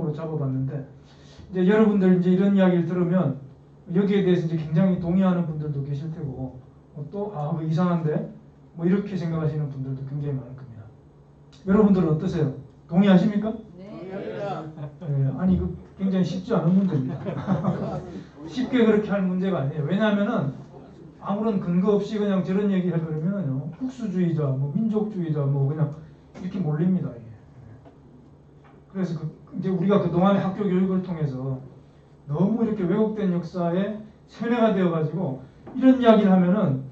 테마로 잡아봤는데 이제 여러분들 이제 이런 이야기를 들으면 여기에 대해서 이제 굉장히 동의하는 분들도 계실 테고 또 뭐 이상한데 뭐 이렇게 생각하시는 분들도 굉장히 많을 겁니다. 여러분들은 어떠세요? 동의하십니까? 네. 아니 그 굉장히 쉽지 않은 문제입니다. 쉽게 그렇게 할 문제가 아니에요. 왜냐하면은 아무런 근거 없이 그냥 저런 얘기 해버리면요 국수주의자, 뭐 민족주의자, 뭐 그냥 이렇게 몰립니다. 이게. 그래서 이제 우리가 그동안의 학교 교육을 통해서 너무 이렇게 왜곡된 역사에 세뇌가 되어가지고 이런 이야기를 하면은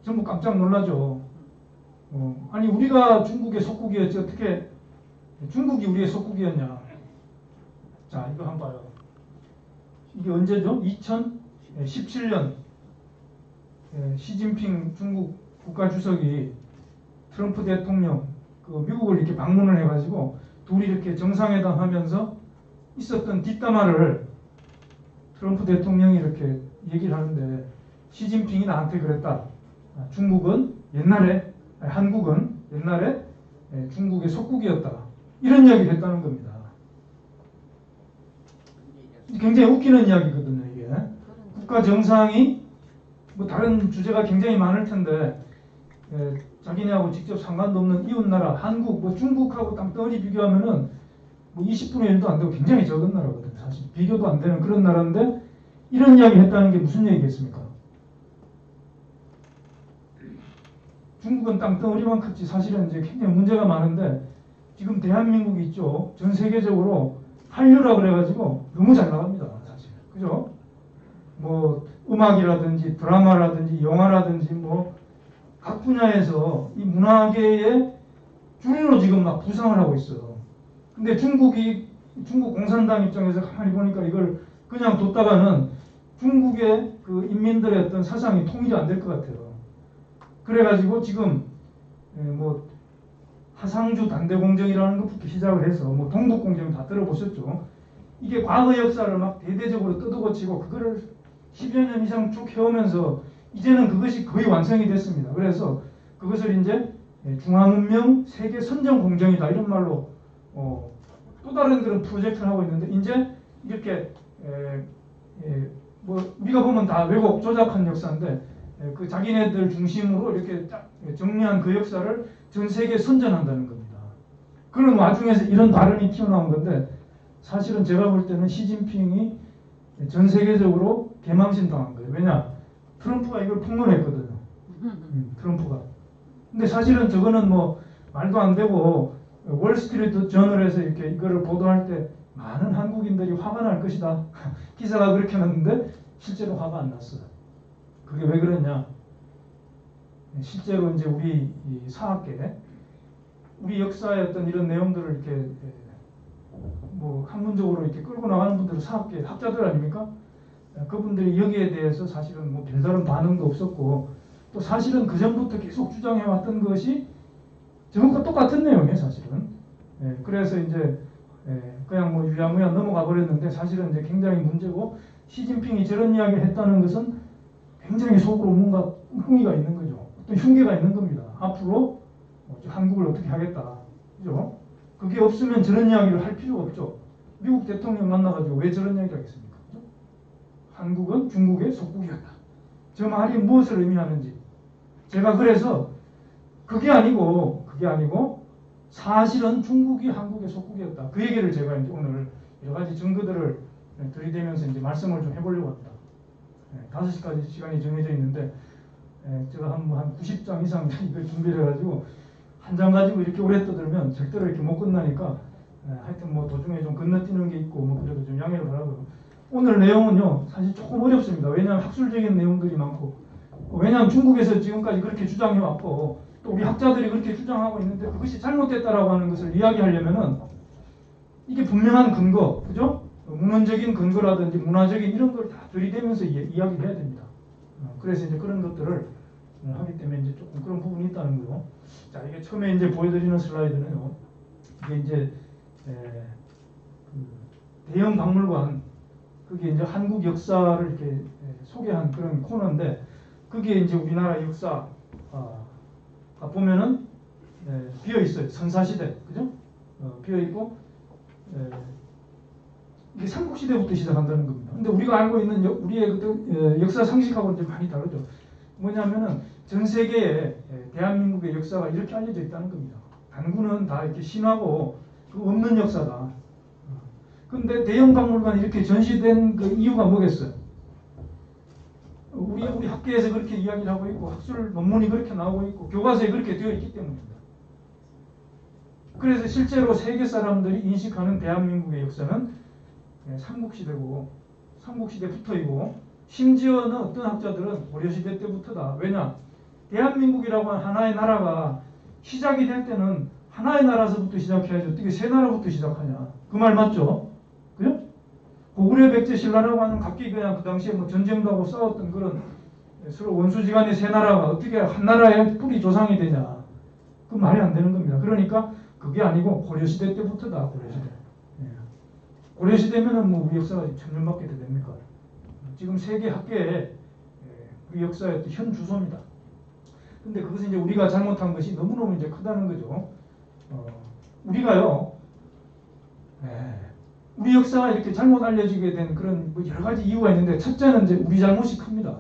전부 깜짝 놀라죠. 아니 우리가 중국의 속국이었지 어떻게 중국이 우리의 속국이었냐. 자 이거 한번 봐요. 이게 언제죠? 2017년 시진핑 중국 국가주석이 트럼프 대통령 그 미국을 이렇게 방문을 해가지고 둘이 이렇게 정상회담 하면서 있었던 뒷담화를 트럼프 대통령이 이렇게 얘기를 하는데 시진핑이 나한테 그랬다. 중국은 옛날에 한국은 옛날에 중국의 속국이었다. 이런 이야기를 했다는 겁니다. 굉장히 웃기는 이야기거든요. 이게 국가 정상이 뭐 다른 주제가 굉장히 많을 텐데 자기네하고 직접 상관도 없는 이웃나라 한국, 뭐 중국하고 땅덩어리 비교하면은 뭐 20분의 1도 안 되고 굉장히 적은 나라거든요. 사실 비교도 안 되는 그런 나라인데 이런 이야기 했다는 게 무슨 얘기겠습니까? 중국은 땅덩어리만 컸지 사실은 이제 굉장히 문제가 많은데 지금 대한민국이 있죠. 전 세계적으로 한류라고 그래가지고 너무 잘 나갑니다. 사실. 그죠? 뭐 음악이라든지 드라마라든지 영화라든지 뭐 각 분야에서 이 문화계의 주류로 지금 막 부상을 하고 있어요. 근데 중국 공산당 입장에서 가만히 보니까 이걸 그냥 뒀다가는 중국의 그 인민들의 어떤 사상이 통일이 안 될 것 같아요. 그래가지고 지금 뭐 하상주 단대공정이라는 것부터 시작을 해서 뭐 동북공정 다 들어보셨죠. 이게 과거 역사를 막 대대적으로 뜯어고치고 그거를 10여 년 이상 쭉 해오면서 이제는 그것이 거의 완성이 됐습니다. 그래서 그것을 이제 중화문명 세계 선정 공정이다 이런 말로 또 다른 그런 프로젝트를 하고 있는데 이제 이렇게 뭐 우리가 보면 다 왜곡 조작한 역사인데 그 자기네들 중심으로 이렇게 딱 정리한 그 역사를 전 세계에 선전한다는 겁니다. 그런 와중에서 이런 발언이 튀어나온 건데 사실은 제가 볼 때는 시진핑이 전 세계적으로 개망신 당한 거예요. 왜냐? 트럼프가 이걸 폭로했거든요. 트럼프가. 근데 사실은 저거는 뭐 말도 안 되고 월스트리트 저널에서 이렇게 이거를 보도할 때 많은 한국인들이 화가 날 것이다. 기사가 그렇게 났는데 실제로 화가 안 났어요. 그게 왜 그러냐? 실제로 이제 우리 사학계, 우리 역사의 어떤 이런 내용들을 이렇게 뭐 학문적으로 이렇게 끌고 나가는 분들은 사학계 학자들 아닙니까? 그분들이 여기에 대해서 사실은 뭐 별다른 반응도 없었고 또 사실은 그 전부터 계속 주장해왔던 것이 저것과 똑같은 내용이에요. 사실은. 그래서 이제 그냥 뭐 유야무야 넘어가 버렸는데 사실은 이제 굉장히 문제고 시진핑이 저런 이야기를 했다는 것은 굉장히 속으로 뭔가 흥미가 있는 거죠. 어떤 흉계가 있는 겁니다. 앞으로 한국을 어떻게 하겠다. 그죠? 그게 없으면 저런 이야기를 할 필요가 없죠. 미국 대통령 만나가지고 왜 저런 이야기를 하겠습니까? 그죠? 한국은 중국의 속국이었다. 저 말이 무엇을 의미하는지. 제가 그래서 그게 아니고 사실은 중국이 한국의 속국이었다. 그 얘기를 제가 이제 오늘 여러 가지 증거들을 들이대면서 이제 말씀을 좀 해보려고 합니다. 5시까지 시간이 정해져 있는데 제가 한 90장 이상 이걸 준비를 해가지고 한 장 가지고 이렇게 오래 떠들면 절대로 이렇게 못 끝나니까 하여튼 뭐 도중에 좀 건너뛰는 게 있고 뭐 그래도 좀 양해를 바라고요. 오늘 내용은요 사실 조금 어렵습니다. 왜냐하면 학술적인 내용들이 많고 왜냐하면 중국에서 지금까지 그렇게 주장해왔고 또 우리 학자들이 그렇게 주장하고 있는데 그것이 잘못됐다라고 하는 것을 이야기하려면은 이게 분명한 근거, 그죠? 문헌적인 근거라든지 문화적인 이런 걸 다 들이대면서 이야기를 해야 됩니다. 그래서 이제 그런 것들을 하기 때문에 이제 조금 그런 부분이 있다는 거요. 자, 이게 처음에 이제 보여드리는 슬라이드는요. 이게 이제 그 대형 박물관, 그게 이제 한국 역사를 이렇게 소개한 그런 코너인데, 그게 이제 우리나라 역사 보면은 비어 있어요. 선사시대, 그죠? 비어 있고 이게 삼국시대부터 시작한다는 겁니다. 근데 우리가 알고 있는 우리의 역사 상식하고는 좀 많이 다르죠. 뭐냐면은 전 세계에 대한민국의 역사가 이렇게 알려져 있다는 겁니다. 단군은 다 이렇게 신화고 그 없는 역사다. 근데 대형 박물관이 이렇게 전시된 그 이유가 뭐겠어요? 우리 학계에서 그렇게 이야기를 하고 있고 학술 논문이 그렇게 나오고 있고 교과서에 그렇게 되어 있기 때문입니다. 그래서 실제로 세계 사람들이 인식하는 대한민국의 역사는 삼국시대고 삼국시대부터이고 심지어는 어떤 학자들은 고려시대 때부터다. 왜냐? 대한민국이라고 하는 하나의 나라가 시작이 될 때는 하나의 나라서부터 시작해야지 어떻게 세 나라부터 시작하냐. 그 말 맞죠? 그죠? 고구려 백제 신라라고 하는 각기 그냥 그 당시에 뭐 전쟁도 하고 싸웠던 그런 서로 원수지간의 세 나라가 어떻게 한 나라의 뿌리 조상이 되냐. 그 말이 안 되는 겁니다. 그러니까 그게 아니고 고려시대 때부터다. 고려시대. 고려시대면은 뭐 우리 역사가 1000년밖에 더 됩니까? 지금 세계 학계에 그 역사의 현 주소입니다. 근데 그것은 이제 우리가 잘못한 것이 너무너무 이제 크다는 거죠. 우리가요, 우리 역사가 이렇게 잘못 알려지게 된 그런 뭐 여러 가지 이유가 있는데 첫째는 이제 우리 잘못이 큽니다.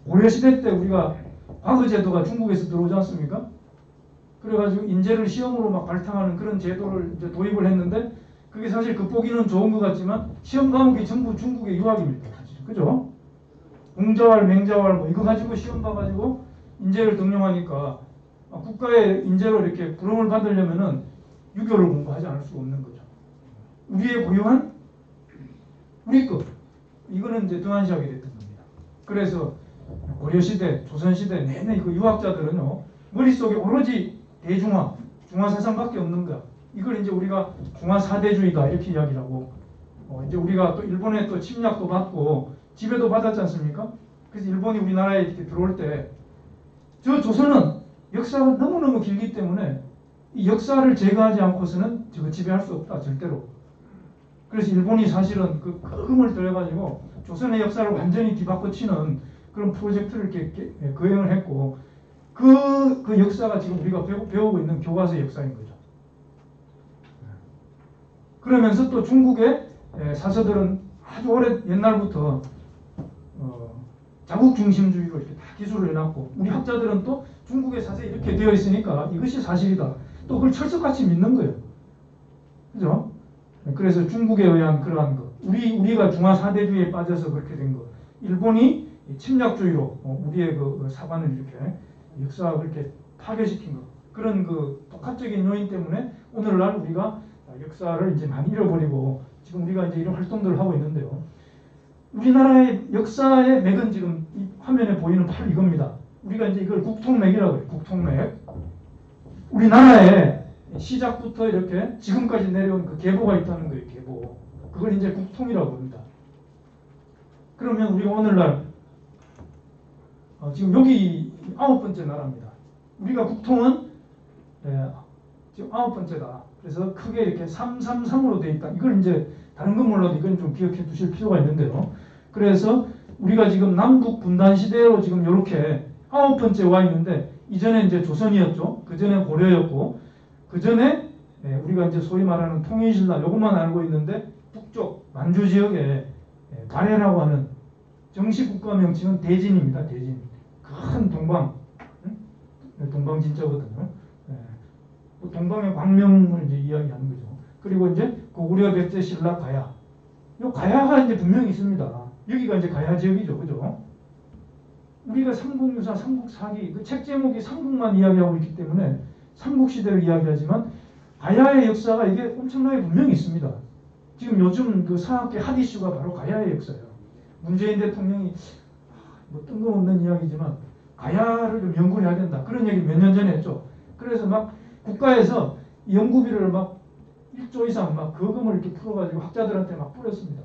고려시대 때 우리가 과거제도가 중국에서 들어오지 않습니까? 그래가지고 인재를 시험으로 막 발탁하는 그런 제도를 이제 도입을 했는데 그게 사실 겉보기는 좋은 것 같지만 시험 과목이 전부 중국의 유학입니다. 사실. 그죠? 공자왈, 맹자왈 뭐 이거 가지고 시험 봐가지고 인재를 등용하니까 국가의 인재로 이렇게 부름을 받으려면은 유교를 공부하지 않을 수가 없는 거죠. 우리의 고유한 우리 것 이거는 이제 등한시하게 됐던 겁니다. 그래서 고려시대, 조선시대 내내 그 유학자들은요 머릿속에 오로지 대중화, 중화사상밖에 없는 거야. 이걸 이제 우리가 중화사대주의다 이렇게 이야기를 하고 이제 우리가 또 일본에 또 침략도 받고 지배도 받았지 않습니까? 그래서 일본이 우리나라에 이렇게 들어올 때 저 조선은 역사가 너무너무 길기 때문에 이 역사를 제거하지 않고서는 저거 지배할 수 없다 절대로. 그래서 일본이 사실은 그 힘을 들여가지고 조선의 역사를 완전히 뒤바꿔치는 그런 프로젝트를 이렇게 거행을 했고 그 역사가 지금 우리가 배우고 있는 교과서 역사인 거죠. 그러면서 또 중국의 사서들은 아주 오래 옛날부터 자국 중심주의로 이렇게 다 기술을 해놨고 우리 학자들은 또 중국의 사서에 이렇게 되어 있으니까 이것이 사실이다. 또 그걸 철석같이 믿는 거예요. 그죠? 그래서 중국에 의한 그러한 것, 우리가 중화사대주의에 빠져서 그렇게 된 것, 일본이 침략주의로 우리의 그 사관을 이렇게 역사를 이렇게 파괴시킨 것, 그런 그 독학적인 요인 때문에 오늘날 우리가 역사를 이제 많이 잃어버리고 지금 우리가 이제 이런 활동들을 하고 있는데요. 우리나라의 역사의 맥은 지금 이 화면에 보이는 바로 이겁니다. 우리가 이제 이걸 국통맥이라고 해요. 국통맥. 우리나라의 시작부터 이렇게 지금까지 내려온 그 계보가 있다는 거예요. 계보. 그걸 이제 국통이라고 합니다. 그러면 우리가 오늘날 지금 여기 9번째 나라입니다. 우리가 국통은 지금 9번째다. 그래서 크게 이렇게 333으로 되어 있다. 이걸 이제 다른 건 몰라도 이건 좀 기억해 두실 필요가 있는데요. 그래서 우리가 지금 남북 분단 시대로 지금 이렇게 9번째 와 있는데 이전에 이제 조선이었죠. 그 전에 고려였고 그 전에 우리가 이제 소위 말하는 통일신라 요것만 알고 있는데 북쪽 만주 지역에 발해라고 하는 정식 국가 명칭은 대진입니다. 대진. 큰 동방. 동방 진짜거든요. 동방의 광명을 이제 이야기하는 거죠. 그리고 이제 고구려 백제 신라 가야. 요 가야가 이제 분명히 있습니다. 여기가 이제 가야 지역이죠. 그죠? 우리가 삼국유사, 삼국사기, 그 책 제목이 삼국만 이야기하고 있기 때문에 삼국시대를 이야기하지만 가야의 역사가 이게 엄청나게 분명히 있습니다. 지금 요즘 그 사학계 핫 이슈가 바로 가야의 역사예요. 문재인 대통령이 뭐 뜬금없는 이야기지만 가야를 좀 연구를 해야 된다. 그런 얘기 몇 년 전에 했죠. 그래서 막 국가에서 연구비를 막 1조 이상 막 거금을 이렇게 풀어가지고 학자들한테 막 뿌렸습니다.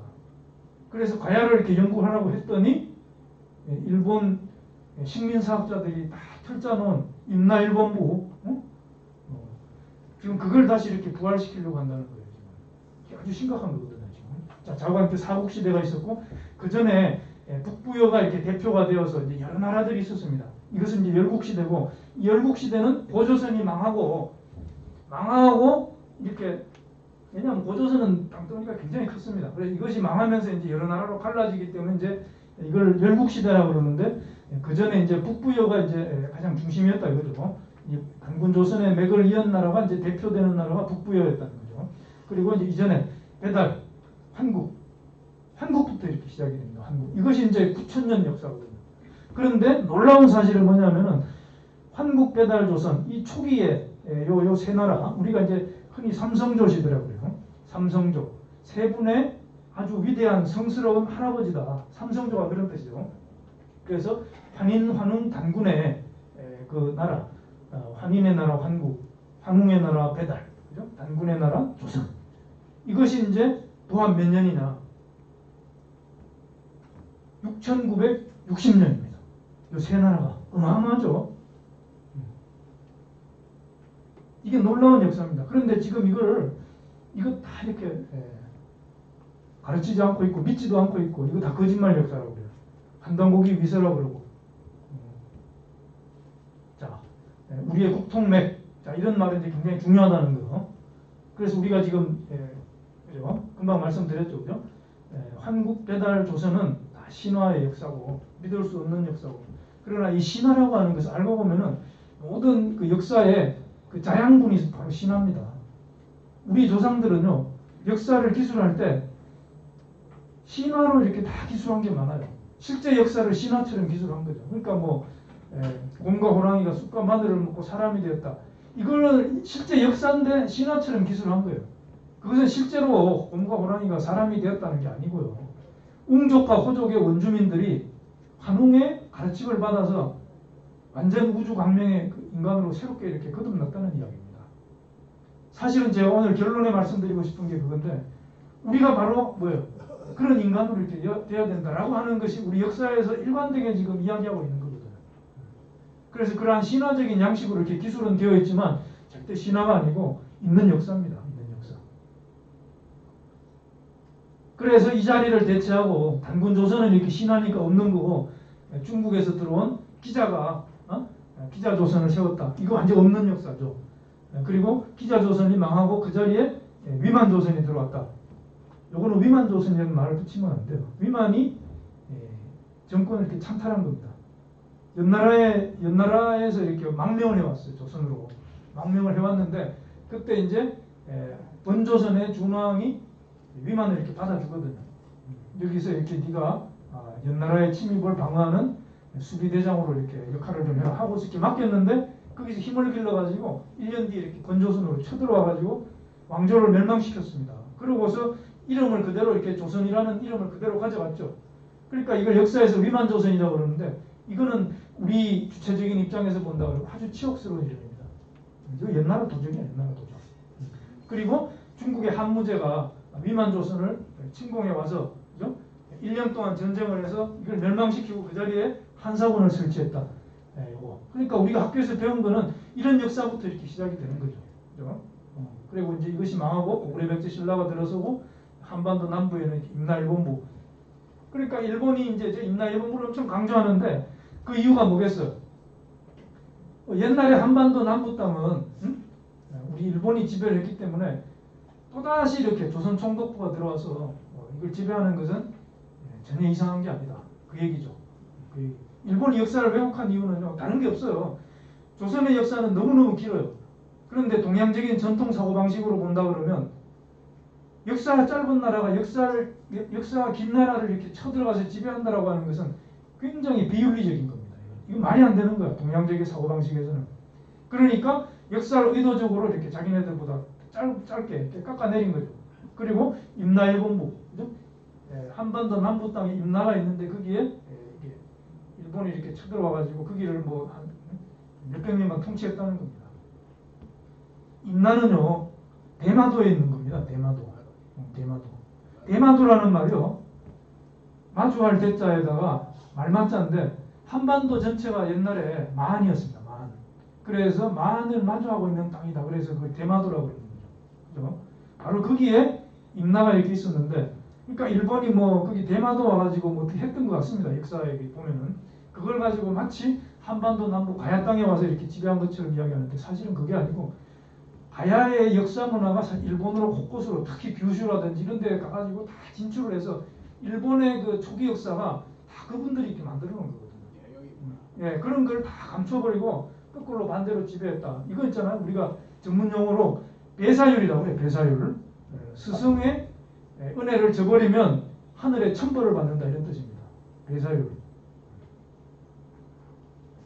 그래서 가야를 이렇게 연구하라고 했더니 일본 식민사학자들이 다 털짜놓은 임나일본부 지금 그걸 다시 이렇게 부활시키려고 한다는 거예요. 지금 아주 심각한 거거든요. 지금. 자, 자고한테 사국시대가 있었고 그 전에 북부여가 이렇게 대표가 되어서 이제 여러 나라들이 있었습니다. 이것은 이제 열국시대고 이 열국시대는 고조선이 망하고 이렇게 왜냐하면 고조선은 땅덩이가 굉장히 컸습니다. 그래서 이것이 망하면서 이제 여러 나라로 갈라지기 때문에 이제 이걸 열국시대라고 그러는데 그 전에 이제 북부여가 이제 가장 중심이었다 이거죠. 이 단군 조선의 맥을 이은 나라가 이제 대표되는 나라가 북부여였다는 거죠. 그리고 이제 이전에 배달, 한국부터 이렇게 시작이 됩니다. 한국. 이것이 이제 9,000년 역사거든요. 그런데 놀라운 사실은 뭐냐면은 한국 배달 조선 이 초기에 요 세 나라 우리가 이제 흔히 삼성조시더라고요. 삼성조. 세 분의 아주 위대한 성스러운 할아버지다. 삼성조가 그런 뜻이죠. 그래서 환인, 환웅, 단군의 그 나라, 환인의 나라 환국, 환웅의 나라 배달, 그죠? 단군의 나라 조선. 이것이 이제 도합 몇 년이냐? 6,960년입니다. 이 세 나라가 어마어마하죠. 이게 놀라운 역사입니다. 그런데 지금 이거 다 이렇게 가르치지 않고 있고 믿지도 않고 있고 이거 다 거짓말 역사라고 그래요. 한단고기 위서라고 그러고. 자, 우리의 국통맥. 자, 이런 말은 이제 굉장히 중요하다는 거. 그래서 우리가 지금 그죠? 금방 말씀드렸죠, 그죠? 한국 배달 조선은 다 신화의 역사고 믿을 수 없는 역사고. 그러나 이 신화라고 하는 것을 알고 보면은 모든 그 역사의 그 자양분이 바로 신화입니다. 우리 조상들은요 역사를 기술할 때 신화로 이렇게 다 기술한 게 많아요. 실제 역사를 신화처럼 기술한 거죠. 그러니까 뭐 곰과 호랑이가 쑥과 마늘을 먹고 사람이 되었다. 이거는 실제 역사인데 신화처럼 기술한 거예요. 그것은 실제로 곰과 호랑이가 사람이 되었다는 게 아니고요. 웅족과 호족의 원주민들이 환웅의 가르침을 받아서 완전 우주 광명의 인간으로 새롭게 이렇게 거듭났다는 이야기입니다. 사실은 제가 오늘 결론에 말씀드리고 싶은 게 그건데 우리가 바로 뭐예요? 그런 인간으로 이렇게 되어야 된다라고 하는 것이 우리 역사에서 일관되게 지금 이야기하고 있는 거거든요. 그래서 그러한 신화적인 양식으로 이렇게 기술은 되어 있지만 절대 신화가 아니고 있는 역사입니다. 있는 역사. 그래서 이 자리를 대체하고 단군 조선은 이렇게 신화니까 없는 거고 중국에서 들어온 기자가 기자조선을 세웠다. 이거 완전 없는 역사죠. 그리고 기자조선이 망하고 그 자리에 위만조선이 들어왔다. 요거는 위만조선이라는 말을 붙이면 안 돼요. 위만이 정권을 이렇게 찬탈한 겁니다. 연나라에서 이렇게 망명을 해왔어요. 조선으로. 망명을 해왔는데 그때 이제 원조선의 준왕이 위만을 이렇게 받아주거든요. 여기서 이렇게 네가 연나라의 침입을 방어하는 수비대장으로 이렇게 역할을 좀 해라 하고 이렇게 맡겼는데 거기서 힘을 길러가지고 1년 뒤에 이렇게 권조선으로 쳐들어와가지고 왕조를 멸망시켰습니다. 그러고서 이름을 그대로 이렇게 조선이라는 이름을 그대로 가져갔죠. 그러니까 이걸 역사에서 위만조선이라고 그러는데 이거는 우리 주체적인 입장에서 본다고 아주 치욕스러운 이름입니다. 이거 옛날 도적이야, 옛날 도적. 그리고 중국의 한무제가 위만조선을 침공해 와서 그죠? 1년 동안 전쟁을 해서 이걸 멸망시키고 그 자리에 한사군을 설치했다. 요거. 그러니까 우리가 학교에서 배운 거는 이런 역사부터 이렇게 시작이 되는 거죠. 그죠? 그리고 이제 이것이 망하고 고구려 백제 신라가 들어서고 한반도 남부에는 임나일본부. 그러니까 일본이 이제 임나일본부를 엄청 강조하는데 그 이유가 뭐겠어요? 옛날에 한반도 남부 땅은 우리 일본이 지배를 했기 때문에 또다시 이렇게 조선 총독부가 들어와서 이걸 지배하는 것은 전혀 이상한 게 아니다. 그 얘기죠. 일본이 역사를 왜곡한 이유는요. 다른 게 없어요. 조선의 역사는 너무너무 길어요. 그런데 동양적인 전통 사고방식으로 본다 그러면 역사가 짧은 나라가 역사가 긴 나라를 이렇게 쳐들어가서 지배한다라고 하는 것은 굉장히 비윤리적인 겁니다. 이거 말이 안 되는 거야. 동양적인 사고방식에서는. 그러니까 역사를 의도적으로 이렇게 자기네들보다 짧게 이렇게 깎아내린 거죠. 그리고 임나일본부, 그죠? 한반도 남부 땅에 임나가 있는데 거기에 일본이 이렇게 쳐들어와가지고 거기를 뭐 한 몇백 년간 통치했다는 겁니다. 임나는요 대마도에 있는 겁니다. 대마도라는 말이요 마주할 대자에다가 말마자인데 한반도 전체가 옛날에 마한이었습니다. 마한. 그래서 마한을 마주하고 있는 땅이다. 그래서 그 대마도라고 그러는 거죠. 그죠? 바로 거기에 임나가 이렇게 있었는데, 그러니까 일본이 뭐 거기 대마도 와가지고 뭐 어떻게 했던 것 같습니다. 역사에 보면은 그걸 가지고 마치 한반도 남부 가야 땅에 와서 이렇게 지배한 것처럼 이야기하는데 사실은 그게 아니고 가야의 역사 문화가 일본으로 곳곳으로 특히 규슈라든지 이런 데 가가지고 다 진출을 해서 일본의 그 초기 역사가 다 그분들이 이렇게 만들어 놓은 거거든요. 예, 그런 걸 다 감춰버리고 거꾸로 반대로 지배했다. 이거 있잖아요. 우리가 전문 용어로 배사율이라고 해요. 배사율. 스승의 은혜를 저버리면 하늘의 천벌을 받는다 이런 뜻입니다. 배사율.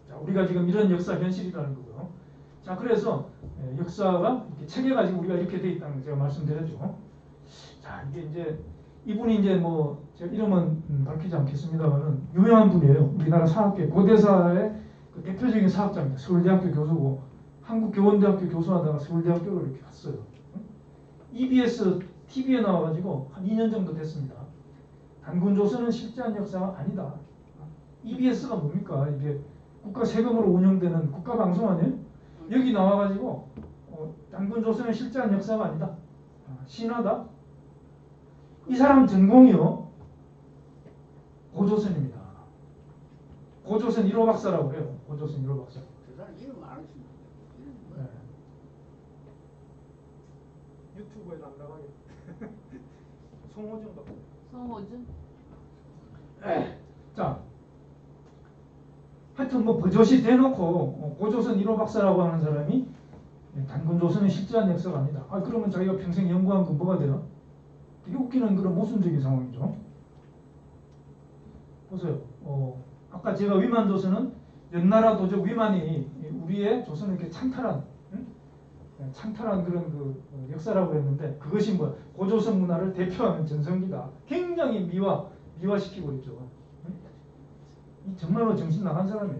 자, 우리가 지금 이런 역사 현실이라는 거고요. 자, 그래서 역사가 이렇게 체계가 지금 우리가 이렇게 돼 있다는 거 제가 말씀드렸죠. 자, 이게 이제 이분이 이제 뭐 제가 이름은 밝히지 않겠습니다만은 유명한 분이에요. 우리나라 사학계 고대사의 그 대표적인 사학자입니다. 서울대학교 교수고 한국교원대학교 교수하다가 서울대학교를 이렇게 갔어요. EBS TV에 나와가지고 한 2년 정도 됐습니다. 단군조선은 실제한 역사가 아니다. EBS가 뭡니까? 이게 국가 세금으로 운영되는 국가 방송 아니에요? 여기 나와가지고 단군조선은 실제한 역사가 아니다. 신화다. 이 사람 전공이요. 고조선입니다. 고조선 1호 박사라고 해요. 고조선 1호 박사. 그 사람 이름 알았습니다. 네. 유튜브에도 안 나가게. 송호준 박사. 송호준? 자, 하여튼 뭐 버젓이 대놓고 고조선 1호 박사라고 하는 사람이 단군조선은 실제한 역사가 아니다. 아, 그러면 자기가 평생 연구한 건 뭐가 돼요? 되게 웃기는 그런 모순적인 상황이죠. 보세요. 아까 제가 위만조선은 연나라 도적 위만이 우리의 조선을 이렇게 창탈한 창탈한 그런 그 역사라고 했는데 그것이 뭐 고조선 문화를 대표하는 전성기다. 굉장히 미화시키고 있죠. 이 정말로 정신 나간 사람이에요.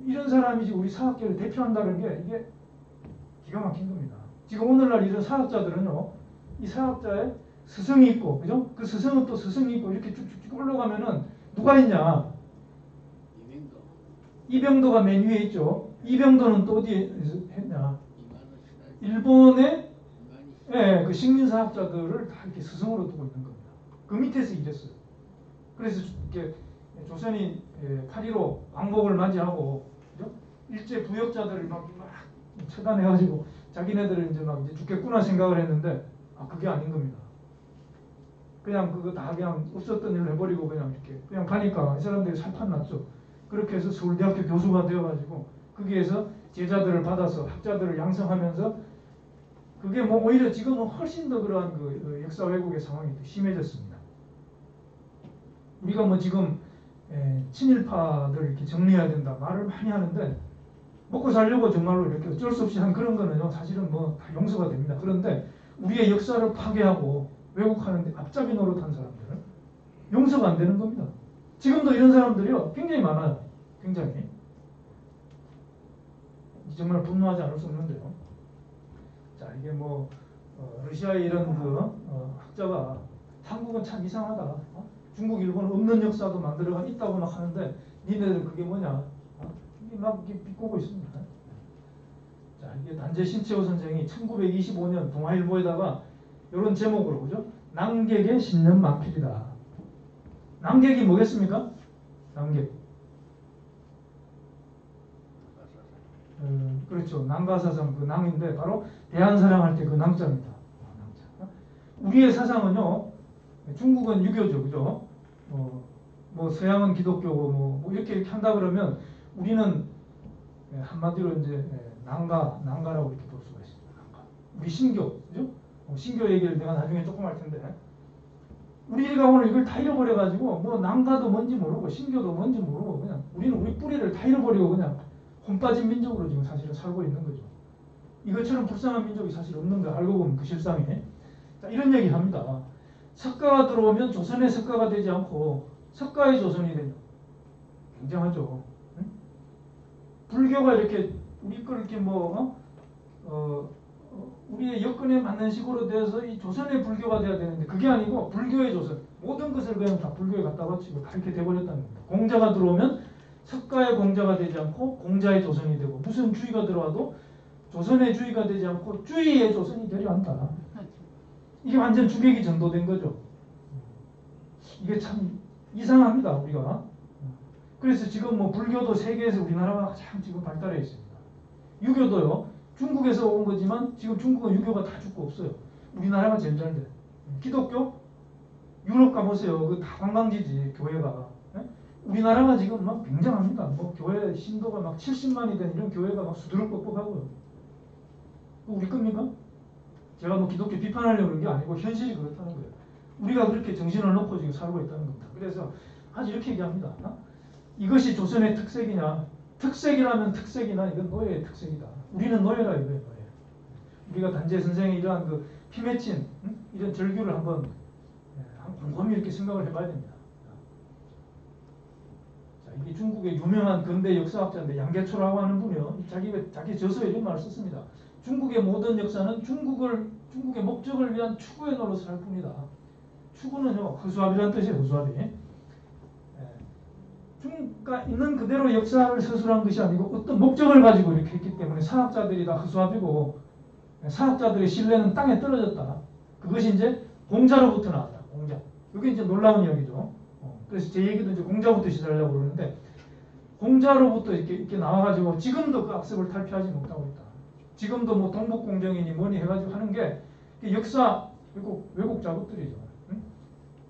이런 사람이 우리 사학계를 대표한다는 게 이게 기가 막힌 겁니다. 지금 오늘날 이런 사학자들은요, 이 사학자의 스승이 있고, 그죠? 그 스승은 또 스승이 있고 이렇게 쭉쭉쭉 올라가면은 누가 있냐? 이병도가 맨 위에 있죠. 이병도는 또 어디에 했냐? 일본의 그 식민사학자들을 다 이렇게 스승으로 두고 있는 겁니다. 그 밑에서 일했어요. 그래서 이렇게 조선이 8.15 광복을 맞이하고, 그죠? 일제 부역자들을 막 처단해가지고 자기네들을 이제 막 이제 죽겠구나 생각을 했는데 그게 아닌 겁니다. 그냥 그거 다 그냥 없었던 일을 해버리고 그냥 이렇게 그냥 가니까 이 사람들이 살판 났죠. 그렇게 해서 서울대학교 교수가 되어가지고 거기에서 제자들을 받아서 학자들을 양성하면서 그게 뭐 오히려 지금은 훨씬 더 그러한 그 역사 왜곡의 상황이 더 심해졌습니다. 우리가 뭐 지금 친일파들 이렇게 정리해야 된다 말을 많이 하는데 먹고 살려고 정말로 이렇게 어쩔 수 없이 한 그런 거는요 사실은 뭐 다 용서가 됩니다. 그런데 우리의 역사를 파괴하고 왜곡하는데 앞잡이 노릇한 사람들 용서가 안 되는 겁니다. 지금도 이런 사람들이요 굉장히 많아요. 굉장히 정말 분노하지 않을 수 없는데요. 자, 이게 뭐 러시아의 이런 그 학자가 한국은 참 이상하다. 중국, 일본은 없는 역사도 만들어가 있다고 막 하는데 니네들 그게 뭐냐? 이게 막 이렇게 비꼬고 있습니다. 자, 이게 단재 신채호 선생이 1925년 동아일보에다가 이런 제목으로 그죠? 낭객의 신념 만필이다. 낭객이 뭐겠습니까? 낭객. 그렇죠. 낭가사상 그 낭인데 바로 대한사랑할 때 그 낭자입니다. 우리의 사상은요. 중국은 유교죠, 그죠? 뭐 서양은 기독교고 뭐 이렇게 한다 그러면 우리는 한마디로 이제 낭가라고 이렇게 볼 수가 있습니다. 낭가. 우리 신교, 그죠? 신교 얘기를 내가 나중에 조금 할 텐데 우리가 오늘 이걸 다 잃어버려가지고 뭐 낭가도 뭔지 모르고 신교도 뭔지 모르고 그냥 우리는 우리 뿌리를 다 잃어버리고 그냥 혼 빠진 민족으로 지금 사실은 살고 있는 거죠. 이것처럼 불쌍한 민족이 사실 없는 거 알고 보면 그 실상에 자, 이런 얘기 합니다. 석가가 들어오면 조선의 석가가 되지 않고 석가의 조선이 되죠. 굉장하죠. 응? 불교가 이렇게 우리 걸 이렇게 우리의 여건에 맞는 식으로 되어서 이 조선의 불교가 돼야 되는데 그게 아니고 불교의 조선 모든 것을 그냥 다 불교에 갖다 바치고 다 이렇게 돼버렸다는 겁니다. 공자가 들어오면 석가의 공자가 되지 않고 공자의 조선이 되고 무슨 주의가 들어와도 조선의 주의가 되지 않고 주의의 조선이 되려 한다. 이게 완전 주객이 전도된 거죠. 이게 참 이상합니다. 우리가. 그래서 지금 뭐 불교도 세계에서 우리나라가 가장 지금 발달해 있습니다. 유교도요. 중국에서 온 거지만 지금 중국은 유교가 다 죽고 없어요. 우리나라가 제일 잘 돼. 기독교? 유럽 가보세요. 그 다 관광지지 교회가. 예? 우리나라가 지금 막 굉장합니다. 뭐 교회 신도가 막 70만이 된 이런 교회가 막 수두룩뻑뻑하고요. 우리 겁니까? 제가 뭐 기독교 비판하려고 그런 게 아니고 현실이 그렇다는 거예요. 우리가 그렇게 정신을 놓고 지금 살고 있다는 겁니다. 그래서 아주 이렇게 얘기합니다. 이것이 조선의 특색이냐? 특색이라면 특색이나 이건 노예의 특색이다. 우리는 노예라 이거예요. 노예. 우리가 단재 선생의 이러한 그 피맺힌 이런 절규를 한번 곰곰이 이렇게 생각을 해봐야 됩니다. 자, 이게 중국의 유명한 근대 역사학자인데 양계초라고 하는 분이요. 자기 저서에 이런 말을 썼습니다. 중국의 모든 역사는 중국의 목적을 위한 추구의 노릇을 할 뿐이다. 추구는요, 허수아비라는 뜻이에요. 허수아비. 중국가 있는 그대로 역사를 서술한 것이 아니고 어떤 목적을 가지고 이렇게 했기 때문에 사학자들이 다 허수아비고 사학자들의 신뢰는 땅에 떨어졌다. 그것이 이제 공자로부터 나왔다. 공자. 이게 이제 놀라운 이야기죠. 그래서 제 얘기도 이제 공자부터 시작하려고 그러는데 공자로부터 이렇게 나와가지고 지금도 그 악습을 탈피하지 못하고 있다. 지금도 뭐 동북공정이니 뭐니 해가지고 하는 게 역사 왜곡 작업들이죠.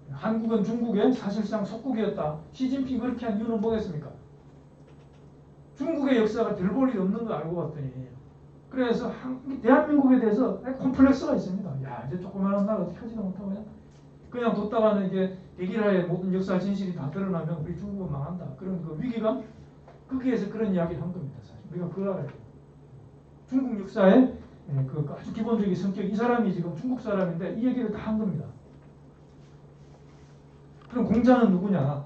한국은 중국의 사실상 속국이었다. 시진핑 그렇게 한 이유는 뭐겠습니까? 중국의 역사가 별 볼 일 없는 거 알고 봤더니 그래서 대한민국에 대해서 콤플렉스가 있습니다. 야 이제 조그마한 나라 어떻게 하지도 못하고 그냥 뒀다가는 이게 대기라의 모든 역사 진실이 다 드러나면 우리 중국은 망한다. 그런 그 위기감 거기에서 그런 이야기를 한 겁니다. 사실 우리가 그걸 알아야 돼요. 중국 역사의 그 아주 기본적인 성격 이 사람이 지금 중국 사람인데 이 얘기를 다 한 겁니다. 그럼 공자는 누구냐?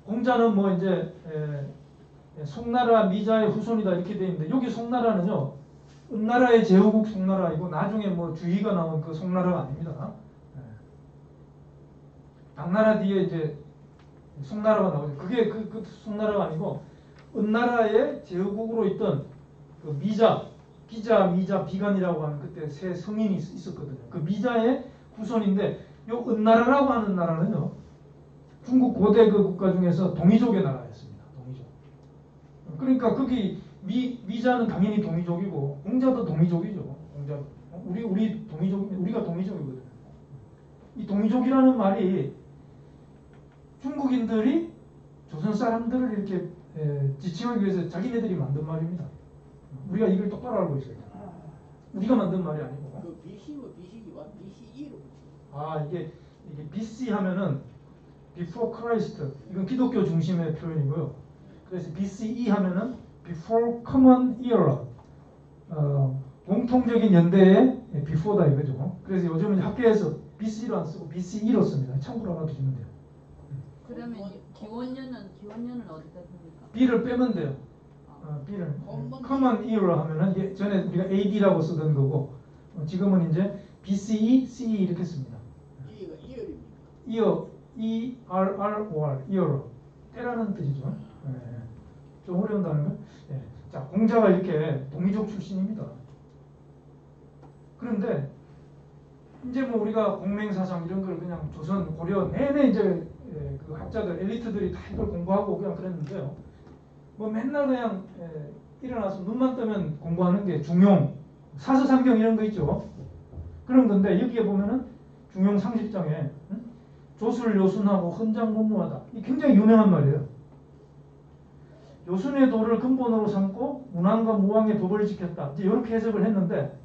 공자는 뭐 이제 송나라 미자의 후손이다 이렇게 되어 있는데 여기 송나라는요 은나라의 제후국 송나라이고 나중에 뭐 주희가 나온 그 송나라가 아닙니다. 당나라 뒤에 이제 송나라가 나오죠. 그게 그 송나라가 아니고 은나라의 제후국으로 있던 그 미자, 비간이라고 하는 그때 세 성인이 있었거든요. 그 미자의 후손인데 요 은나라라고 하는 나라는요 중국 고대 그 국가 중에서 동이족의 나라였습니다. 동이족. 그러니까 거기 미자는 당연히 동이족이고 공자도 동이족이죠. 공자 우리 동이족 우리가 동이족이거든요. 이 동이족이라는 말이 중국인들이 조선 사람들을 이렇게 지칭하기 위해서 자기네들이 만든 말입니다. 우리가 이걸 똑바로 알고 있어야 돼요. 우리가 만든 말이 아니고. 그 BC고 BC기 와 BCE로. 이게 BC 하면은 Before Christ 이건 기독교 중심의 표현이고요. 그래서 BCE 하면은 Before Common Era 공통적인 연대의 Before다 이거죠. 그래서 요즘은 학계에서 BC로 안 쓰고 BCE로 씁니다. 참고로 알아두시면 돼요. 그러면 기원년은 어디다 씁니까? B를 빼면 돼요. B를 Common Era 하면은 이게 전에 우리가 AD라고 쓰던 거고 지금은 이제 BCE, CE 이렇게 씁니다. E가 이열입니까? 이어 ERROR 이어로 때라는 뜻이죠. 좀 어려운 단어인가? 자 공자가 이렇게 동이족 출신입니다. 그런데 이제 뭐 우리가 공맹사상 이런 걸 그냥 조선 고려 내내 이제 그 학자들 엘리트들이 다 이걸 공부하고 그냥 그랬는데요. 뭐 맨날 그냥 일어나서 눈만 뜨면 공부하는 게 중용, 사서삼경 이런 거 있죠. 그런 건데 여기에 보면은 중용 상식장에 조술 요순하고 헌장문무하다. 이 굉장히 유명한 말이에요. 요순의 도를 근본으로 삼고 문왕과 무왕의 법을 지켰다. 이제 이렇게 해석을 했는데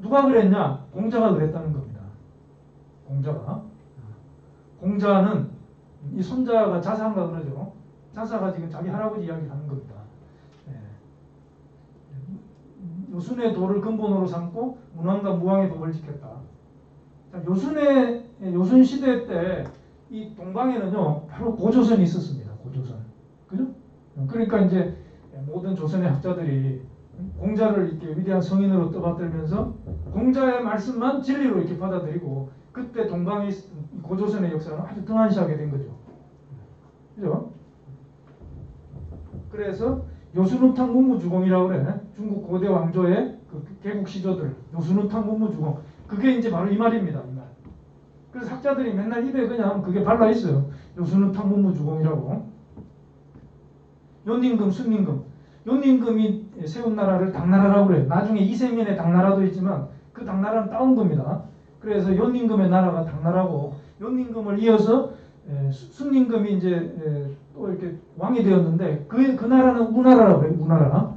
누가 그랬냐? 공자가 그랬다는 겁니다. 공자는 이 손자가 자사인가 그러죠. 자사가 지금 자기 할아버지 이야기를 하는 겁니다. 요순의 도를 근본으로 삼고 문왕과 무왕의 법을 지켰다. 자, 요순 시대 때 이 동방에는요 바로 고조선이 있었습니다. 고조선, 그죠? 그러니까 이제 모든 조선의 학자들이 공자를 이렇게 위대한 성인으로 떠받들면서 공자의 말씀만 진리로 이렇게 받아들이고 그때 동방의 고조선의 역사는 아주 등한시하게 된 거죠. 그죠? 그래서 요순우탕 문무주공이라고 그래. 중국 고대 왕조의 그 개국 시조들 요순우탕 문무주공. 그게 이제 바로 이 말입니다. 이 말. 그래서 학자들이 맨날 입에 그냥 그게 발라 있어요. 요순우탕 문무주공이라고. 연임금, 순임금. 연임금이 세운 나라를 당나라라고 그래요. 나중에 이세민의 당나라도 있지만 그 당나라는 따온 겁니다. 그래서 연임금의 나라가 당나라고 연임금을 이어서 순임금이 이제 또 이렇게 왕이 되었는데 그 나라는 우나라라고 그래요. 우나라.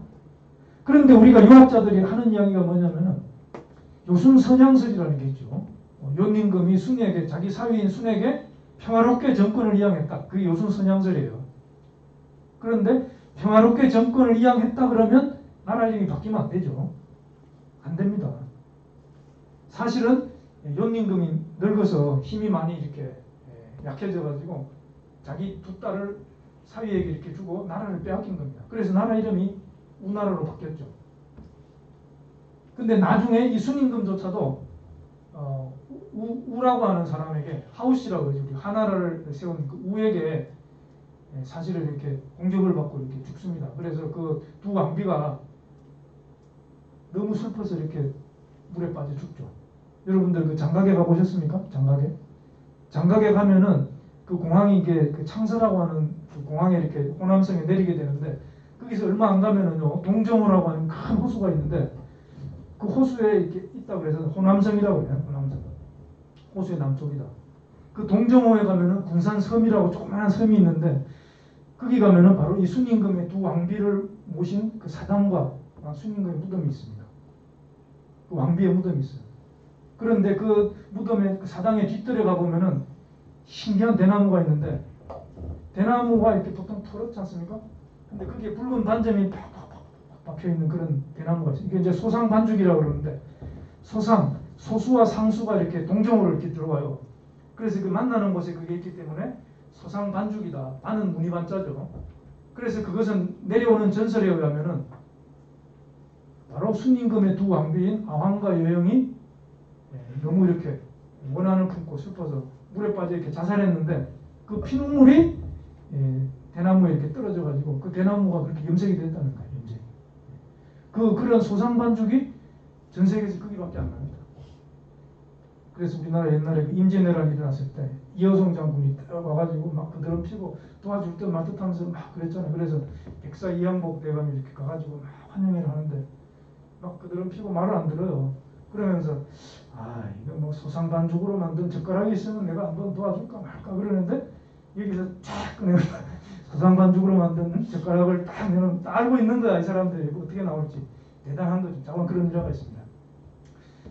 그런데 우리가 유학자들이 하는 이야기가 뭐냐면은 요순 선양설이라는 게 있죠. 연임금이 순에게 자기 사위인 순에게 평화롭게 정권을 이양했다. 그게 요순 선양설이에요. 그런데 평화롭게 정권을 이양했다 그러면 나라 이름이 바뀌면 안 되죠. 안 됩니다. 사실은 연임금이 늙어서 힘이 많이 이렇게 약해져가지고 자기 두 딸을 사위에게 이렇게 주고 나라를 빼앗긴 겁니다. 그래서 나라 이름이 우나라로 바뀌었죠. 근데 나중에 이 순임금조차도 우라고 하는 사람에게 하우씨라고 하죠. 우리 하나라를 세운 그 우에게 사실은 이렇게 공격을 받고 이렇게 죽습니다. 그래서 그 두 왕비가 너무 슬퍼서 이렇게 물에 빠져 죽죠. 여러분들 그 장가게 가보셨습니까? 장가게? 장가게 가면은 그 공항이 이게 그 창서라고 하는 그 공항에 이렇게 호남성에 내리게 되는데 거기서 얼마 안 가면은요 동정호라고 하는 큰 호수가 있는데 그 호수에 이렇게 있다고 그래서 호남성이라고 해요. 호남성. 호수의 남쪽이다. 그 동정호에 가면은 군산섬이라고 조그마한 섬이 있는데 거기 가면은 바로 이 순임금의 두 왕비를 모신 그 사당과 순임금의 무덤이 있습니다. 그 왕비의 무덤이 있어요. 그런데 그 무덤의 그 사당의 뒷뜰에 가보면은 신기한 대나무가 있는데 대나무가 이렇게 보통 털었지 않습니까? 근데 거기에 붉은 반점이 팍팍팍 박혀있는 그런 대나무가 있어요. 이게 이제 소상반죽이라고 그러는데 소수와 상수가 이렇게 동정으로 이렇게 들어와요. 그래서 그 만나는 곳에 그게 있기 때문에 소상반죽이다. 반은 무늬반자죠. 그래서 그것은 내려오는 전설에 의하면은 바로 순임금의 두 왕비인 아황과 여영이 너무 이렇게 원한을 품고 슬퍼서 물에 빠져 이렇게 자살했는데 그 피눈물이 대나무에 이렇게 떨어져 가지고 그 대나무가 그렇게 염색이 됐다는 거예요. 염색. 그런 소상반죽이 전 세계에서 거기밖에 안 납니다. 그래서 우리나라 옛날에 그 임진왜란이 일어났을 때 이여송 장군이 와가지고 막 그대로 피고 도와줄 듯 말 듯하면서 막 그랬잖아요. 그래서 백사 이양복 대감이 이렇게 가가지고 막 환영회를 하는데 막 그대로 피고 말을 안 들어요. 그러면서 이거 뭐 소상반죽으로 만든 젓가락이 있으면 내가 한번 도와줄까 말까 그러는데 여기서 쫙 꺼내서 소상반죽으로 만든 젓가락을 딱 내는 알고 있는 거야. 이 사람들이 어떻게 나올지 대단한 거죠. 잠깐 그런 일화가 있습니다.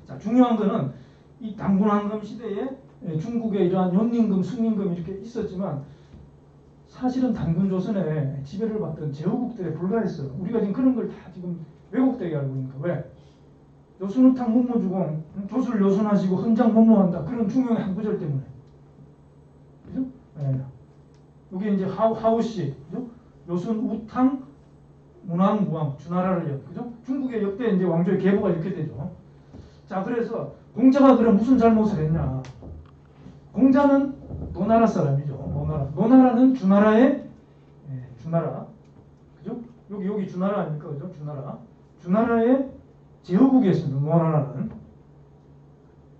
자, 중요한 거는 이 단군왕금 시대에 중국에 이러한 연임금, 순임금 이렇게 있었지만 사실은 단군조선에 지배를 받던 제후국들에 불과했어요. 우리가 지금 그런 걸 다 지금 왜곡되게 알고 있는 거야. 왜? 요순우탕 문무주공, 조술 요순하시고 헌장 문무한다. 그런 중용의 한 구절 때문에. 그죠? 네. 여기 이제 하우씨, 그죠? 요순우탕 문왕무왕, 주나라를 그죠? 중국의 역대 이제 왕조의 계보가 이렇게 되죠. 자, 그래서 공자가 그럼 무슨 잘못을 했냐? 공자는 노나라 사람이죠. 노나라는 주나라의 주나라, 그죠? 여기 주나라 아닙니까, 그죠? 주나라의 제후국이었습니다. 노나라는.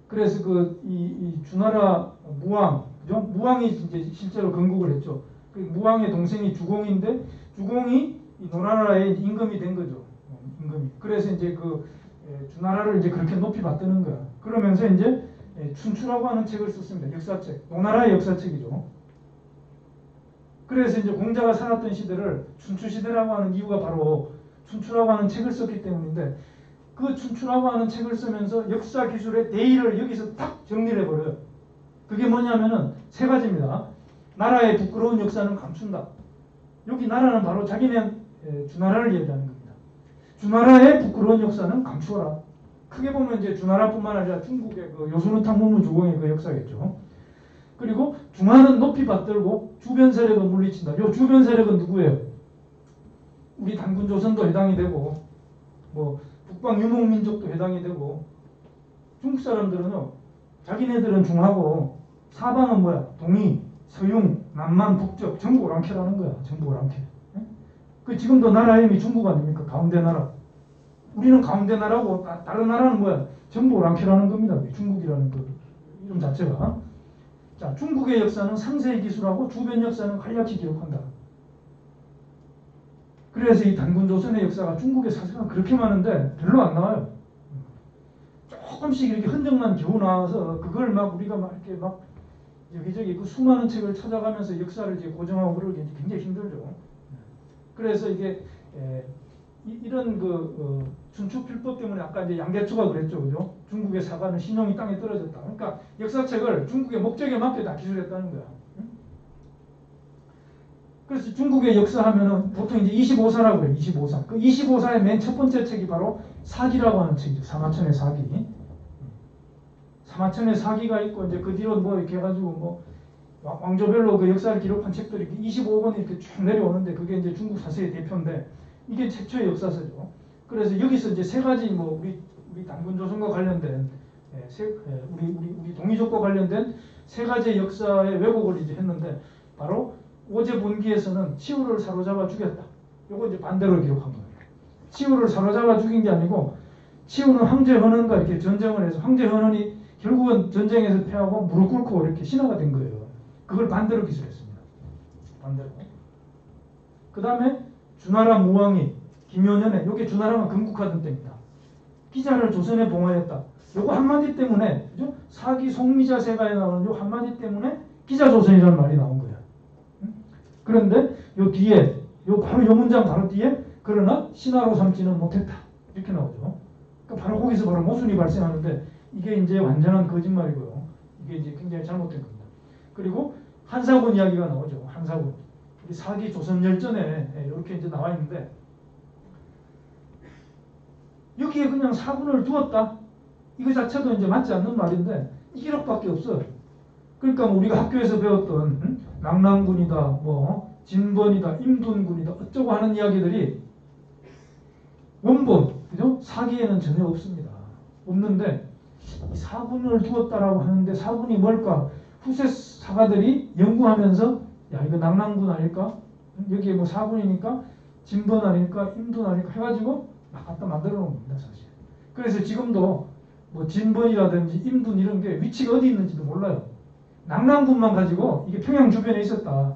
그래서 이 주나라 무왕, 그죠? 무왕이 이제 실제로 건국을 했죠. 그 무왕의 동생이 주공인데 주공이 이 노나라의 임금이 된 거죠. 임금이. 그래서 이제 주나라를 이제 그렇게 높이 받드는 거야. 그러면서 이제 춘추라고 하는 책을 썼습니다. 역사책. 노나라의 역사책이죠. 그래서 이제 공자가 살았던 시대를 춘추시대라고 하는 이유가 바로 춘추라고 하는 책을 썼기 때문인데 그 춘추라고 하는 책을 쓰면서 역사 기술의 대의를 여기서 딱 정리를 해버려요. 그게 뭐냐면은 세 가지입니다. 나라의 부끄러운 역사는 감춘다. 여기 나라는 바로 자기네 주나라를 얘기하는 겁니다. 주나라의 부끄러운 역사는 감추어라. 크게 보면 이제 주나라뿐만 아니라 중국의 그 요순우탕 문무주공의 그 역사겠죠. 그리고 중화는 높이 받들고 주변 세력은 물리친다. 요 주변 세력은 누구예요? 우리 단군조선도 해당이 되고 뭐 북방 유목민족도 해당이 되고 중국 사람들은요. 자기네들은 중하고 사방은 뭐야? 동이, 서융, 남만, 북적 전부 오랑캐라는 거야. 전부 오랑캐. 그 지금도 나라 이름이 중국 아닙니까? 가운데 나라. 우리는 가운데 나라고 다른 나라는 뭐야? 전부 오랑캐라는 겁니다. 중국이라는 그 이름 자체가. 자, 중국의 역사는 상세히 기술하고 주변 역사는 간략히 기록한다. 그래서 이 단군 조선의 역사가 중국에 사실은 그렇게 많은데 별로 안 나와요. 조금씩 이렇게 흔적만 겨우 나와서 그걸 막 우리가 막 이렇게 막 여기저기 그 수많은 책을 찾아가면서 역사를 이제 고정하고 그러기 굉장히 힘들죠. 그래서 이게 이런 준축필법 때문에 아까 이제 양계추가 그랬죠, 그죠? 중국의 사과는 신용이 땅에 떨어졌다. 그러니까 역사책을 중국의 목적에 맞게 다 기술했다는 거야. 그래서 중국의 역사하면은 보통 이제 25사라고 해요. 25사. 그 25사의 맨 첫 번째 책이 바로 사기라고 하는 책이죠. 사마천의 사기. 사마천의 사기가 있고 이제 그 뒤로 뭐 이렇게 해가지고 뭐 왕조별로 그 역사를 기록한 책들이 25권이 이렇게 쭉 내려오는데 그게 이제 중국 사세의 대표인데 이게 최초의 역사서죠. 그래서 여기서 이제 세 가지 뭐 우리 단군 조선과 관련된 우리 동이족과 관련된 세 가지의 역사의 왜곡을 이제 했는데 바로 오제 본기에서는 치우를 사로잡아 죽였다. 요거 이제 반대로 기록한 겁니다. 치우를 사로잡아 죽인 게 아니고 치우는 황제 헌원과 이렇게 전쟁을 해서 황제 헌원이 결국은 전쟁에서 패하고 무릎 꿇고 이렇게 신하가 된 거예요. 그걸 반대로 기술했습니다. 반대로. 그 다음에 주나라 무왕이 김효년에 요게 주나라가 건국하던 때입니다. 기자를 조선에 봉하였다. 요거 한마디 때문에 그죠? 사기 송미자 세가에 나오는 요 한마디 때문에 기자조선이라는 말이 나온 거예요. 그런데 요 뒤에 바로 요 문장 바로 뒤에 그러나 신하로 삼지는 못했다. 이렇게 나오죠. 그러니까 바로 거기서 바로 모순이 발생하는데 이게 이제 완전한 거짓말이고요. 이게 이제 굉장히 잘못된 겁니다. 그리고 한사군 이야기가 나오죠. 한사군. 우리 사기 조선열전에 이렇게 이제 나와 있는데 여기에 그냥 사군을 두었다. 이거 자체도 이제 맞지 않는 말인데 이 기록밖에 없어요. 그러니까 뭐 우리가 학교에서 배웠던 낙랑군이다, 뭐 진번이다, 임둔군이다 어쩌고 하는 이야기들이 원본, 그죠? 사기에는 전혀 없습니다. 없는데 이 사군을 두었다라고 하는데 사군이 뭘까? 후세 사가들이 연구하면서 야 이거 낙랑군 아닐까? 여기에 뭐 사군이니까 진번 아닐까? 임둔 아닐까? 해가지고 막 갖다 만들어 놓은 겁니다 사실. 그래서 지금도 뭐 진번이라든지 임둔 이런 게 위치가 어디 있는지도 몰라요. 낙랑군만 가지고 이게 평양 주변에 있었다.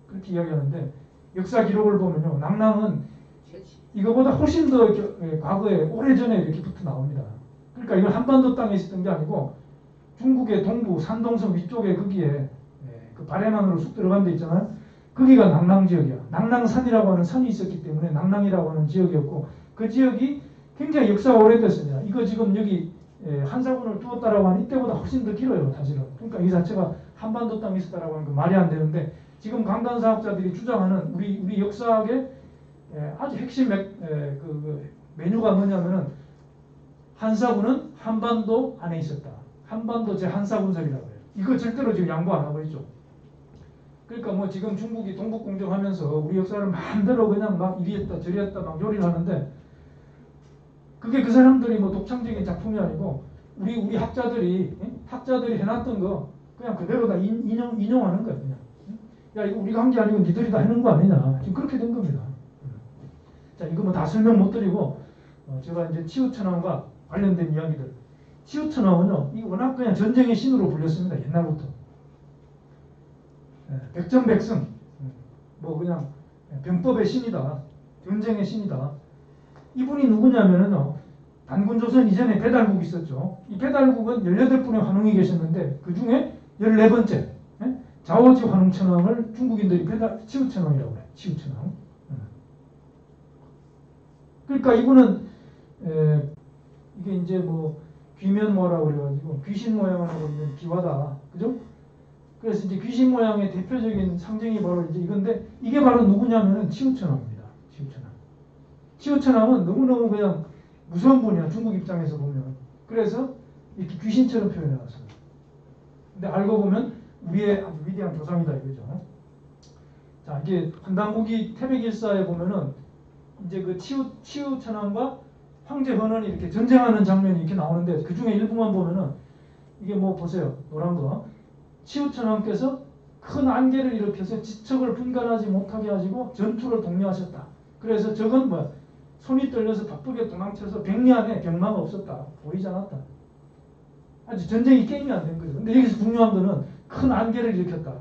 그렇게 이야기하는데 역사 기록을 보면요. 낙랑은 이거보다 훨씬 더 과거에 오래전에 이렇게 붙어 나옵니다. 그러니까 이건 한반도 땅에 있었던 게 아니고 중국의 동부 산동성 위쪽에 거기에 그 바레만으로 쑥 들어간 데 있잖아요. 거기가 낙랑 지역이야. 낙랑산이라고 하는 산이 있었기 때문에 낙랑이라고 하는 지역이었고 그 지역이 굉장히 역사가 오래됐습니다. 이거 지금 여기 한사군을 두었다라고 하는 이때보다 훨씬 더 길어요. 사실은. 그러니까 이 자체가 한반도 땅에 있었다라고 하는 거 말이 안 되는데 지금 강단사학자들이 주장하는 우리 역사학의 아주 핵심 메뉴가 뭐냐면은 한사군은 한반도 안에 있었다. 한반도 제1사군설이라고 해요. 이거 절대로 지금 양보 안 하고 있죠. 그러니까 뭐 지금 중국이 동북공정하면서 우리 역사를 마음대로 그냥 막 이리했다 저리했다 막 요리를 하는데 그게 그 사람들이 뭐 독창적인 작품이 아니고 우리 학자들이 해놨던 거 그냥 그대로 다 인용하는 거야 그냥. 야 이거 우리가 한 게 아니고 니들이 다 해놓은 거 아니냐. 지금 그렇게 된 겁니다. 자 이거 뭐 다 설명 못 드리고 제가 이제 치우천왕과 관련된 이야기들. 치우천왕은요 이거 워낙 그냥 전쟁의 신으로 불렸습니다. 옛날부터. 백전백승. 뭐 그냥 병법의 신이다. 전쟁의 신이다. 이분이 누구냐면은요. 단군조선 이전에 배달국이 있었죠. 이 배달국은 18분의 환웅이 계셨는데 그 중에 14번째 자오지 환웅천왕을 중국인들이 치우천왕이라고 해요. 치우천왕. 그러니까 이분은 이게 이제 뭐 귀면모라고 그래가지고 귀신 모양을 하고 있는 기와다. 그죠? 그래서 이제 귀신 모양의 대표적인 상징이 바로 이제 이건데 이게 바로 누구냐면은 치우천왕입니다. 치우천왕. 치우천왕은 너무너무 그냥 무서운 분이야. 중국 입장에서 보면. 그래서 이렇게 귀신처럼 표현해놨어요. 근데 알고 보면 우리의 아주 위대한 조상이다 이거죠. 자 이게 한당국이 태백일사에 보면은 이제 그 치우천왕과 황제 헌원이 이렇게 전쟁하는 장면이 이렇게 나오는데 그 중에 일부만 보면은 이게 뭐 보세요. 노란 거. 치우천왕께서 큰 안개를 일으켜서 지척을 분간하지 못하게 하시고 전투를 독려하셨다. 그래서 저건 뭐야? 손이 떨려서 바쁘게 도망쳐서 백리 안에 병마가 없었다. 보이지 않았다. 아주 전쟁이 게임이 안 된 거죠. 근데 여기서 중요한 거는 큰 안개를 일으켰다.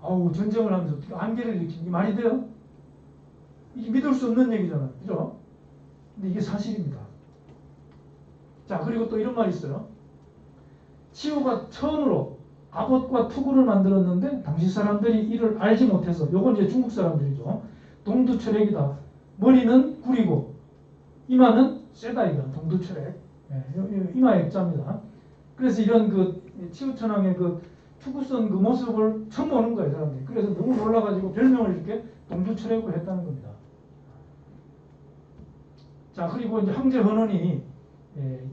아우 전쟁을 하면서 어떻게 안개를 일으키는 게 말이 돼요? 이게 믿을 수 없는 얘기잖아요. 그죠? 근데 이게 사실입니다. 자, 그리고 또 이런 말이 있어요. 치우가 처음으로 갑옷과 투구를 만들었는데 당시 사람들이 이를 알지 못해서, 요건 이제 중국 사람들이죠. 동두철액이다. 머리는 구리고 이마는 세다 이거 동두철액. 이마 액자입니다. 그래서 이런 그 치우천왕의 그 투구선 그 모습을 처음 보는 거예요, 사람들이. 그래서 너무 놀라가지고 별명을 이렇게 동두철액으로 했다는 겁니다. 자, 그리고 이제 황제 헌원이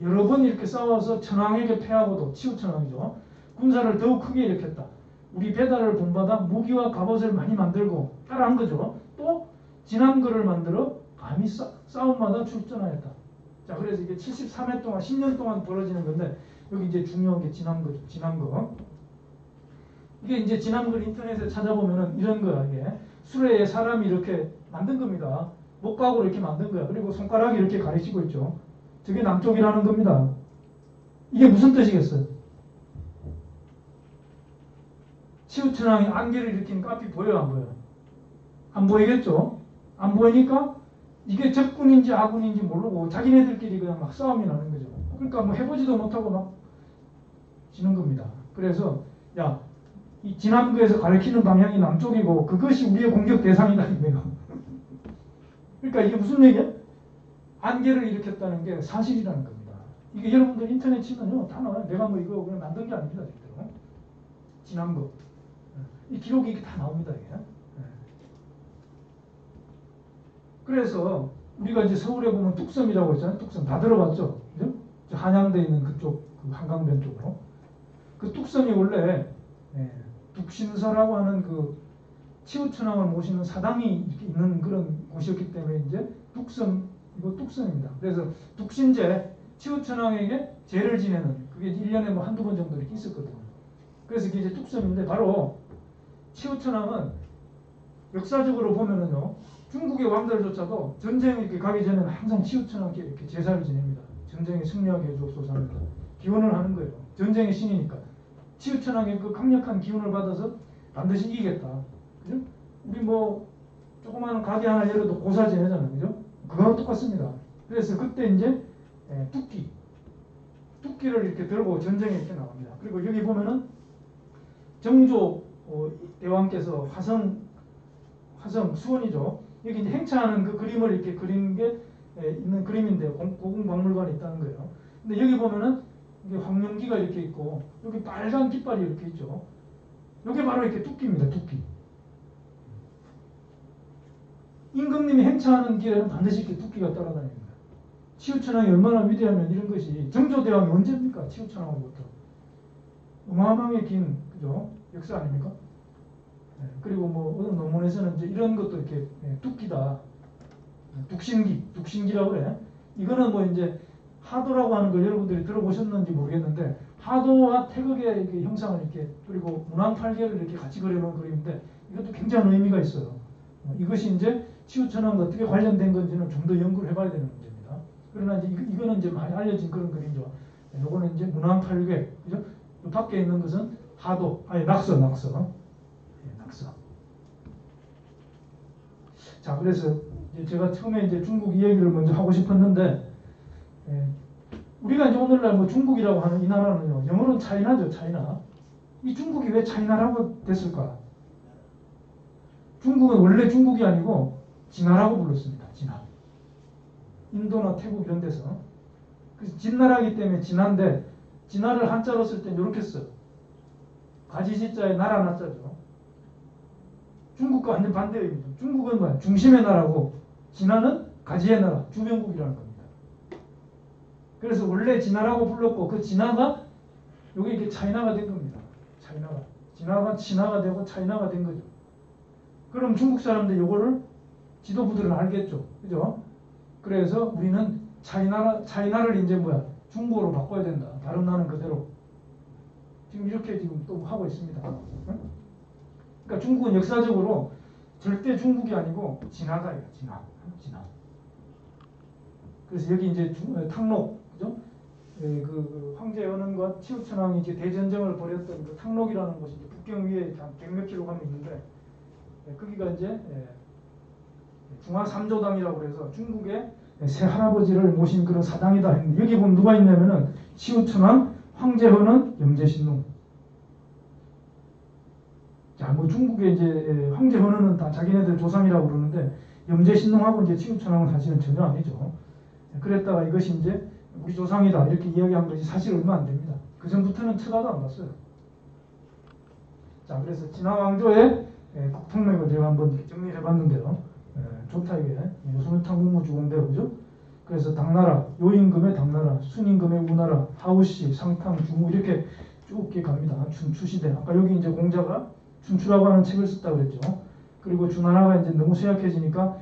여러 번 이렇게 싸워서 천왕에게 패하고도, 치우천왕이죠, 군사를 더욱 크게 일으켰다. 우리 배달을 본받아 무기와 갑옷을 많이 만들고 따라한 거죠. 또 진암거를 만들어 감히 싸움마다 출전하였다. 자, 그래서 이게 73회 동안 10년 동안 벌어지는 건데, 여기 이제 중요한 게 진암거죠. 진암거. 이게 이제 진암거 인터넷에 찾아보면은 이런 거야. 이게 수레에 사람이 이렇게 만든 겁니다. 목각으로 이렇게 만든 거야. 그리고 손가락이 이렇게 가리키고 있죠. 저게 남쪽이라는 겁니다. 이게 무슨 뜻이겠어요? 치우천왕이 안개를 일으킨 앞이 보여요, 안 보여요? 안 보이겠죠? 안 보이니까 이게 적군인지 아군인지 모르고 자기네들끼리 그냥 막 싸움이 나는 거죠. 그러니까 뭐 해보지도 못하고 막 지는 겁니다. 그래서 야, 이 진암거에서 가리키는 방향이 남쪽이고 그것이 우리의 공격 대상이다 이거예요. 그러니까 이게 무슨 얘기야? 안개를 일으켰다는 게 사실이라는 겁니다. 이게 여러분들 인터넷 치면요 다 나와요. 내가 뭐 이거 그냥 만든 게 아닙니다, 절대로. 진암거. 이 기록이 이게 다 나옵니다, 이게. 그래서 우리가 이제 서울에 보면 뚝섬이라고 있잖아요. 뚝섬 다 들어봤죠? 그죠? 한양대에 있는 그쪽 그 한강변 쪽으로. 그 뚝섬이 원래 뚝신서라고 하는 그 치우천왕을 모시는 사당이 이렇게 있는 그런 곳이었기 때문에 이제 뚝섬, 이거 뚝섬입니다. 그래서 뚝신제, 치우천왕에게 제를 지내는, 그게 1년에 뭐 한두 번 정도 이렇게 있었거든요. 그래서 이게 이제 뚝섬인데, 바로 치우천왕은 역사적으로 보면은요, 중국의 왕들조차도 전쟁에 이렇게 가기 전에는 항상 치우천왕께 이렇게 제사를 지냅니다. 전쟁에 승리하게 해주옵소서 합니다. 기원을 하는 거예요. 전쟁의 신이니까. 치우천왕의 그 강력한 기운을 받아서 반드시 이기겠다. 그죠? 우리 뭐 조그마한 가게 하나 열어도 고사 지내잖아요. 그죠? 그거랑 똑같습니다. 그래서 그때 이제 뚜끼를 이렇게 들고 전쟁에 이렇게 나갑니다. 그리고 여기 보면은 정조 대왕께서 화성 수원이죠. 여기 이제 행차하는 그 그림을 이렇게 그린 게 있는 그림인데요. 고궁박물관에 있다는 거예요. 근데 여기 보면은 이게 황룡기가 이렇게 있고 여기 빨간 깃발이 이렇게 있죠. 이게 바로 이렇게 뚜끼입니다. 뚜끼. 임금님이 행차하는 길에는 반드시 이렇게 뚜끼가 따라다닙니다. 치우천왕이 얼마나 위대하면 이런 것이, 정조대왕이 언제입니까? 치우천왕으로부터 어마어마하게 긴, 그죠? 역사 아닙니까? 그리고 뭐 어떤 논문에서는 이제 이런 것도 이렇게 뚜끼다, 뚝신기라고 그래. 이거는 뭐 이제 하도라고 하는 걸 여러분들이 들어보셨는지 모르겠는데, 하도와 태극의 그 형상을 이렇게, 그리고 문왕팔계를 이렇게 같이 그려놓은 그림인데, 이것도 굉장한 의미가 있어요. 이것이 이제 치우천왕과 어떻게 관련된 건지는 좀 더 연구를 해봐야 되는 문제입니다. 그러나 이제 이거는 이제 많이 알려진 그런 그림이죠. 요거는 이제 문왕팔계, 그죠? 이 밖에 있는 것은 하도, 낙서. 자, 그래서 이제 제가 처음에 이제 중국 이야기를 먼저 하고 싶었는데, 우리가 이제 오늘날 뭐 중국이라고 하는 이 나라는요, 영어로는 차이나죠, 차이나. 이 중국이 왜 차이나라고 됐을까? 중국은 원래 중국이 아니고 진나라고 불렀습니다. 진나. 인도나 태국 이런 데서. 그래서 진나라이기 때문에 진나인데, 진나를 한자로 쓸 땐 이렇게 써. 가지시자에 나라 나자죠. 중국과 완전 반대입니다. 중국은 뭐야? 중심의 나라고, 진나는 가지의 나라, 주변국이라는 겁니다. 그래서 원래 진나라고 불렀고, 그 진나가 여기 이렇게 차이나가 된 겁니다. 진나가 진나가 되고 차이나가 된 거죠. 그럼 중국 사람들 요거를 지도부들은 알겠죠. 그죠? 그래서 우리는 차이나를 이제 뭐야? 중국어로 바꿔야 된다. 다른 나라는 그대로. 지금 이렇게 지금 또 하고 있습니다. 응? 그러니까 중국은 역사적으로 절대 중국이 아니고 진화가예요. 진화. 그래서 여기 이제 탕록, 그죠? 그 황제 연원과 치우천왕이 이제 대전쟁을 벌였던 그 탕록이라는 곳이 이제 북경 위에 한 100몇 킬로 가면 있는데, 거기가 이제 중화 삼조당이라고 그래서 중국의 새 할아버지를 모신 그런 사당이다 했는데 여기 보면 누가 있냐면은 시우천왕, 황제헌은, 염제신농. 자, 뭐 중국의 이제 황제헌은 다 자기네들 조상이라고 그러는데 염제신농하고 이제 시우천왕은 사실은 전혀 아니죠. 그랬다가 이것이 이제 우리 조상이다 이렇게 이야기한 것이 사실 얼마 안 됩니다. 그 전부터는 쳐다도 안 봤어요. 자, 그래서 진화왕조의 국통맥을 제가 한번 정리해 봤는데요. 좋다 이게. 요소문탕 문무주공대로 그죠? 그래서 당나라, 요임금의 당나라, 순임금의 우나라, 하우시, 상탕, 중우 이렇게 쭉 갑니다. 춘추시대. 아까 여기 이제 공자가 춘추라고 하는 책을 썼다고 그랬죠. 그리고 주나라가 이제 너무 쇠약해지니까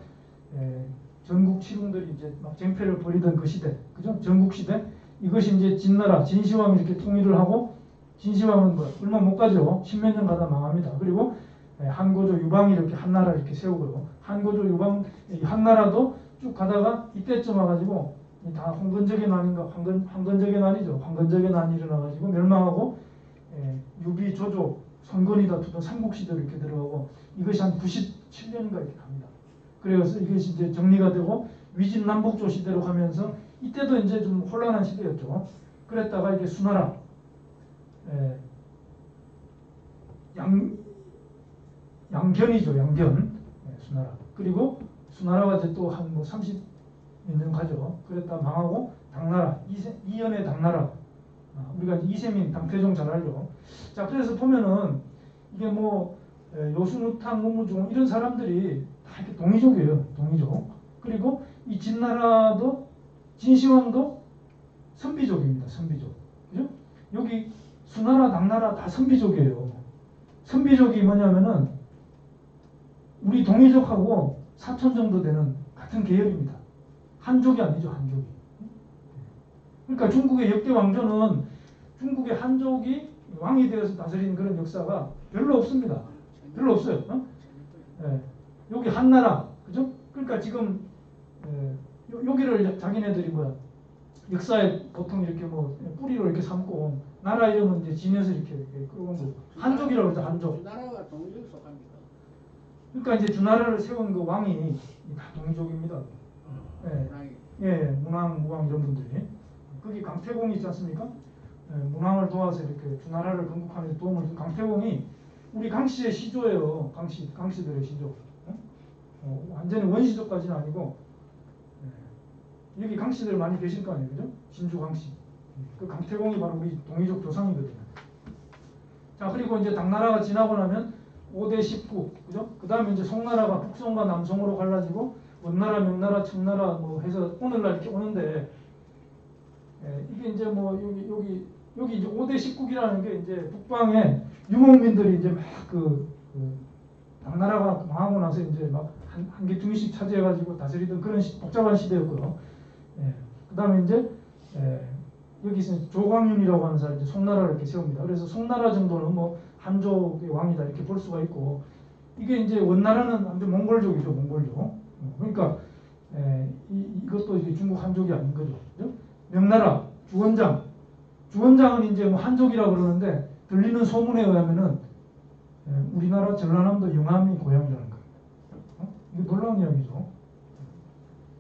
전국 칠웅들이 이제 막 쟁패를 벌이던 그 시대, 그죠? 전국시대. 이것이 이제 진나라, 진시황이 이렇게 통일을 하고 진시황은 뭐 얼마 못 가죠. 십몇 년 가다 망합니다. 그리고 한고조 유방이 이렇게 한나라를 이렇게 세우고요. 한고조 유방 한나라도 쭉 가다가 이때쯤 와가지고 다 황건적의 난인가 황건적의 난이죠. 황건적의 난이 일어나가지고 멸망하고 유비 조조 선건이 다투던 삼국시대로 이렇게 들어가고 이것이 한 97년인가 이렇게 갑니다. 그래서 이것이 이제 정리가 되고 위진남북조 시대로 가면서 이때도 이제 좀 혼란한 시대였죠. 그랬다가 이게 수나라 양견이죠. 양견 수나라. 그리고 수나라가 이제 또 한 뭐 30몇 년 가죠. 그랬다 망하고 당나라 이연의 당나라. 우리가 이세민 당태종 잘 알죠. 자, 그래서 보면은 이게 뭐 요순우탕 문무종 이런 사람들이 다 이렇게 동이족이에요. 동이족. 그리고 이 진나라도 진시황도 선비족입니다. 선비족. 그죠? 여기 수나라, 당나라 다 선비족이에요. 선비족이 뭐냐면은 우리 동이족하고 사촌 정도 되는 같은 계열입니다. 한족이 아니죠. 한족이. 그러니까 중국의 역대 왕조는 중국의 한족이 왕이 되어서 다스리는 그런 역사가 별로 없습니다. 별로 없어요. 여기 한나라, 그죠? 그러니까 지금 여기를 자기네들이 뭐야 역사에 보통 이렇게 뭐 뿌리로 이렇게 삼고 나라 이름은 이제 지면서 이렇게 끌어온 거 한족이라고 그러죠. 한족. 주나라가 동족 속합니까? 그러니까 이제 주나라를 세운 그 왕이 다 동이족입니다. 문왕, 무왕 이런 분들이 거기 강태공이 있지 않습니까? 문왕을 도와서 이렇게 주나라를 건국하는 데 도움을 준 강태공이 우리 강씨의 시조예요. 강씨들의 시조. 완전히 원시족까지는 아니고 여기 강씨들 많이 계실 거 아니에요, 그죠? 진주 강씨. 그 강태공이 바로 우리 동이족 조상이거든요. 자, 그리고 이제 당나라가 지나고 나면 5대 19, 그죠? 그 다음에 이제 송나라가 북송과 남송으로 갈라지고 원나라, 명나라, 청나라 뭐 해서 오늘날 이렇게 오는데 이게 이제 뭐 여기 이제 5대 19기라는 게 이제 북방에 유목민들이 이제 막 당나라가 망하고 나서 이제 막 한 개 둥이씩 차지해가지고 다스리던 그런 복잡한 시대였고요. 그 다음에 이제 여기서 조광윤이라고 하는 사람이 송나라를 이렇게 세웁니다. 그래서 송나라 정도는 뭐 한족의 왕이다 이렇게 볼 수가 있고 이게 이제 원나라는 완전 몽골족이죠. 몽골족. 그러니까 이것도 이제 중국 한족이 아닌 거죠. 그죠? 명나라 주원장은 이제 뭐 한족이라고 그러는데 들리는 소문에 의하면은 우리나라 전라남도 영암이 고향이라는 거예요. 이게 놀라운 이야기죠.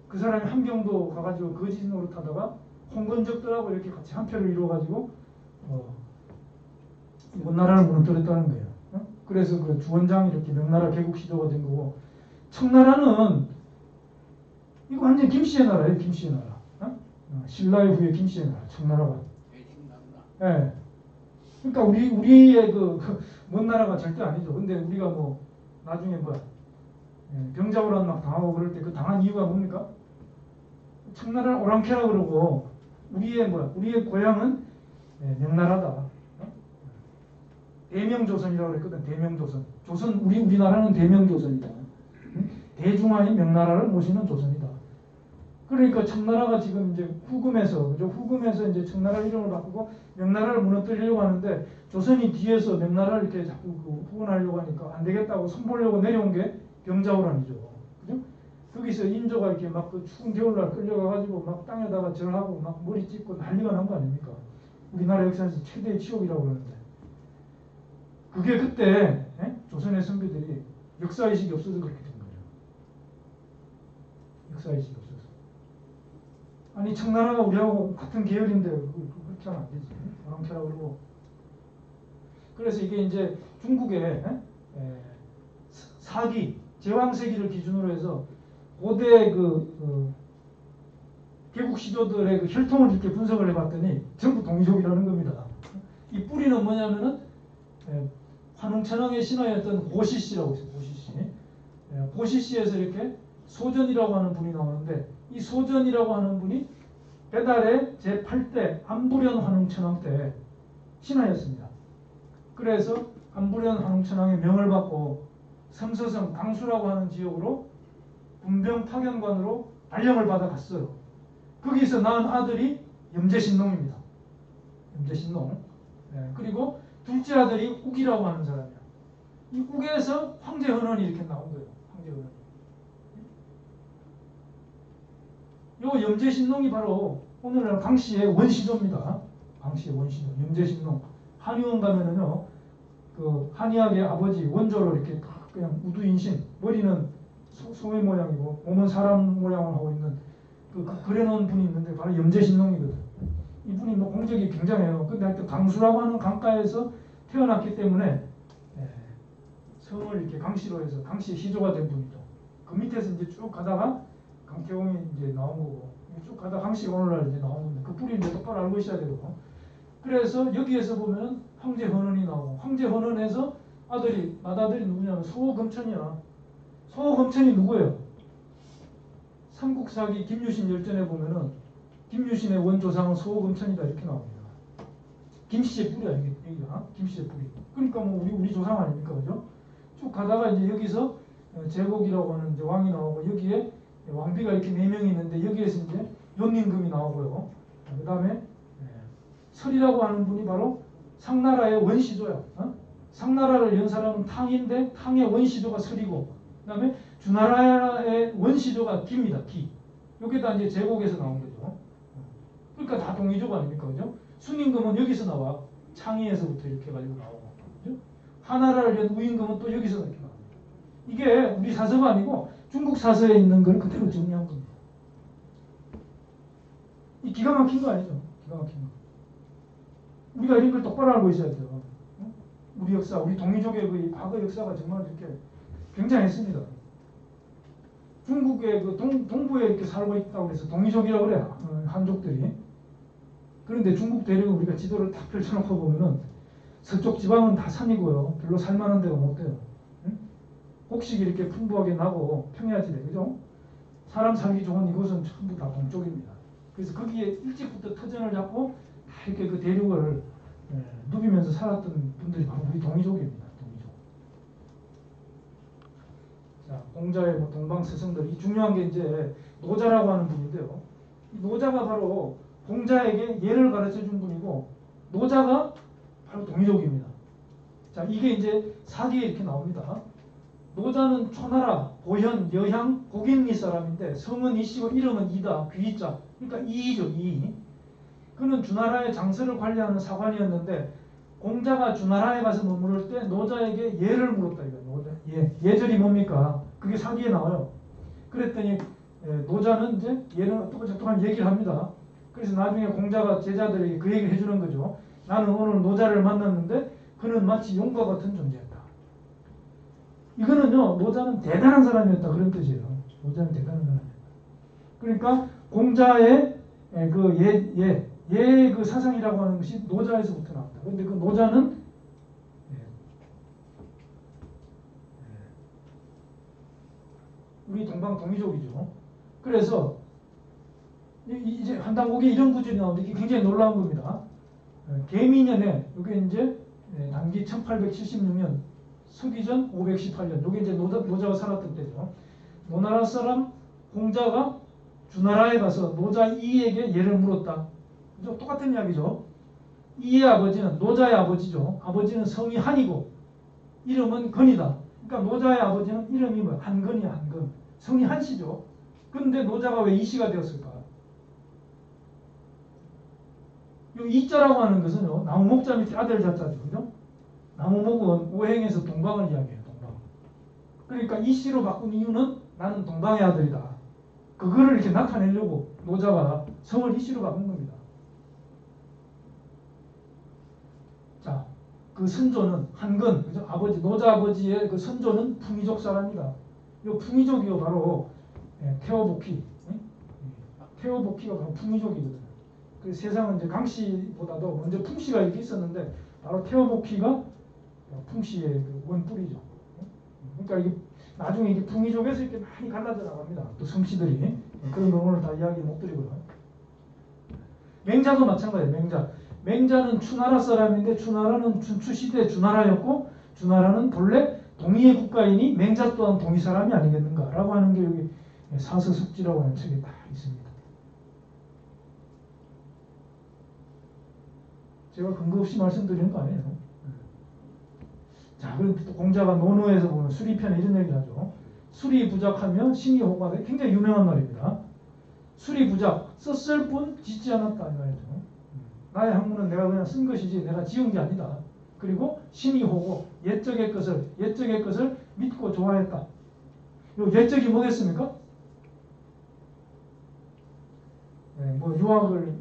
그 사람이 함경도 가가지고 거지 노릇하다가 홍건적들하고 이렇게 같이 한 표를 이루어가지고 원나라를 무너뜨렸다는 거예요. 그래서 그 주원장이 이렇게 명나라 개국 시도가 된 거고 청나라는 이거 완전 김씨의 나라예요. 김씨의 나라. 신라 이후에 김씨의 나라. 청나라가. 예. 그러니까 우리의 먼 나라가 절대 아니죠. 근데 우리가 뭐 나중에 병자호란 막 당하고 그럴 때 그 당한 이유가 뭡니까? 청나라를 오랑캐라 그러고 우리의 고향은 명나라다. 대명조선이라고 그랬거든. 대명조선. 우리나라는 대명조선이다. 대중화인 명나라를 모시는 조선이다. 그러니까 청나라가 지금 이제 후금에서 이제 청나라 이름을 바꾸고 명나라를 무너뜨리려고 하는데 조선이 뒤에서 명나라를 이렇게 자꾸 후원하려고 하니까 안 되겠다고 손보려고 내려온 게 병자호란이죠. 그죠? 거기서 인조가 이렇게 막 그 추운 겨울날 끌려가가지고 막 땅에다가 절하고 막 머리 찢고 난리가 난 거 아닙니까? 우리나라 역사에서 최대의 치욕이라고 그러는데 그게 그때 조선의 선비들이 역사의식이 없어서 그렇게 된 거예요. 역사의식이 없어서. 아니 청나라가 우리하고 같은 계열인데 그렇게 하면 안 되지. 왕표라고 그러고. 그래서 이게 이제 중국의 사기, 제왕세기를 기준으로 해서 고대 개국 시조들의 그 혈통을 이렇게 분석을 해봤더니 전부 동이족이라는 겁니다. 이 뿌리는 뭐냐면은 환웅천왕의 신하였던 고시씨라고 있어요. 고시씨. 고시씨에서 이렇게 소전이라고 하는 분이 나오는데 이 소전이라고 하는 분이 배달의 제8대 안부련 환웅천왕 때 신하였습니다. 그래서 안부련 환웅천왕의 명을 받고 섬서성 강수라고 하는 지역으로 군병 파견관으로 발령을 받아갔어요. 거기서 낳은 아들이 염제신농입니다. 염제신농. 그리고 둘째 아들이 욱이라고 하는 사람이야. 이 욱에서 황제헌원이 이렇게 나온 거예요. 황제헌원. 요 염제신농이 바로 오늘날 강씨의 원시조입니다. 강씨의 원시조. 염제신농. 한의원 가면은요, 그 한의학의 아버지 원조로 이렇게 그냥 우두인신, 머리는 소의 모양이고 몸은 사람 모양을 하고 있는 그려놓은 분이 있는데 바로 염제신농이거든. 이분이 뭐 공적이 굉장해요. 근데 하여튼 강수라고 하는 강가에서 태어났기 때문에 성을 이렇게 강씨로 해서 강씨의 시조가 된 분이죠. 그 밑에서 이제 쭉 가다가 강태공이 이제 나온 거고 쭉 가다가 강씨가 오늘날 이제 나온 건데 그 뿌리 이제 똑바로 알고 있어야 되고. 그래서 여기에서 보면 황제헌원이 나오고 황제헌원에서 맏아들이 누구냐면 소검천이야. 소검천이 누구예요? 삼국사기 김유신 열전에 보면은 김유신의 원조상은 소검천이다 이렇게 나옵니다. 김씨의 뿌리야 여기가 김씨의 뿌리. 그러니까 뭐 우리 조상 아닙니까, 그죠? 쭉 가다가 이제 여기서 제곡이라고 하는 이제 왕이 나오고 여기에 왕비가 이렇게 4명이 있는데 여기에서 이제 연임금이 나오고요. 그 다음에 설이라고 하는 분이 바로 상나라의 원시조야. 상나라를 연 사람은 탕인데 탕의 원시조가 설이고 그 다음에 주나라의 원시조가 기입니다. 기. 여기다 이제 제곡에서 나온 거죠. 그러니까 다 동이족 아닙니까, 그죠? 순임금은 여기서 나와. 창의에서부터 이렇게 해가지고 나오고. 그죠? 하나라를 연 우임금은 또 여기서 이렇게 나옵니다. 이게 우리 사서가 아니고 중국 사서에 있는 걸 그대로 정리한 겁니다. 이 기가 막힌 거 아니죠? 기가 막힌 거. 우리가 이런 걸 똑바로 알고 있어야 돼요. 우리 역사, 우리 동이족의 그 과거 역사가 정말 이렇게 굉장했습니다. 중국의 그 동부에 이렇게 살고 있다고 해서 동이족이라고 그래요. 한족들이. 그런데 중국 대륙은 우리가 지도를 딱 펼쳐놓고 보면은 서쪽 지방은 다 산이고요. 별로 살만한 데가 못 돼요. 곡식이 이렇게 풍부하게 나고 평야지대, 그죠? 사람 살기 좋은 이곳은 전부 다 동쪽입니다. 그래서 거기에 일찍부터 터전을 잡고 다 이렇게 그 대륙을 누비면서 살았던 분들이 바로 우리 동이족입니다. 동이족. 자, 공자의 뭐 동방스승들, 이 중요한 게 이제 노자라고 하는 분인데요. 이 노자가 바로 공자에게 예를 가르쳐 준 분이고 노자가 바로 동이족입니다. 자, 이게 이제 사기에 이렇게 나옵니다. 노자는 초나라, 고현, 여향, 고긴리 사람인데 성은 이씨고 이름은 이다. 귀자. 그러니까 이이죠. 이. 그는 주나라의 장서를 관리하는 사관이었는데 공자가 주나라에 가서 머무를 때 노자에게 예를 물었다. 이거 노자. 예절이 뭡니까? 그게 사기에 나와요. 그랬더니 노자는 이제 예는 똑똑한 얘기를 합니다. 그래서 나중에 공자가 제자들에게 그 얘기를 해주는 거죠. 나는 오늘 노자를 만났는데 그는 마치 용과 같은 존재였다. 이거는요, 노자는 대단한 사람이었다 그런 뜻이에요. 노자는 대단한 사람이었다. 그러니까 공자의 그 사상이라고 하는 것이 노자에서부터 나왔다. 그런데 그 노자는 우리 동방 동이족이죠. 그래서 이제 한당곡에 이런 구절이 나오는데 이게 굉장히 놀라운 겁니다. 계미년에 이게 이제 단기 1876년 서기전 518년 이게 이제 노자가 살았던 때죠. 노나라 사람 공자가 주나라에 가서 노자 이에게 예를 물었다. 그죠? 똑같은 이야기죠. 이의 아버지는 노자의 아버지죠. 아버지는 성이 한이고 이름은 건이다. 그러니까 노자의 아버지는 이름이 뭐야? 한건이야. 한건. 성이 한씨죠. 그런데 노자가 왜 이씨가 되었을까? 이 이자라고 하는 것은요. 나무목자 밑에 아들 자자죠. 그죠? 나무목은 오행에서 동방을 이야기해요. 동방. 그러니까 이씨로 바꾼 이유는 나는 동방의 아들이다. 그거를 이렇게 나타내려고 노자가 성을 이씨로 바꾼 겁니다. 자, 그 선조는 한건, 그죠? 아버지, 노자 아버지의 그 선조는 풍이족 사람이다. 이 풍이족이요 바로 태어복희, 태어복희가 바로 풍이족이거든요. 그 세상은 이제 강씨보다도 먼저 풍씨가 이렇게 있었는데 바로 태어복희가 풍씨의 그 원뿔이죠. 그러니까 이게 나중에 이게 풍이족에서 이렇게 많이 갈라져 나갑니다. 또 성씨들이 그런 걸 오늘 다 이야기 못 드리고요. 맹자도 마찬가지예요. 맹자는 추나라 사람인데 추나라는 춘추시대 주나라였고 주나라는 본래 동의의 국가이니 맹자 또한 동의 사람이 아니겠는가라고 하는 게 여기 사서습지라고 하는 책에 다 있습니다. 제가 근거 없이 말씀드리는 거 아니에요. 자, 그럼 또 공자가 논어에서 보면 수리편에 이런 얘기를 하죠. 수리부작하면 신이호가 돼. 굉장히 유명한 말입니다. 수리부작, 썼을 뿐 짓지 않았다 이 말이죠. 나의 학문은 내가 그냥 쓴 것이지 내가 지은 게 아니다. 그리고 신이호고 옛적의 것을 믿고 좋아했다. 요 옛적이 뭐겠습니까? 뭐 유학을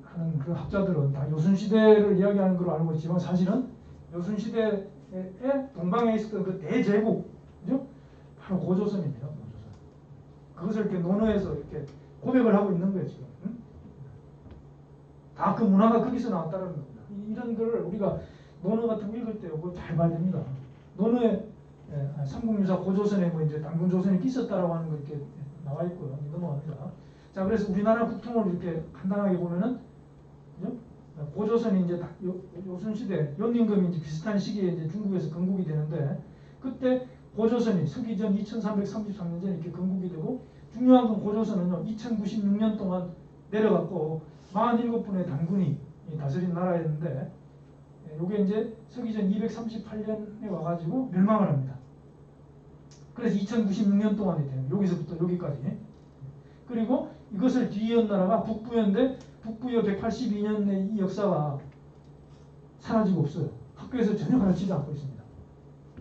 하는 그 학자들은 다 요순시대를 이야기하는 걸로 알고 있지만 사실은 요순시대에 동방에 있었던 그 대제국, 그죠? 바로 고조선입니다. 고조선. 그것을 이렇게 논어에서 이렇게 고백을 하고 있는 거예요 지금. 응? 다 그 문화가 거기서 나왔다는 겁니다. 이런 걸 우리가 논어 같은 거 읽을 때 이거 잘 봐야 됩니다. 논어에 삼국유사 고조선에 뭐 이제 당군조선이 있었다라고 하는 거 이렇게 나와 있고요. 넘어갑니다. 자, 그래서 우리나라 국통을 이렇게 간단하게 보면은, 그죠? 고조선이 이제 요순시대, 연임금이 이제 비슷한 시기에 이제 중국에서 건국이 되는데, 그때 고조선이 서기전 2333년 전에 이렇게 건국이 되고, 중요한 건 고조선은요, 2096년 동안 내려갔고, 47분의 단군이 다스린 나라였는데, 요게 이제 서기전 238년에 와가지고 멸망을 합니다. 그래서 2096년 동안이 돼요. 여기서부터 여기까지. 그리고 이것을 뒤이은 나라가 북부여인데 북부여 182년의 이 역사가 사라지고 없어요. 학교에서 전혀 가르치지 않고 있습니다.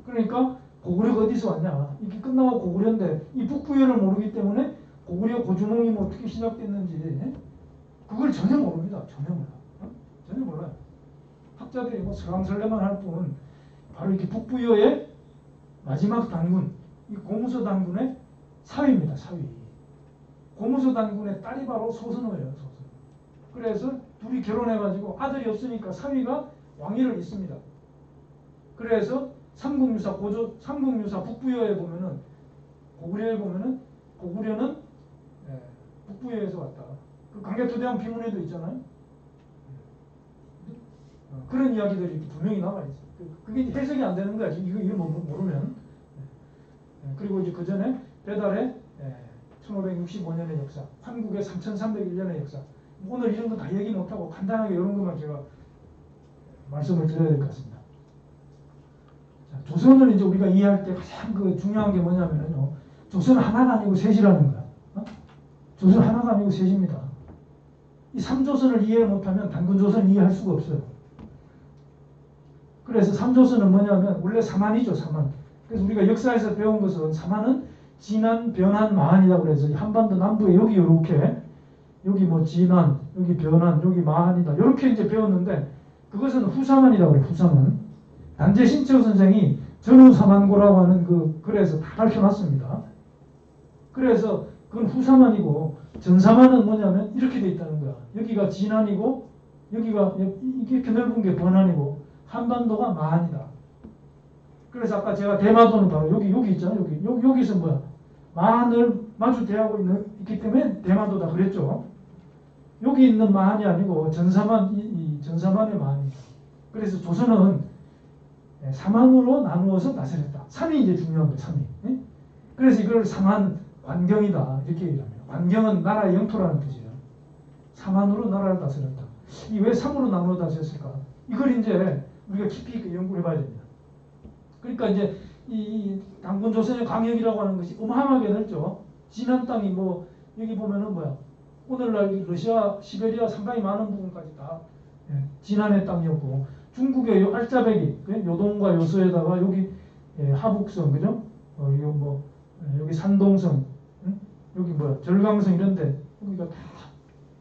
그러니까 고구려가 어디서 왔냐. 이게 끝나고 고구려인데 이 북부여를 모르기 때문에 고구려 고주몽이 뭐 어떻게 시작됐는지 그걸 전혀 모릅니다. 전혀 몰라. 전혀 몰라요. 학자들이 뭐 설랑설레만 할 뿐 바로 이렇게 북부여의 마지막 단군, 이 고무서 단군의 사위입니다. 사위. 고무서 단군의 딸이 바로 소선호예요. 소선. 그래서 둘이 결혼해가지고 아들이 없으니까 사위가 왕위를 잇습니다. 그래서 삼국유사 북부여에 보면은 고구려에 보면은 고구려는 북부여에서 왔다. 그 강개토대왕 비문에도 있잖아요. 그런 이야기들이 이렇게 분명히 나와 있어요. 그게 해석이 안 되는 거야. 이거 모르면. 그리고 이제 그 전에 배달의 1565년의 역사, 한국의 3301년의 역사. 오늘 이런 거 다 얘기 못하고 간단하게 이런 것만 제가 말씀을 드려야 될 것 같습니다. 자, 조선을 이제 우리가 이해할 때 가장 그 중요한 게 뭐냐면요. 조선은 하나가 아니고 셋이라는 거야. 조선 하나가 아니고 셋입니다. 이 3조선을 이해를 못하면 단군조선을 이해할 수가 없어요. 그래서 3조선은 뭐냐면 원래 사만이죠. 사만. 그래서 우리가 역사에서 배운 것은 사만은 진안, 변안, 마한이라고 그래서 한반도 남부에 여기 이렇게 여기 뭐 진안, 여기 변안, 여기 마한이다. 이렇게 이제 배웠는데 그것은 후사만이라고 그래요. 후사만. 단재 신채호 선생이 전후사만고라고 하는 그 글에서 다 밝혀놨습니다. 그래서 그건 후사만이고 전사만은 뭐냐면 이렇게 돼 있다는 거야. 여기가 진안이고 여기가 이게 이렇게 넓은 게 변안이고 한반도가 마한이다. 그래서 아까 제가 대마도는 바로 여기 있잖아요. 여기서 뭐야? 마한을 마주 대하고 있기 때문에 대마도다 그랬죠. 여기 있는 마한이 아니고 전사만 이 전사만의 마한이다. 그래서 조선은 사만으로 나누어서 다스렸다. 3이 이제 중요한 거예요. 3이. 그래서 이걸 사만 관경이다 이렇게 얘기합니다. 관경은 나라의 영토라는 뜻이에요. 사만으로 나라를 다스렸다. 이 왜 3으로 나누어 다스렸을까? 이걸 이제 우리가 깊이 있게 연구를 해봐야 됩니다. 그러니까 이제 이 당군조선의 강역이라고 하는 것이 어마어마하게 넓죠. 진안 땅이 뭐 여기 보면은 뭐야? 오늘날 러시아, 시베리아 상당히 많은 부분까지 다 진안의 땅이었고 중국의 요 알짜배기, 요동과 요소에다가 여기 하북성, 그죠? 이거 뭐 여기 산동성, 여기 뭐야 절강성 이런데 여기가 다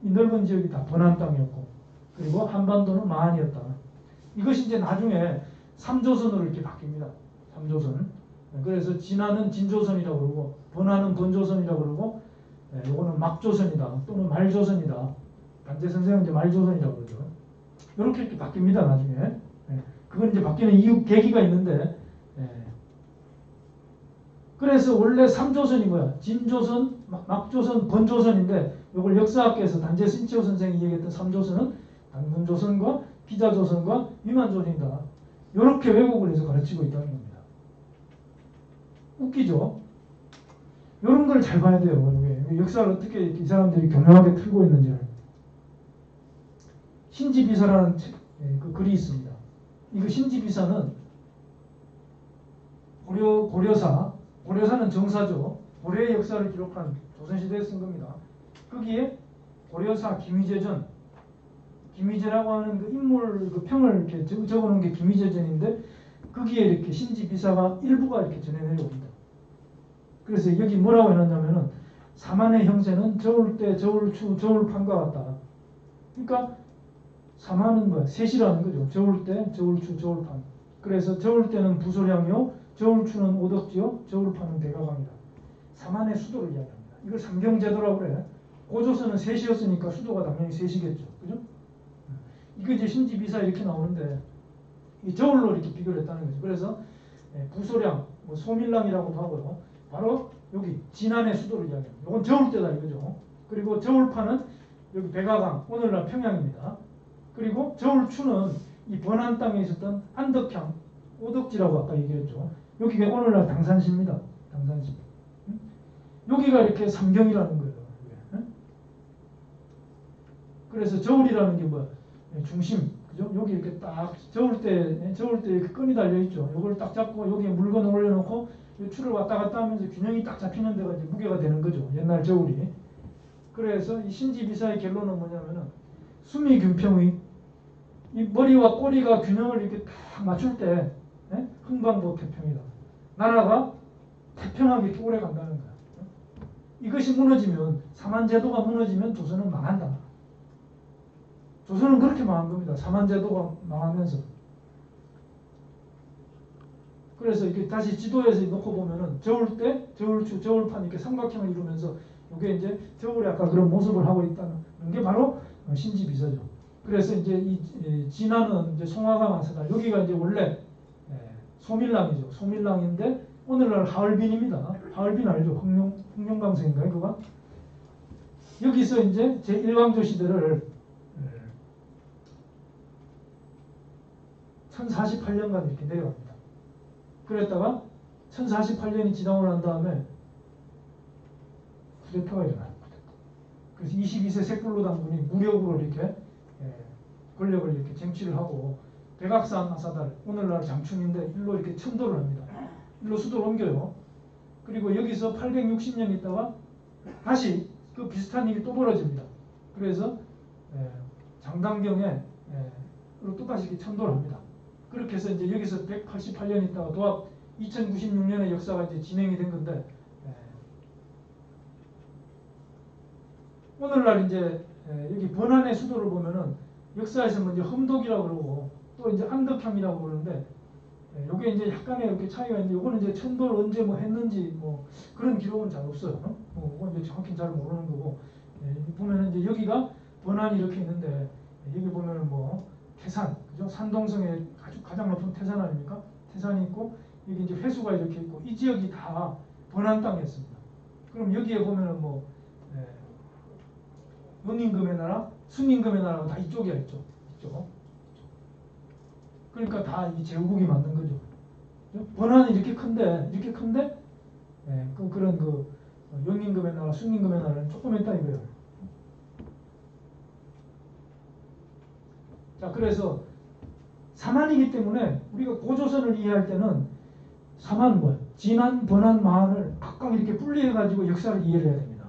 이 넓은 지역이 다 번한 땅이었고 그리고 한반도는 마한이었다. 이것이 이제 나중에 3조선으로 이렇게 바뀝니다. 3조선. 그래서 진화는 진조선이라고 그러고 번화는 번조선이라고 그러고 요거는 막조선이다 또는 말조선이다. 반제 선생은 이제 말조선이라고 그러죠. 이렇게 바뀝니다 나중에. 그건 이제 바뀌는 이유 계기가 있는데 그래서 원래 3조선이 뭐야? 진조선, 막조선, 번조선인데 이걸 역사학계에서 단재 신채호 선생이 얘기했던 3조선은 당군조선과 피자조선과 위만조선이다. 이렇게 왜곡을 해서 가르치고 있다는 겁니다. 웃기죠? 이런 걸 잘 봐야 돼요. 이게 역사를 어떻게 이 사람들이 교묘하게 틀고 있는지를. 신지비사라는 그 글이 있습니다. 이거 신지비사는 고려사는 정사죠. 고려의 역사를 기록한 조선시대에 쓴 겁니다. 거기에 고려사 김희재라고 하는 그 인물 그 평을 이렇게 적어놓은 게 김희재전인데 거기에 이렇게 신지비사가 일부가 이렇게 전해 내려옵니다. 그래서 여기 뭐라고 해놨냐면은 사만의 형세는 저울대, 저울추, 저울판과 같다. 그러니까 사만은 뭐야? 셋이라는 거죠. 저울대, 저울추, 저울판. 그래서 저울대는 부소량이요, 저울추는 오덕지요, 저울판은 대가강이다. 사만의 수도를 이야기합니다. 이걸 삼경제도라고 그래. 고조선은 셋이었으니까 수도가 당연히 셋이겠죠. 그죠? 이거 이제 신지비사 이렇게 나오는데 이 저울로 이렇게 비교를 했다는 거죠. 그래서 부소량, 뭐 소밀랑이라고도 하고요. 바로 여기 진안의 수도를 이야기합니다. 이건 저울대다 이거죠. 그리고 저울판은 여기 백아강, 오늘날 평양입니다. 그리고 저울추는 이 번안 땅에 있었던 안덕향, 오덕지라고 아까 얘기했죠. 여기가 오늘날 당산시입니다. 당산시. 여기가 이렇게 삼경이라는 거예요. 그래서 저울이라는 게 뭐야? 중심. 그죠? 여기 이렇게 딱 저울대 이렇게 끈이 달려 있죠. 이걸 딱 잡고 여기에 물건을 올려놓고 추를 왔다 갔다 하면서 균형이 딱 잡히는 데가 이제 무게가 되는 거죠. 옛날 저울이. 그래서 이 신지비사의 결론은 뭐냐면은 수미균평의 이 머리와 꼬리가 균형을 이렇게 딱 맞출 때 흥방보태평이다. 나라가 태평하게 오래 간다는 거야. 이것이 무너지면 사만제도가 무너지면 조선은 망한다. 조선은 그렇게 망한 겁니다. 사만제도가 망하면서. 그래서 이렇게 다시 지도에서 놓고 보면은 저울대, 저울추, 저울판 이렇게 삼각형을 이루면서 이게 이제 저울이 아까 그런 모습을 하고 있다는 게 바로 신지비사죠. 그래서 이제 이 진화는 이제 송화강 하사다. 여기가 이제 원래 소밀랑이죠. 소밀랑인데 오늘날 하얼빈입니다. 하얼빈 알죠? 흑룡강성인가요, 그거? 여기서 이제 제1왕조 시대를 1048년간 이렇게 내려갑니다. 그랬다가 1048년이 지나고 난 다음에 쿠데타가 일어나요. 그래서 22세 색불로 당군이 무력으로 이렇게 권력을 이렇게 쟁취를 하고 백악산 아사달, 오늘날 장충인데 일로 이렇게 천도를 합니다. 일로 수도를 옮겨요. 그리고 여기서 860년 있다가 다시 그 비슷한 일이 또 벌어집니다. 그래서 장당경에 또다시 이렇게 천도를 합니다. 그렇게 해서 이제 여기서 188년 있다가 도합 2096년의 역사가 이제 진행이 된 건데 오늘날 이제 여기 번안의 수도를 보면은 역사에서 먼저 험독이라고 그러고 또 이제 안덕향이라고 그러는데 요게 이제 약간의 이렇게 차이가 있는데 요거는 이제 천도를 언제 뭐 했는지 뭐 그런 기록은 잘 없어요. 그건 이제 정확히 잘 모르는 거고 보면은 이제 여기가 번안이 이렇게 있는데 여기 보면은 뭐 태산, 그죠? 산동성에 아주 가장 높은 태산 아닙니까? 태산이 있고 여기 이제 회수가 이렇게 있고 이 지역이 다 번안 땅이었습니다. 그럼 여기에 보면은 뭐 은임금의 나라, 순임금의 나라가 다 이쪽이야, 이쪽. 그러니까 다 이 제후국이 맞는 거죠. 번안이 이렇게 큰데 그런 영임금의 나라, 순임금의 나라는 조금 했다 이거예요. 자, 그래서 사만이기 때문에 우리가 고조선을 이해할 때는 사만 뭐야? 진안, 번안, 마한을 각각 이렇게 분리해가지고 역사를 이해를 해야 됩니다.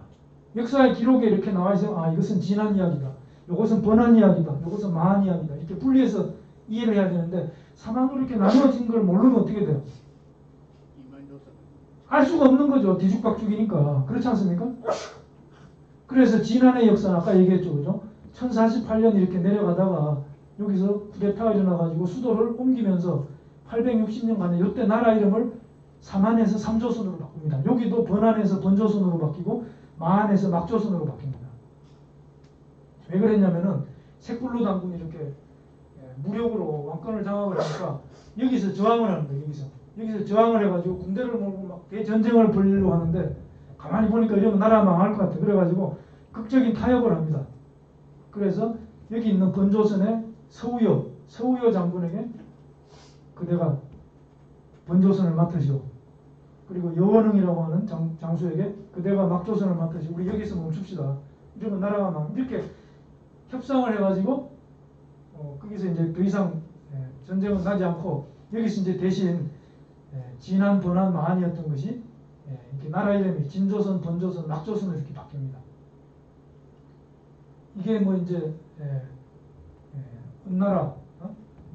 역사의 기록에 이렇게 나와 있어요. 이것은 진안 이야기다. 이것은 번안 이야기다. 이것은 마한 이야기다. 이렇게 분리해서 이해를 해야 되는데 사만으로 이렇게 나누어진 걸 모르면 어떻게 돼요? 알 수가 없는 거죠. 뒤죽박죽이니까. 그렇지 않습니까? 그래서 진안의 역사는 아까 얘기했죠. 그죠? 1048년 이렇게 내려가다가 여기서 쿠데타가 일어나가지고 수도를 옮기면서 860년간에 이때 나라 이름을 삼한에서 삼조선으로 바꿉니다. 여기도 번안에서 번조선으로 바뀌고 마한에서 막조선으로 바뀝니다. 왜 그랬냐면은 색불로 당군이 이렇게 무력으로 왕권을 장악을 하니까 여기서 저항을 하는 거예요. 여기서 저항을 해가지고 군대를 몰고 막 대전쟁을 벌이려고 하는데 가만히 보니까 이러면 나라 망할 것 같아. 그래가지고 극적인 타협을 합니다. 그래서 여기 있는 번조선의 서우여 장군에게 그대가 번조선을 맡으시오. 그리고 여원흥이라고 하는 장수에게 그대가 막조선을 맡으시오. 우리 여기서 멈춥시다. 이러면 나라가 이렇게 협상을 해가지고 거기서 이제 더 이상 전쟁은 나지 않고 여기서 이제 대신 진안, 번안, 마한이었던 것이 이렇게 나라 이름이 진조선, 번조선, 막조선으로 이렇게 바뀝니다. 이게 뭐 이제 은나라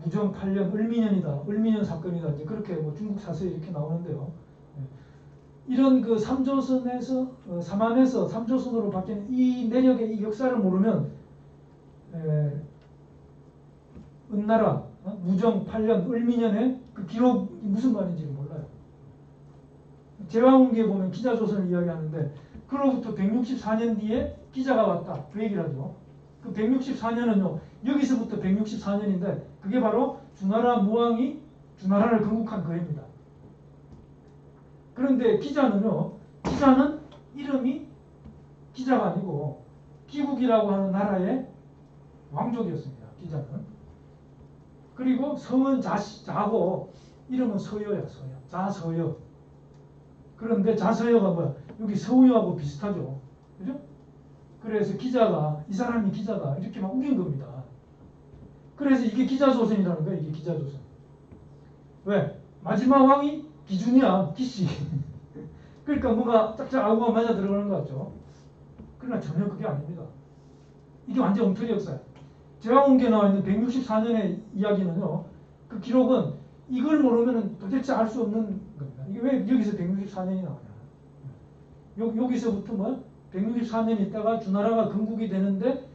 무정 8년 을미년이다, 을미년 사건이다 이제 그렇게 뭐 중국 사서에 이렇게 나오는데요. 이런 그 삼조선에서 삼한에서 삼조선으로 바뀌는 이 내력의 이 역사를 모르면 은나라 무정 8년 을미년의 그 기록이 무슨 말인지를 몰라요. 제왕운기에 보면 기자조선을 이야기하는데 그로부터 164년 뒤에 기자가 왔다. 그 얘기를 하죠. 그 164년은요. 여기서부터 164년인데 그게 바로 주나라 무왕이 주나라를 건국한 그 해입니다. 그런데 기자는 이름이 기자가 아니고 기국이라고 하는 나라의 왕족이었습니다. 기자는. 그리고 성은 자고 이름은 서여야. 자서여. 그런데 자서여가 뭐야? 여기 서우여하고 비슷하죠. 그죠? 그래서 기자가 이 사람이 기자다 이렇게 막 우긴 겁니다. 그래서 이게 기자조선이라는 거예요. 이게 기자조선. 왜? 마지막 왕이 기준이야. 기씨. 그러니까 뭔가 짝짝 아구가 맞아 들어가는 것 같죠. 그러나 전혀 그게 아닙니다. 이게 완전 엉터리 역사야. 제왕운기에 나와 있는 164년의 이야기는요. 그 기록은 이걸 모르면 도대체 알 수 없는 겁니다. 이게 왜 여기서 164년이 나오냐. 여기서부터 뭐 164년 있다가 주나라가 건국이 되는데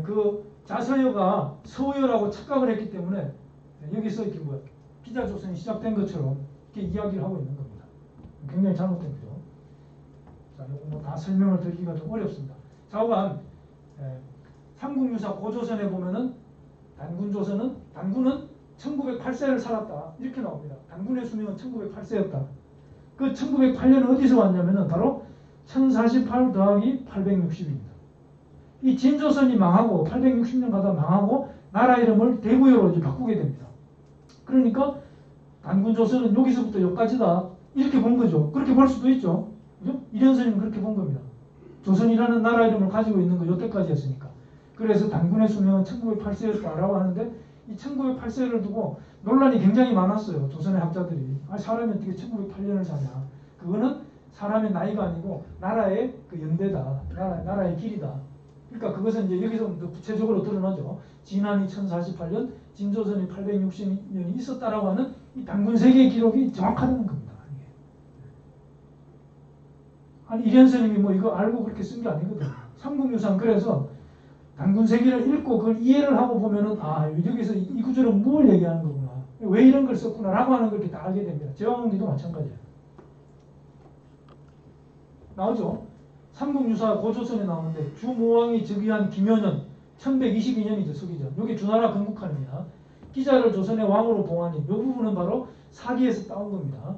그 자서여가 서우여라고 착각을 했기 때문에 여기서 이렇게 뭐 기자조선이 시작된 것처럼 이렇게 이야기를 하고 있는 겁니다. 굉장히 잘못된 거죠. 자, 이거 뭐 다 설명을 드리기가 좀 어렵습니다. 좌우간 삼국유사 고조선에 보면은 단군은 1908세를 살았다. 이렇게 나옵니다. 단군의 수명은 1908세였다. 그 1908년은 어디서 왔냐면은 바로 1048 더하기 860입니다. 이 진조선이 망하고 860년 가다 망하고 나라 이름을 대구여로 이제 바꾸게 됩니다. 그러니까 단군조선은 여기서부터 여기까지다. 이렇게 본 거죠. 그렇게 볼 수도 있죠. 그죠? 이련선님은 그렇게 본 겁니다. 조선이라는 나라 이름을 가지고 있는 거 여태까지였으니까. 그래서 단군의 수명은 1908세였다라고 하는데 이 1908세를 두고 논란이 굉장히 많았어요. 조선의 학자들이. 사람이 어떻게 1908년을 사냐. 그거는 사람의 나이가 아니고 나라의 그 연대다. 나라의 길이다. 그러니까 그것은 이제 여기서 더 구체적으로 드러나죠. 진안이 1048년, 진조선이 860년이 있었다라고 하는 이 단군 세계의 기록이 정확하다는 겁니다. 아니 이련선님이 뭐 이거 알고 그렇게 쓴 게 아니거든요. 삼국유사는 그래서 단군 세계를 읽고 그걸 이해를 하고 보면은 여기서 이 구절은 뭘 얘기하는 거구나. 왜 이런 걸 썼구나라고 하는 걸 이렇게 다 알게 됩니다. 제왕운기도 마찬가지예요. 나오죠. 삼국유사 고조선에 나오는데 주모왕이 즉위한 김효년 1122년이죠. 서기전. 여기 주나라 건국한입니다. 기자를 조선의 왕으로 봉하니 이 부분은 바로 사기에서 따온 겁니다.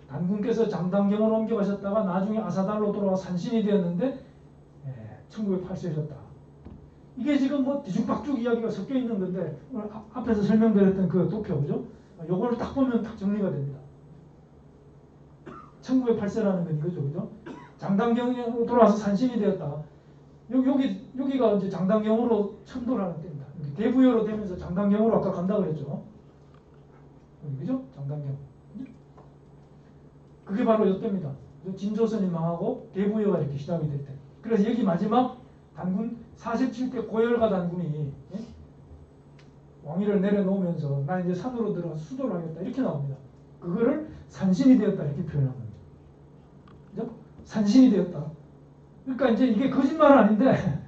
단군께서 장당경으로 옮겨가셨다가 나중에 아사달로 돌아와 산신이 되었는데 1908세셨다. 이게 지금 뭐 뒤죽박죽 이야기가 섞여 있는 건데 오늘 앞에서 설명드렸던 그 도표 그죠? 요걸 딱 보면 딱 정리가 됩니다. 1908세라는 건 이거죠. 그죠? 장당경으로 돌아와서 산신이 되었다. 여기가 이제 장당경으로 천도라는 때입니다. 대부여로 되면서 장당경으로 아까 간다 그랬죠. 그죠? 장당경. 그게 바로 이때입니다. 진조선이 망하고 대부여가 이렇게 시작이 될 때. 그래서 여기 마지막 단군 47대 고열가 단군이 왕위를 내려놓으면서 나 이제 산으로 들어가서 수도를 하겠다 이렇게 나옵니다. 그거를 산신이 되었다 이렇게 표현한 겁니다. 그죠? 산신이 되었다. 그러니까 이제 이게 거짓말은 아닌데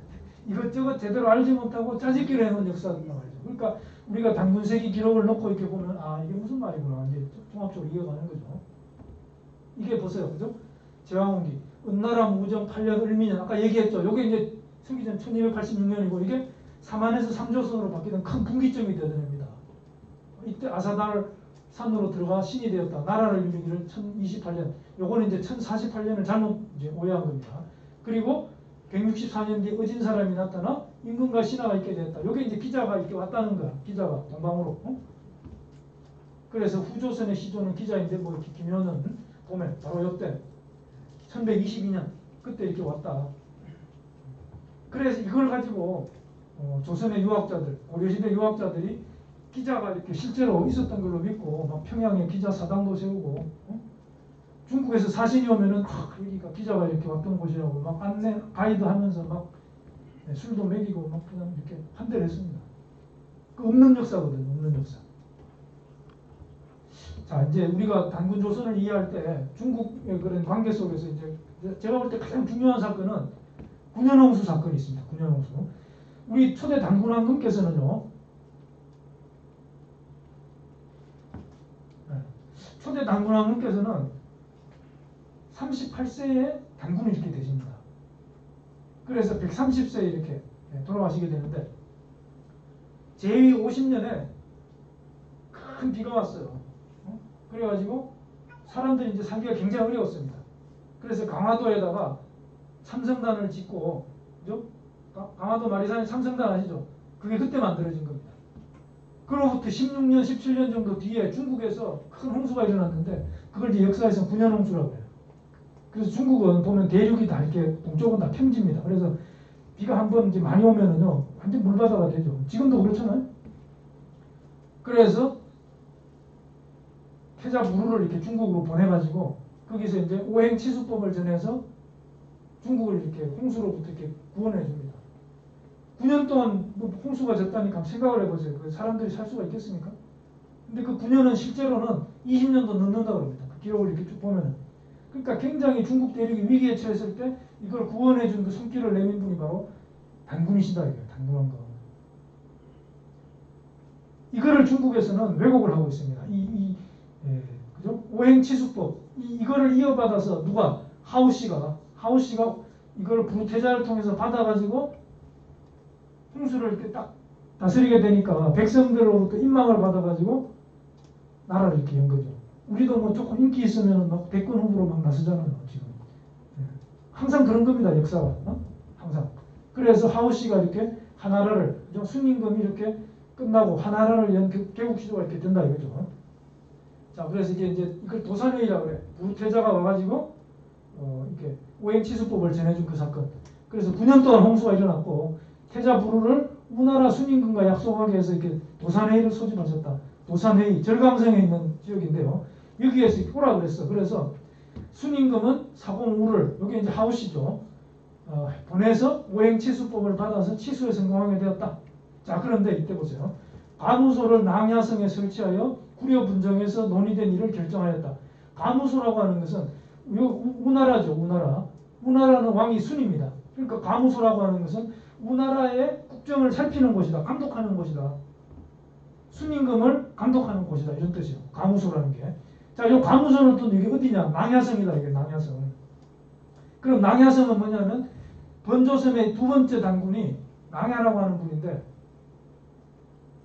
이것저것 제대로 알지 못하고 짜집기를 해놓은 역사가 말이죠. 그러니까 우리가 단군세기 기록을 놓고 이렇게 보면 아 이게 무슨 말이구나 이제 종합적으로 이어가는 거죠. 이게 보세요, 그죠? 제왕홍기 은나라 무정 8년 을미년 아까 얘기했죠. 요게 이제 승기전 1286년이고 이게 삼안에서 삼조선으로 바뀌던 큰 분기점이 되어냅니다. 이때 아사달 산으로 들어가 신이 되었다. 나라를 이루기를 1028년. 요거는 이제 1048년을 잘못 이제 오해한 겁니다. 그리고 164년 뒤에 어진 사람이 나타나 임금과 신하가 있게 되었다. 요게 이제 기자가 이렇게 왔다는 거야. 기자가 동방으로. 그래서 후조선의 시조는 기자인데 뭐 김효는 보면 바로 요때 1122년 그때 이렇게 왔다. 그래서 이걸 가지고 조선의 유학자들, 고려시대 유학자들이 기자가 이렇게 실제로 있었던 걸로 믿고 막 평양에 기자 사당도 세우고 중국에서 사신이 오면은 여기가 기자가 이렇게 왔던 곳이라고 막 안내 가이드 하면서 막 술도 먹이고 막 그냥 이렇게 환대를 했습니다. 그 없는 역사거든요. 없는 역사. 자 이제 우리가 단군 조선을 이해할 때 중국의 그런 관계 속에서 이제 제가 볼 때 가장 중요한 사건은 군현홍수 사건이 있습니다. 군현홍수. 우리 초대 단군 황금께서는요. 초대 단군 황금께서는 38세에 단군이 이렇게 되십니다. 그래서 130세에 이렇게 돌아가시게 되는데 제위 50년에 큰 비가 왔어요. 그래가지고 사람들이 이제 살기가 굉장히 어려웠습니다. 그래서 강화도에다가 삼성단을 짓고, 그죠? 강화도 마리산에 삼성단 아시죠? 그게 그때 만들어진 겁니다. 그로부터 16년, 17년 정도 뒤에 중국에서 큰 홍수가 일어났는데 그걸 이제 역사에서 군현홍수라고 해요. 그래서 중국은 보면 대륙이 다 이렇게 동쪽은 다 평지입니다. 그래서 비가 한번 이제 많이 오면은요 완전 물바다가 되죠. 지금도 그렇잖아요. 그래서 태자부루를 이렇게 중국으로 보내가지고 거기서 이제 오행치수법을 전해서 중국을 이렇게 홍수로부터 이렇게 구원해 줍니다. 9년 동안 뭐 홍수가 졌다니까 생각을 해보세요. 그 사람들이 살 수가 있겠습니까? 근데 그 9년은 실제로는 20년도 넘는다고 합니다. 그 기록을 이렇게 쭉 보면은. 그러니까 굉장히 중국 대륙이 위기에 처했을 때 이걸 구원해 준 그 손길을 내민 분이 바로 단군이시다 이거예요. 단군왕거. 이거를 중국에서는 왜곡을 하고 있습니다. 그죠? 오행치수법. 이거를 이어받아서 누가? 하우씨가 이걸 부태자를 통해서 받아가지고 홍수를 이렇게 딱 다스리게 되니까 백성들로부터 인망을 받아가지고 나라를 이렇게 연 거죠. 우리도 뭐 조금 인기 있으면 막 대권 후보로 막 나서잖아요. 지금. 항상 그런 겁니다. 역사가. 항상. 그래서 하우씨가 이렇게 하나라를 순임금이 이렇게 끝나고 하나라를 연 개국시도가 이렇게 된다 이거죠. 자, 그래서 이제 이걸 도산회의라고 그래. 부태자가 와가지고 이렇게 오행치수법을 전해준 그 사건. 그래서 9년 동안 홍수가 일어났고 태자부루를 우나라 순임금과 약속하게 해서 이렇게 도산회의를 소집하셨다. 도산회의, 절강성에 있는 지역인데요. 여기에서 이렇게 오라 그랬어. 그래서 순임금은 사공우를, 여기 이제 하우시죠. 보내서 오행치수법을 받아서 치수에 성공하게 되었다. 자, 그런데 이때 보세요. 가무소를 낭야성에 설치하여 구려 분정에서 논의된 일을 결정하였다. 가무소라고 하는 것은 우나라죠. 우나라는 왕이 순입니다. 그러니까 가무소라고 하는 것은 우나라의 국정을 살피는 곳이다. 감독하는 곳이다. 순임금을 감독하는 곳이다. 이런 뜻이에요. 가무소라는 게. 자, 이 가무소는 또 이게 어디냐? 낭야성이다. 이게 낭야성. 그럼 낭야성은 뭐냐면 번조선의 두 번째 단군이 낭야라고 하는 분인데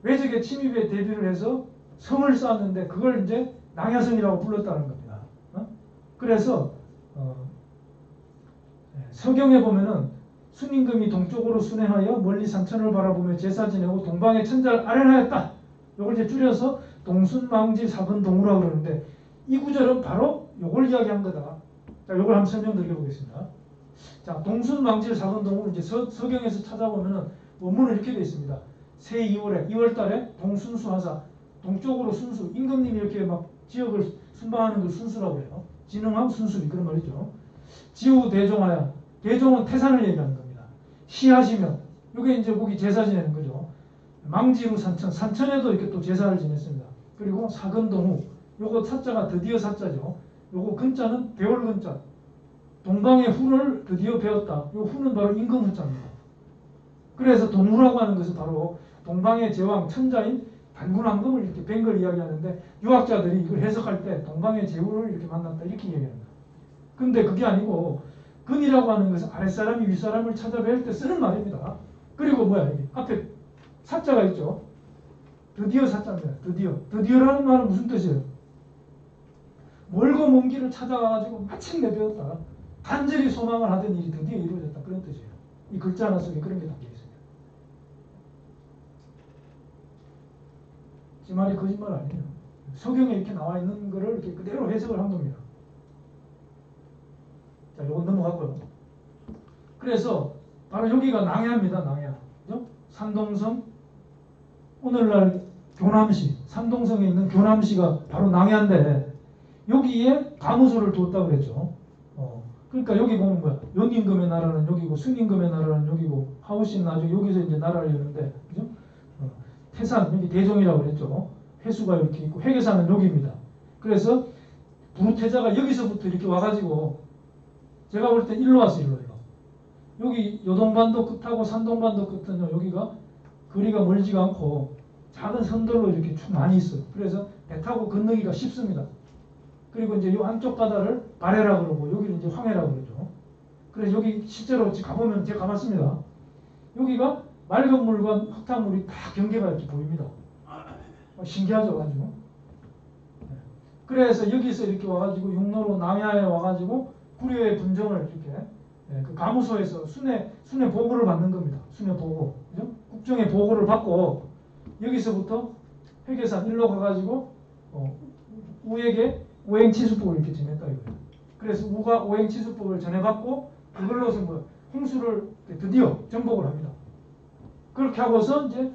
외적의 침입에 대비를 해서 성을 쌓았는데 그걸 이제 낭야성이라고 불렀다는 겁니다. 그래서 서경에 보면은 순임금이 동쪽으로 순회하여 멀리 산천을 바라보며 제사 지내고 동방의 천자를 아련하였다. 이걸 이제 줄여서 동순망지 사근동우라고 그러는데 이 구절은 바로 이걸 이야기한 거다. 자, 이걸 한번 설명드려 보겠습니다. 자, 동순망지 사근동우 이제 서경에서 찾아보면은 원문은 이렇게 되어 있습니다. 새 2월에 2월달에 동순수하사 동쪽으로 순수 임금님이 이렇게 막 지역을 순방하는 걸 순수라고 해요. 진흥하고 순수비 그런 말이죠. 지우 대종하야 대종은 태산을 얘기하는 겁니다. 시하시면 이게 이제 거기 제사 지내는 거죠. 망지루 산천에도 이렇게 또 제사를 지냈습니다. 그리고 사근동우 요거 사자가 드디어 사자죠. 요거 근자는 대월근자 동방의 후를 드디어 배웠다. 이 후는 바로 임금 후자입니다. 그래서 동후라고 하는 것은 바로 동방의 제왕 천자인 단군왕금을 이렇게 뵌 걸 이야기하는데 유학자들이 이걸 해석할 때 동방의 제후를 이렇게 만났다 이렇게 이야기합니다. 근데 그게 아니고 근이라고 하는 것은 아랫사람이 윗사람을 찾아뵐 때 쓰는 말입니다. 그리고 뭐야 이게 앞에 사자가 있죠. 드디어 사자입니다. 드디어라는 말은 무슨 뜻이에요? 멀고 먼 길을 찾아가가지고 마침내 배웠다. 간절히 소망을 하던 일이 드디어 이루어졌다. 그런 뜻이에요. 이 글자 하나 속에 그런 게 담겨 있습니다. 이 말이 거짓말 아니에요. 서경에 이렇게 나와 있는 거를 이렇게 그대로 해석을 한 겁니다. 자, 이건 넘어가고요. 그래서 바로 여기가 낭야입니다. 낭야. 그죠? 산동성, 오늘날 교남시, 산동성에 있는 교남시가 바로 낭야인데 여기에 가무소를 두었다고 그랬죠. 그러니까 여기 보면 뭐야? 연임금의 나라는 여기고 순임금의 나라는 여기고 하우신 나중에 여기서 이제 나라를 여는데 그죠? 태산 여기 대종이라고 그랬죠. 회수가 이렇게 있고 회계산은 여기입니다. 그래서 부르태자가 여기서부터 이렇게 와가지고 제가 볼 때 일로 왔어요. 일로. 여기 요동반도 끝하고 산동반도 끝은 여기가 거리가 멀지가 않고 작은 섬들로 이렇게 쭉 많이 있어요. 그래서 배 타고 건너기가 쉽습니다. 그리고 이제 이 안쪽 바다를 바레라 그러고 여기를 이제 황해라고 그러죠. 그래서 여기 실제로 가보면 제가 가봤습니다. 여기가 맑은 물과 흙탕물이 다 경계가 이렇게 보입니다. 신기하죠, 아주. 그래서 여기서 이렇게 와가지고 육로로 남야에 와가지고 구려의 분정을 이렇게 그 가무소에서 순회 보고를 받는 겁니다. 순회 보고, 그죠? 국정의 보고를 받고 여기서부터 회계산 일로 가가지고 우에게 오행치수법을 이렇게 전했다 이거예요. 그래서 우가 오행치수법을 전해받고 그걸로서 뭐 홍수를 드디어 정복을 합니다. 그렇게 하고서 이제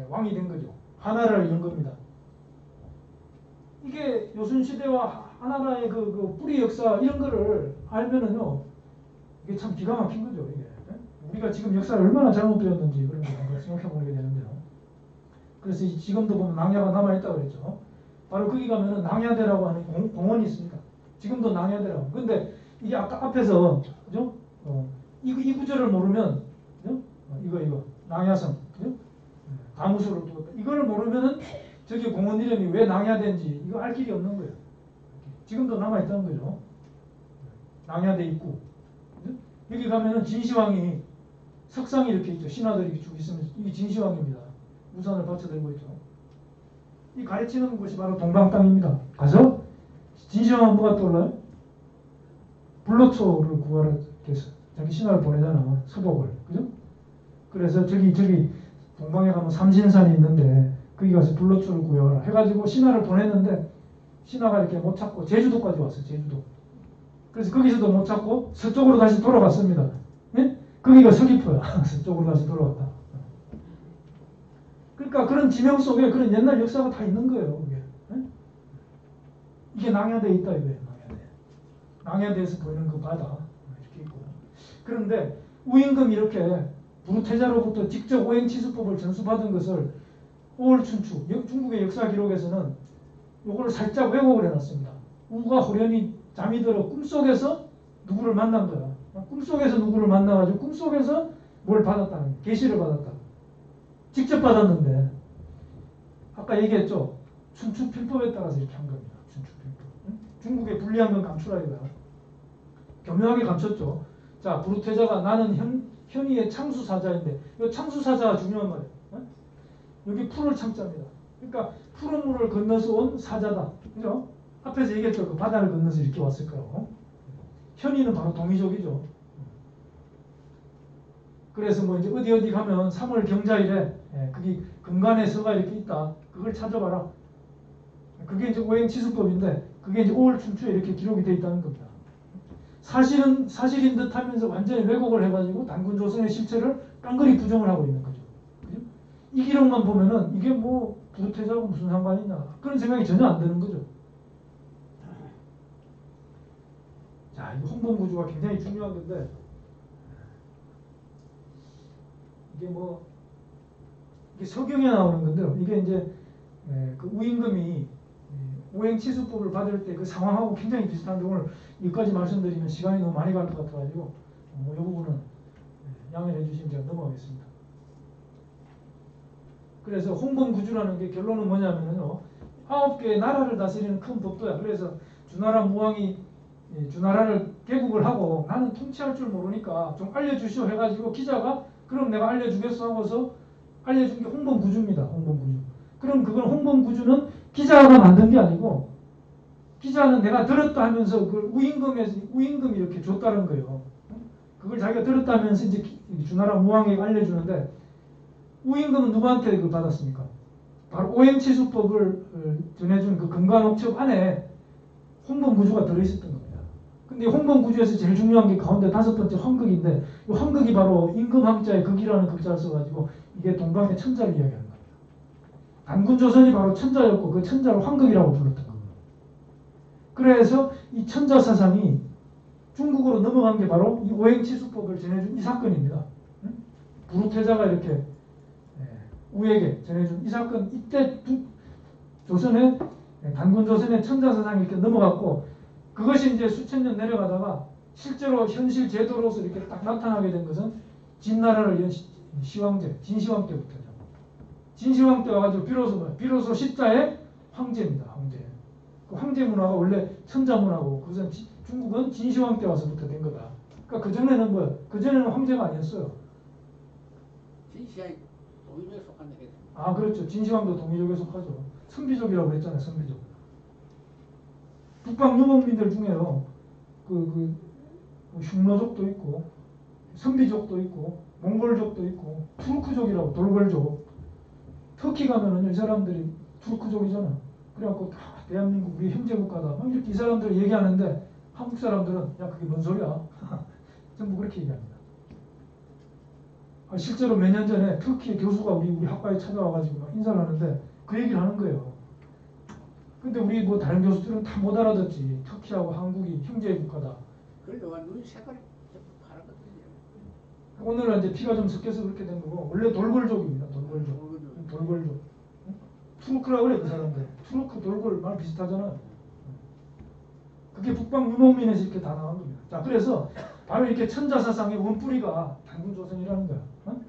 왕이 된 거죠. 하나라를 연 겁니다. 이게 요순시대와 하나라의 그 뿌리 역사 이런 거를 알면은요 이게 참 기가 막힌 거죠. 이게 우리가 지금 역사를 얼마나 잘못 배웠는지 그런 걸 한번 생각해 보게 되는데요. 그래서 지금도 보면 낭야가 남아있다고 그랬죠. 바로 거기 가면은 낭야대라고 하는 공원이 있습니다. 지금도 낭야대라고. 근데 이게 아까 앞에서 그죠? 이 구절을 모르면 그죠? 이거 낭야성 그죠? 가무소를 두었다. 이걸 모르면은 저기 공원 이름이 왜 낭야대인지 이거 알 길이 없는 거예요. 지금도 남아있다는 거죠. 낭야대 입구. 그죠? 여기 가면은 진시황이 석상이 이렇게 있죠. 신하들이 이렇게 쭉 있으면 이게 진시황입니다. 우산을 받쳐 들고 있죠. 이 가르치는 곳이 바로 동방 땅입니다. 가서 진시황은 뭐가 떠올라요? 불로초를 구하러 자기 신하를 보내잖아. 서복을. 그죠? 그래서 저기 동방에 가면 삼신산이 있는데 거기 가서 불로초를 구해와라 해가지고 신하를 보냈는데 신하가 이렇게 못 찾고 제주도까지 왔어요. 제주도. 그래서 거기서도 못 찾고 서쪽으로 다시 돌아갔습니다. 예? 거기가 서귀포야. 서쪽으로 다시 돌아갔다. 그러니까 그런 지명 속에 그런 옛날 역사가 다 있는 거예요. 그게. 예? 이게 낭야대에 있다 이거예요. 낭야대에서 보이는 그 바다 이렇게 있고. 그런데 우임금이 이렇게 부르태자로부터 직접 오행치수법을 전수받은 것을 오월춘추 중국의 역사 기록에서는 요거를 살짝 왜곡을 해놨습니다. 우가 호련히 잠이 들어 꿈속에서 누구를 만난 거야. 꿈속에서 누구를 만나가지고 꿈속에서 뭘 받았다는 거야. 계시를 받았다. 직접 받았는데 아까 얘기했죠. 춘추필법에 따라서 이렇게 한 겁니다. 춘추필법. 중국의 불리한 건 감추라 이거야. 교묘하게 감췄죠. 자, 부르태자가 나는 현의의 창수사자인데 이 창수사자가 중요한 말이에요. 여기 풀을 창자입니다. 그러니까 푸른 물을 건너서 온 사자다. 그죠? 앞에서 얘기했죠. 그 바다를 건너서 이렇게 왔을 거라고. 현의는 바로 동이족이죠. 그래서 뭐 이제 어디 가면 3월 경자일에 거기 금간에 서가 이렇게 있다. 그걸 찾아봐라. 그게 이제 오행치수법인데 그게 이제 5월 춘추에 이렇게 기록이 돼 있다는 겁니다. 사실인 듯 하면서 완전히 왜곡을 해가지고 단군조선의 실체를 깡그리 부정을 하고 있는 거죠. 그죠? 이 기록만 보면은 이게 뭐 부르태자하고 무슨 상관이냐 그런 생각이 전혀 안 드는 거죠. 자, 이 홍범구주가 굉장히 중요한 건데 이게 서경에 나오는 건데요. 이게 이제 그 우임금이 오행치수법을 받을 때 그 상황하고 굉장히 비슷한데 오늘 여기까지 말씀드리면 시간이 너무 많이 갈 것 같아가지고 이 부분은 양해해 주시면 제가 넘어가겠습니다. 그래서 홍범구주라는 게 결론은 뭐냐면요. 9개의 나라를 다스리는 큰 법도야. 그래서 주나라 무왕이 주나라를 개국을 하고 나는 통치할 줄 모르니까 좀 알려주시오 해가지고 기자가 그럼 내가 알려주겠어 하고서 알려준 게 홍범구주입니다. 홍범구주. 그럼 그건 홍범구주는 기자가 만든 게 아니고 기자는 내가 들었다 하면서 그 우임금이 이렇게 줬다는 거예요. 그걸 자기가 들었다면서 이제 주나라 무왕에게 알려주는데 우임금은 누구한테 그걸 받았습니까? 바로 오행치수법을 전해준 그 금관옥첩 안에 홍범구주가 들어있었던 겁니다. 근데 홍범구주에서 제일 중요한 게 가운데 5번째 황극인데 이 황극이 바로 임금황자의 극이라는 극자를 써가지고 이게 동방의 천자를 이야기하는 겁니다. 단군조선이 바로 천자였고 그 천자를 황극이라고 불렀던 겁니다. 그래서 이 천자 사상이 중국으로 넘어간 게 바로 이 오행치수법을 전해준 이 사건입니다. 부르태자가 이렇게 우에게 전해준 이 사건 이때 조선의 단군조선의 천자 사상이 이렇게 넘어갔고 그것이 이제 수천 년 내려가다가 실제로 현실 제도로서 이렇게 딱 나타나게 된 것은 진나라를 연 시황제 진시황 때부터죠. 진시황 때 와가지고 비로소 십자의 황제입니다. 황제. 그 황제 문화가 원래 천자 문화고 그것은 중국은 진시황 때 와서부터 된 거다. 그러니까 그 전에는 뭐야? 그 전에는 황제가 아니었어요. 진시황이 동일에 속한 게. 아 그렇죠. 진시황도 동이족에 속하죠. 선비족이라고 했잖아요. 선비족. 북방 유목민들 중에요. 뭐 흉노족도 있고 선비족도 있고 몽골족도 있고 투르크족이라고 돌궐족. 터키 가면은 이 사람들이 투르크족이잖아. 그래갖고 대한민국 우리 형제국가다. 막 이렇게 이 사람들이 얘기하는데 한국 사람들은 야 그게 뭔 소리야. 전부 그렇게 얘기합니다. 실제로 몇 년 전에 터키의 교수가 우리 학과에 찾아와가지고 막 인사를 하는데 그 얘기를 하는 거예요. 근데 우리 뭐 다른 교수들은 다 못 알아듣지. 터키하고 한국이 형제의 국가다. 그러니까 눈 색깔이 파랗거든요. 오늘은 이제 피가 좀 섞여서 그렇게 된 거고 원래 돌궐족입니다. 돌궐족. 돌궐족. 투르크라고 그래 그 사람들. 투르크 돌궐 말 비슷하잖아. 그게 북방 유목민에서 이렇게 다 나온 겁니다. 자 그래서 바로 이렇게 천자사상의 원뿌리가 단군조선이라는 거야. 어?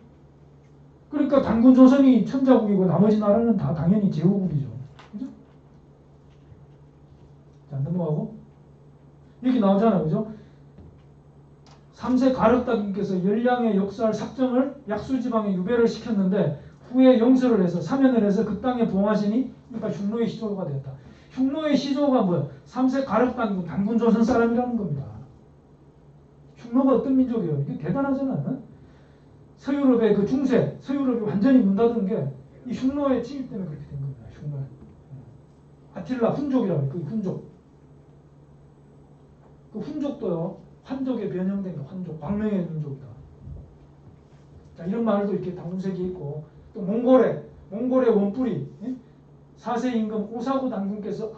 그러니까 단군조선이 천자국이고 나머지 나라는 다 당연히 제후국이죠. 그죠? 자 넘어가고 여기 나오잖아요. 그죠? 3세 가륵다님께서 열량의 역사를 삭정을 약수지방에 유배를 시켰는데 후에 용서를 해서 사면을 해서 그 땅에 봉하시니 그러니까 흉노의 시조가 되었다. 흉노의 시조가 뭐야? 3세 가륵단 단군조선 사람이라는 겁니다. 흉노가 어떤 민족이에요? 이게 대단하잖아요. 서유럽의 그 중세, 서유럽이 완전히 문 닫은 게 이 흉노의 침입 때문에 그렇게 된 겁니다. 흉노. 아틸라 훈족이라고 해요. 그 훈족. 그 훈족도요. 환족에 변형된 거. 환족. 광명의 민족이다. 자 이런 말도 이렇게 단군색이 있고 또 몽골의 원뿌리 4세 임금 오사구 단군께서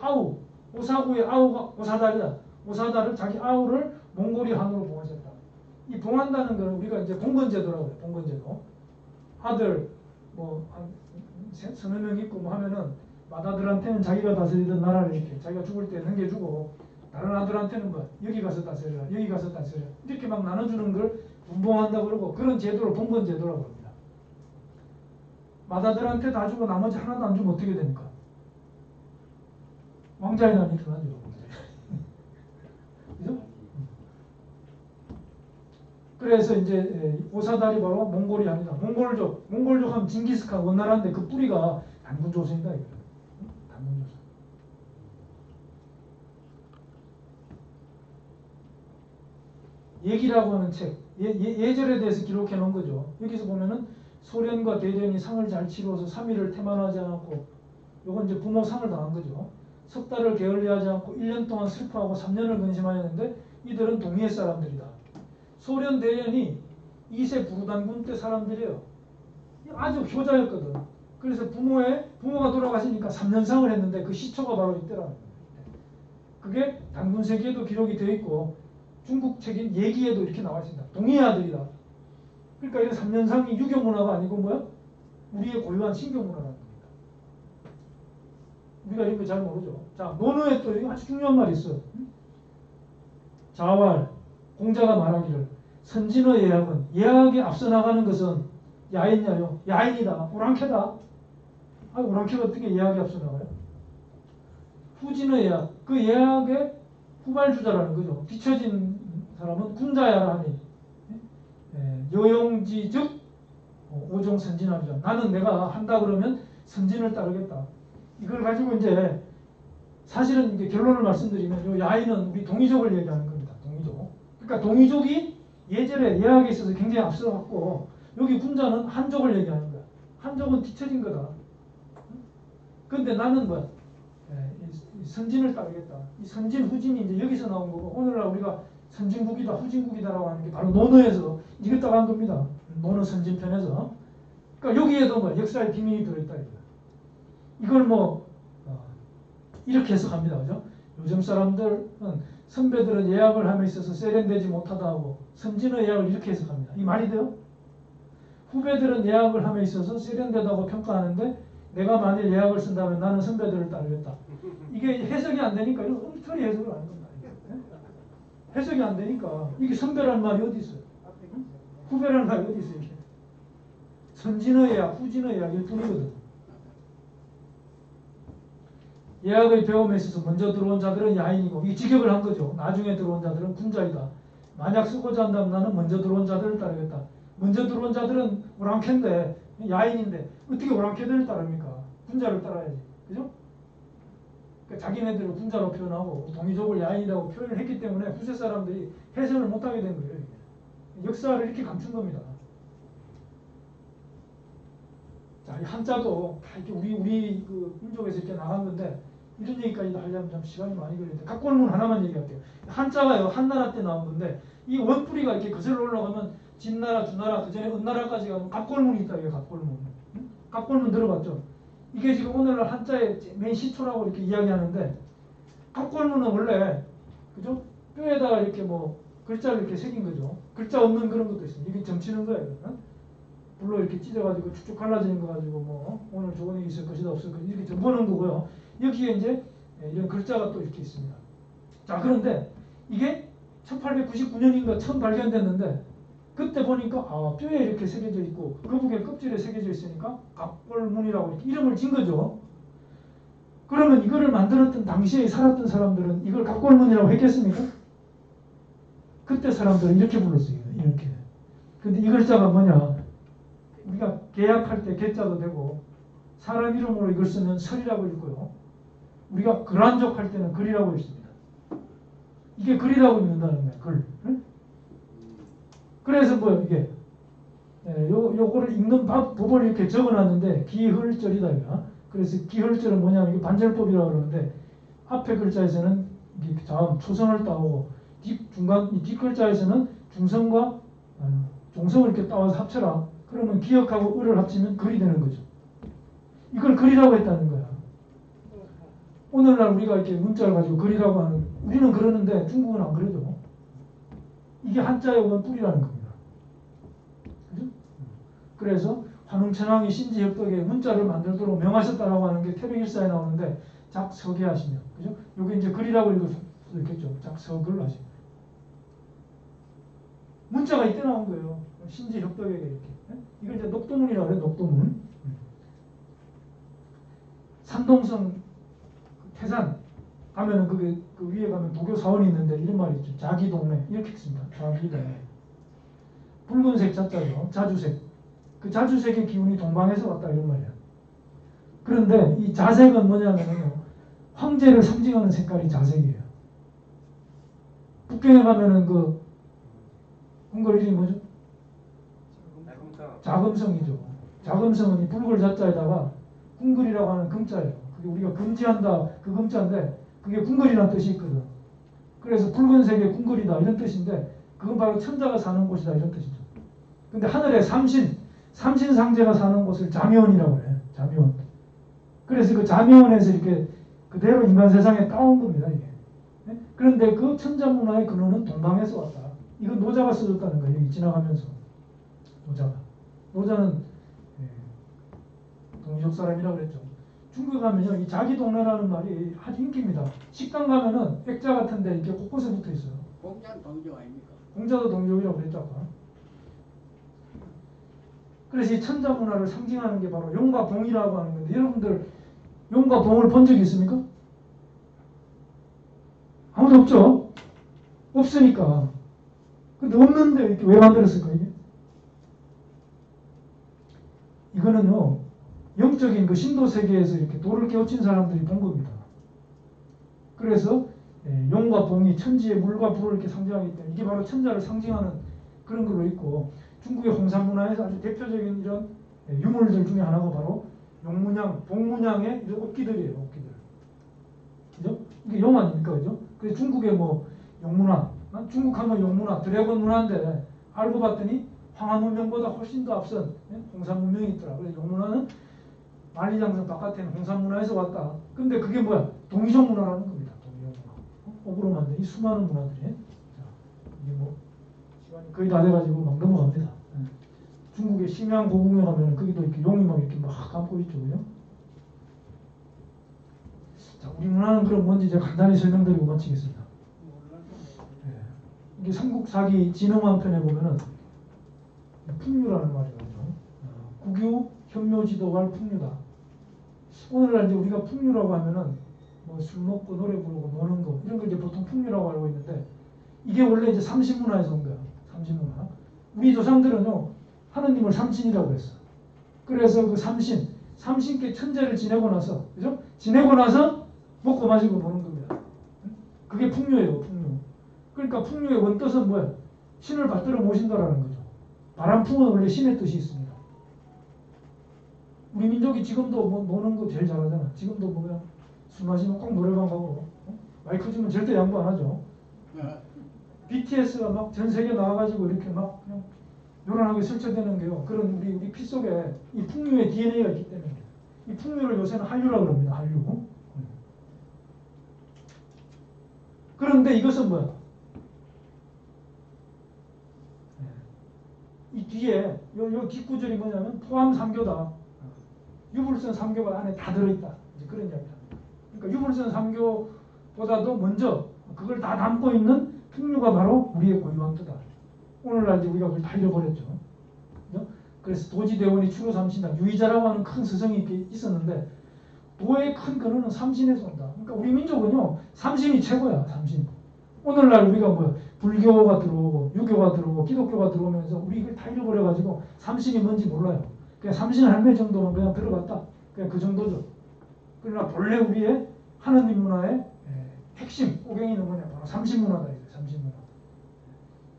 오사구의 아우가 오사달이다. 오사달을 자기 아우를 몽골이 한으로 봉하셨다. 이 봉한다는 거는 우리가 이제 봉건제도라고 해요. 봉건제도. 아들 한 서너 명 있고 뭐 하면은 맏아들한테는 자기가 다스리던 나라를 이렇게 자기가 죽을 때 넘겨주고 다른 아들한테는 뭐 여기 가서 다스려라 여기 가서 다스려라 이렇게 막 나눠주는 걸 분봉한다고 그러고 그런 제도를 봉건제도라고 합니다. 맏아들한테 다 주고 나머지 하나도 안 주면 어떻게 됩니까? 왕자의 난이 일어나죠. 그죠? 그래서 이제 오사달이 바로 몽골이 아니다. 몽골족 하면 징기스칸 원나라인데 그 뿌리가 단군조선이다. 단군조선. 얘기라고 하는 책. 예절에 대해서 기록해 놓은 거죠. 여기서 보면은 소련과 대련이 상을 잘 치러서 3일을 태만하지 않았고 요건 이제 부모 상을 당한 거죠. 석 달을 게을리하지 않고 1년 동안 슬퍼하고 3년을 근심하였는데 이들은 동의의 사람들이다. 소련 대련이 2세 부르단군 때 사람들이에요. 아주 효자였거든. 그래서 부모가 돌아가시니까 3년상을 했는데 그 시초가 바로 이때라는 거예요. 그게 단군세기에도 기록이 되어 있고 중국 책인 예기에도 이렇게 나와 있습니다. 동의의 아들이다. 그러니까 이 3년상이 유교 문화가 아니고 뭐야? 우리의 고유한 신교 문화라는 겁니다. 우리가 이런 거 잘 모르죠. 자, 논어에 또 아주 중요한 말이 있어. 자왈, 공자가 말하기를 선진의 예학은 예학에 앞서 나가는 것은 야인야요. 야인이다. 오랑캐다. 아, 오랑캐가 어떻게 예학에 앞서 나가요? 후진의 예학. 그 예학의 후발주자라는 거죠. 뒤처진 사람은 군자야라 하니 여용지 즉 오종 선진하자. 나는 내가 한다 그러면 선진을 따르겠다. 이걸 가지고 이제 사실은 이제 결론을 말씀드리면 요 야인은 우리 동이족을 얘기하는 겁니다. 동이족. 그러니까 동이족이 예절에 예학에 있어서 굉장히 앞서갔고 여기 군자는 한족을 얘기하는 거야. 한족은 뒤처진 거다. 근데 나는 뭐야? 이 선진을 따르겠다. 이 선진, 후진이 이제 여기서 나온 거고 오늘날 우리가 선진국이다, 후진국이다라고 하는 게 바로 논어에서 이겼다고 한 겁니다. 논어 선진편에서. 그러니까 여기에도 뭐 역사의 비밀이 들어있다. 이걸 뭐 이렇게 해석합니다. 그죠? 요즘 사람들은 선배들은 예약을 함에 있어서 세련되지 못하다 하고 선진의 예약을 이렇게 해석합니다. 이 말이 돼요? 후배들은 예약을 함에 있어서 세련되다고 평가하는데 내가 만일 예약을 쓴다면 나는 선배들을 따르겠다. 이게 해석이 안 되니까 이런 엉터리 해석을 하는 겁니다. 해석이 안 되니까 이게 선배라는 말이 어디 있어요? 후배라는 말이 어디 있어요? 이게? 선진의 예약, 후진의 예약 일 뿐이거든. 예학의 배움에 있어서 먼저 들어온 자들은 야인이고 이 직역을 한 거죠. 나중에 들어온 자들은 군자이다. 만약 쓰고자 한다면 나는 먼저 들어온 자들을 따르겠다. 먼저 들어온 자들은 오랑캐인데 야인인데 어떻게 오랑캐들을 따릅니까? 군자를 따라야지. 그죠? 그러니까 자기네들을 군자로 표현하고 동이족을 야인이라고 표현을 했기 때문에 후세 사람들이 해석을 못하게 된 거예요. 이게. 역사를 이렇게 감춘 겁니다. 자, 이 한자도 다 이렇게 우리 그 민족에서 이렇게 나간 건데 이런 얘기까지 하려면 좀 시간이 많이 걸리는데 각골문 하나만 얘기할게요. 한자가요 한나라 때 나온 건데 이 원뿌리가 이렇게 거슬러 올라가면 진나라, 주나라, 그 전에 은나라까지 가면 갑골문이 있다. 이게 갑골문. 갑골문 들어봤죠? 이게 지금 오늘날 한자의 맨 시초라고 이렇게 이야기하는데 갑골문은 원래 그죠? 뼈에다가 이렇게 뭐 글자를 이렇게 새긴 거죠. 글자 없는 그런 것도 있습니다. 이게 점치는 거예요. 불로 이렇게 찢어가지고 쭉쭉 갈라지는 거 가지고 뭐 오늘 좋은 일이 있을 것이다 없을 것이다 이렇게 점보는 거고요. 여기에 이제 이런 글자가 또 이렇게 있습니다. 자, 그런데 이게 1899년인가 처음 발견됐는데 그때 보니까 뼈에 이렇게 새겨져 있고 거북의 껍질에 새겨져 있으니까 갑골문이라고 이렇게 이름을 진 거죠. 그러면 이거를 만들었던 당시에 살았던 사람들은 이걸 갑골문이라고 했겠습니까? 그때 사람들은 이렇게 불렀어요. 이렇게. 근데 이 글자가 뭐냐? 우리가 계약할 때 계자도 되고 사람 이름으로 이걸 쓰면 설이라고 읽고요. 우리가 글한족 할 때는 글이라고 읽습니다. 이게 글이라고 읽는다는 거예요. 글. 응? 그래서 뭐 이게 요거를 읽는 법을 이렇게 적어놨는데 기흘절이다 이거. 그래서 기흘절은 뭐냐면 이게 반절법이라고 그러는데 앞에 글자에서는 이게 자음 초성을 따오고 중간 이 뒷글자에서는 중성과 종성을 이렇게 따와서 합쳐라. 그러면 기역하고 을을 합치면 글이 되는 거죠. 이걸 글이라고 했다는 거야. 오늘날 우리가 이렇게 문자를 가지고 글이라고 하는 우리는 그러는데 중국은 안 그러죠. 이게 한자의 원뿔이라는 겁니다. 그죠? 그래서 환웅천왕이 신지협덕에 문자를 만들도록 명하셨다라고 하는 게 태백일사에 나오는데 작서계하시며 그죠? 요게 이제 글이라고 읽을 수도 있겠죠. 작서글 하시며 문자가 이때 나온 거예요. 신지협덕에 이렇게. 이걸 이제 녹도문이라고 그래요. 녹도문. 산동성 태산 가면은 그게 그 위에 가면 도교 사원이 있는데 이런 말이 있죠. 자기동네 이렇게 씁니다. 자기동네. 붉은색 자자죠. 자주색. 그 자주색의 기운이 동방에서 왔다 이런 말이야. 그런데 이 자색은 뭐냐면요. 황제를 상징하는 색깔이 자색이에요. 북경에 가면은 그 궁궐 이름이 뭐죠? 자금성이죠. 자금성은 이 붉을 자자에다가 궁궐이라고 하는 금자예요. 그게 우리가 금지한다 그 금자인데 그게 궁궐이라는 뜻이 있거든. 그래서 붉은색의 궁궐이다 이런 뜻인데 그건 바로 천자가 사는 곳이다 이런 뜻이죠. 근데 하늘에 삼신상제가 사는 곳을 자묘원이라고 해요. 자묘원. 그래서 그 자묘원에서 이렇게 그대로 인간 세상에 따온 겁니다. 이게. 그런데 그 천자 문화의 근원은 동방에서 왔다. 이건 노자가 써줬다는 거예요. 여기 지나가면서. 노자는 동이족 사람이라고 그랬죠. 중국에 가면요, 이 자기 동네라는 말이 아주 인기입니다. 식당 가면은 액자 같은데 이렇게 곳곳에 붙어 있어요. 공자는 동정 아닙니까? 공자도 동족이라고 그랬죠 아까. 그래서 이 천자 문화를 상징하는 게 바로 용과 봉이라고 하는 건데, 여러분들 용과 봉을 본 적이 있습니까? 아무도 없죠? 없으니까. 근데 없는데 이렇게 왜 만들었을까 이게? 이거는요, 영적인 그 신도 세계에서 이렇게 도를 깨우친 사람들이 본 겁니다. 그래서 용과 봉이 천지의 물과 불을 이렇게 상징하기 때문에 이게 바로 천자를 상징하는 그런 걸로 있고, 중국의 홍산 문화에서 아주 대표적인 이런 유물들 중에 하나가 바로 용문양, 봉문양의 이런 옥기들이에요. 옥기들. 그죠? 이게 용 아닙니까? 그죠? 그래서 중국의 뭐 용문화, 중국 하면 용문화, 드래곤 문화인데 알고 봤더니 황하 문명보다 훨씬 더 앞선 홍산 문명이 있더라. 그래서 용문화는 만리장성 바깥에는 홍산 문화에서 왔다. 근데 그게 뭐야? 동이종 문화라는 겁니다. 동이종 문화. 옥으로 만든 이 수많은 문화들이. 자, 이게 뭐 시간이 거의 다 돼가지고 막 넘어갑니다. 중국의 심양 고궁에 가면 거기도 이렇게 용이 막 이렇게 막 감고 있죠, 그죠? 자, 우리 문화는 그럼 뭔지 제가 간단히 설명드리고 마치겠습니다. 이게 삼국사기 진흥왕 편에 보면은 풍류라는 말이 나오죠. 국유 현묘지도갈 풍류다. 오늘날 이제 우리가 풍류라고 하면은 뭐 술 먹고 노래 부르고 노는 거 이런 걸 이제 보통 풍류라고 알고 있는데, 이게 원래 이제 삼신문화에서 온 거야. 삼신문화. 우리 조상들은요, 하느님을 삼신이라고 했어. 그래서 그 삼신께 천재를 지내고 나서, 그죠? 지내고 나서 먹고 마시고 노는 겁니다. 그게 풍류예요, 풍류. 그러니까 풍류의 원뜻은 뭐야? 신을 받들어 모신다라는 거죠. 바람풍은 원래 신의 뜻이 있습니다. 우리 민족이 지금도 뭐 노는 거 제일 잘하잖아. 지금도 뭐야? 술 마시면 꼭 노래방 가고, 마이크 주면 절대 양보 안 하죠. BTS가 막 전 세계 나와가지고 이렇게 막 그냥 요란하게 설치되는 게요. 그런 우리 피 속에 이 풍류의 DNA가 있기 때문에. 이 풍류를 요새는 한류라고 합니다. 한류. 그런데 이것은 뭐야? 이 뒤에 요 뒷구절이 뭐냐면 포함 삼교다. 유불선 삼교가 안에 다 들어있다. 이제 그런 이야기를 합니다. 그러니까 유불선 삼교보다도 먼저 그걸 다 담고 있는 풍류가 바로 우리의 고유왕토다. 오늘날 이제 우리가 그걸 다 잃어버렸죠. 그죠? 그래서 도지대원이 추로 삼신당 유의자라고 하는 큰 스승이 있었는데, 도의 큰 근원은 삼신에서 온다. 그러니까 우리 민족은요, 삼신이 최고야. 삼신. 오늘날 우리가 뭐야? 불교가 들어오고 유교가 들어오고 기독교가 들어오면서 우리 이걸 다 잃어버려가지고 삼신이 뭔지 몰라요. 그냥 삼신 할매 정도만 그냥 들어갔다. 그냥 그 정도죠. 그러나 본래 우리의 하느님 문화의 핵심, 오갱이는 뭐냐? 바로 삼신 문화다. 삼신 문화.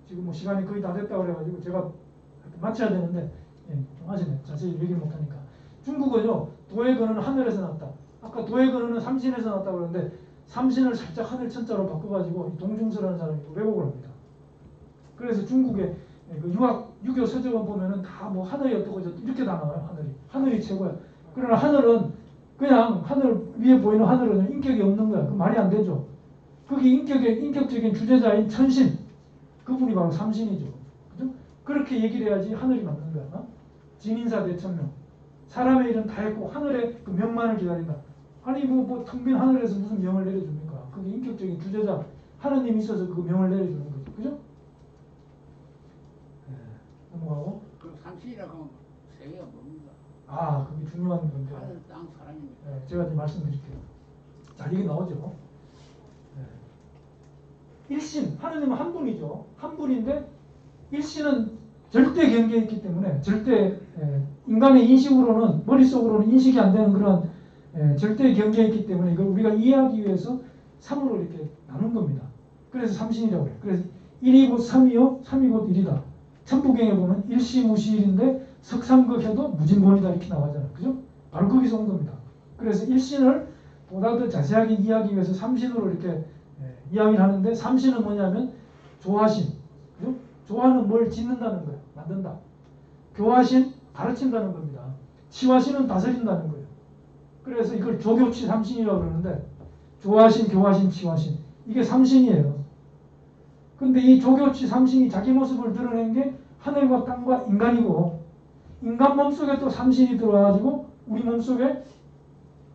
지금 뭐 시간이 거의 다 됐다 그래가지고 제가 마쳐야 되는데, 좀 아시네. 자세히 얘기를 못하니까. 중국은요, 도의 근원은 하늘에서 났다. 아까 도의 근원은 삼신에서 났다 그러는데, 삼신을 살짝 하늘 천자로 바꿔가지고 동중서라는 사람이 왜곡을 합니다. 그래서 중국의 그 유교 서적원 보면은 다 뭐 하늘이 어떻고 이렇게 다 나와요. 하늘이 최고야. 그러나 하늘은 그냥 하늘 위에 보이는 하늘은 인격이 없는 거야. 그 말이 안 되죠. 거기 인격적인 주제자인 천신, 그분이 바로 삼신이죠. 그죠? 그렇게 얘기를 해야지 하늘이 맞는 거야. 진인사 대천명. 사람의 일은 다 했고 하늘의 그 명만을 기다린다. 아니 뭐 텅 빈 하늘에서 무슨 명을 내려줍니까? 그게 인격적인 주제자 하느님이 있어서 그 명을 내려주는 거죠. 그죠? 넘어가고. 그럼 삼신이라고 하면 세계가 뭡니까? 아, 그게 중요한 건데. 하늘, 땅, 사람입니다. 제가 이제 말씀드릴게요. 자, 이게 나오죠. 일신, 하느님은 한 분이죠. 한 분인데 일신은 절대 경계에 있기 때문에 절대 인간의 인식으로는, 머릿속으로는 인식이 안 되는 그런 절대 경계에 있기 때문에 이걸 우리가 이해하기 위해서 3으로 이렇게 나눈 겁니다. 그래서 삼신이라고 해요. 그래서 1이 곧 3이요, 3이 곧 1이다. 천부경에 보면 일시무시일인데 석삼극해도 무진본이다 이렇게 나가잖아요. 그죠? 바로 거기서 온 겁니다. 그래서 일신을 보다 더 자세하게 이해하기 위해서 삼신으로 이렇게 이야기를 하는데, 삼신은 뭐냐면 조화신. 그죠? 조화는 뭘 짓는다는 거예요. 만든다. 교화신, 가르친다는 겁니다. 치화신은 다스린다는 거예요. 그래서 이걸 조교치 삼신이라고 그러는데, 조화신, 교화신, 치화신. 이게 삼신이에요. 근데 이 조교치 삼신이 자기 모습을 드러낸 게 하늘과 땅과 인간이고, 인간 몸속에 또 삼신이 들어와가지고 우리 몸속에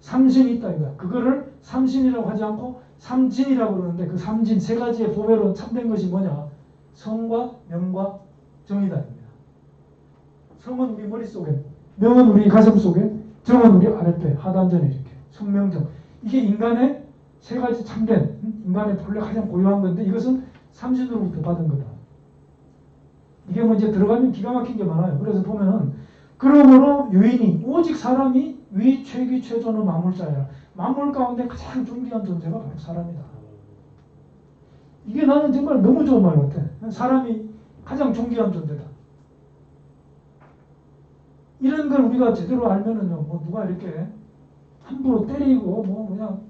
삼신이 있다 이거야. 그거를 삼신이라고 하지 않고 삼진이라고 그러는데 그 삼진 세 가지의 보배로 참된 것이 뭐냐? 성과 명과 정이다 입니다. 성은 우리 머릿속에, 명은 우리 가슴속에, 정은 우리 아랫배 하단전에 이렇게 성명정. 이게 인간의 세 가지 참된 인간의 본래 가장 고유한 건데 이것은 삼신으로부터 받은 거다. 이게 뭐 이제 들어가면 기가 막힌 게 많아요. 그래서 보면은 그러므로 유인이 오직 사람이 위 최귀 최존의 만물자야. 만물 가운데 가장 존귀한 존재가 바로 사람이다. 이게 나는 정말 너무 좋은 말 같아. 사람이 가장 존귀한 존재다. 이런 걸 우리가 제대로 알면은요, 뭐 누가 이렇게 함부로 때리고 뭐 그냥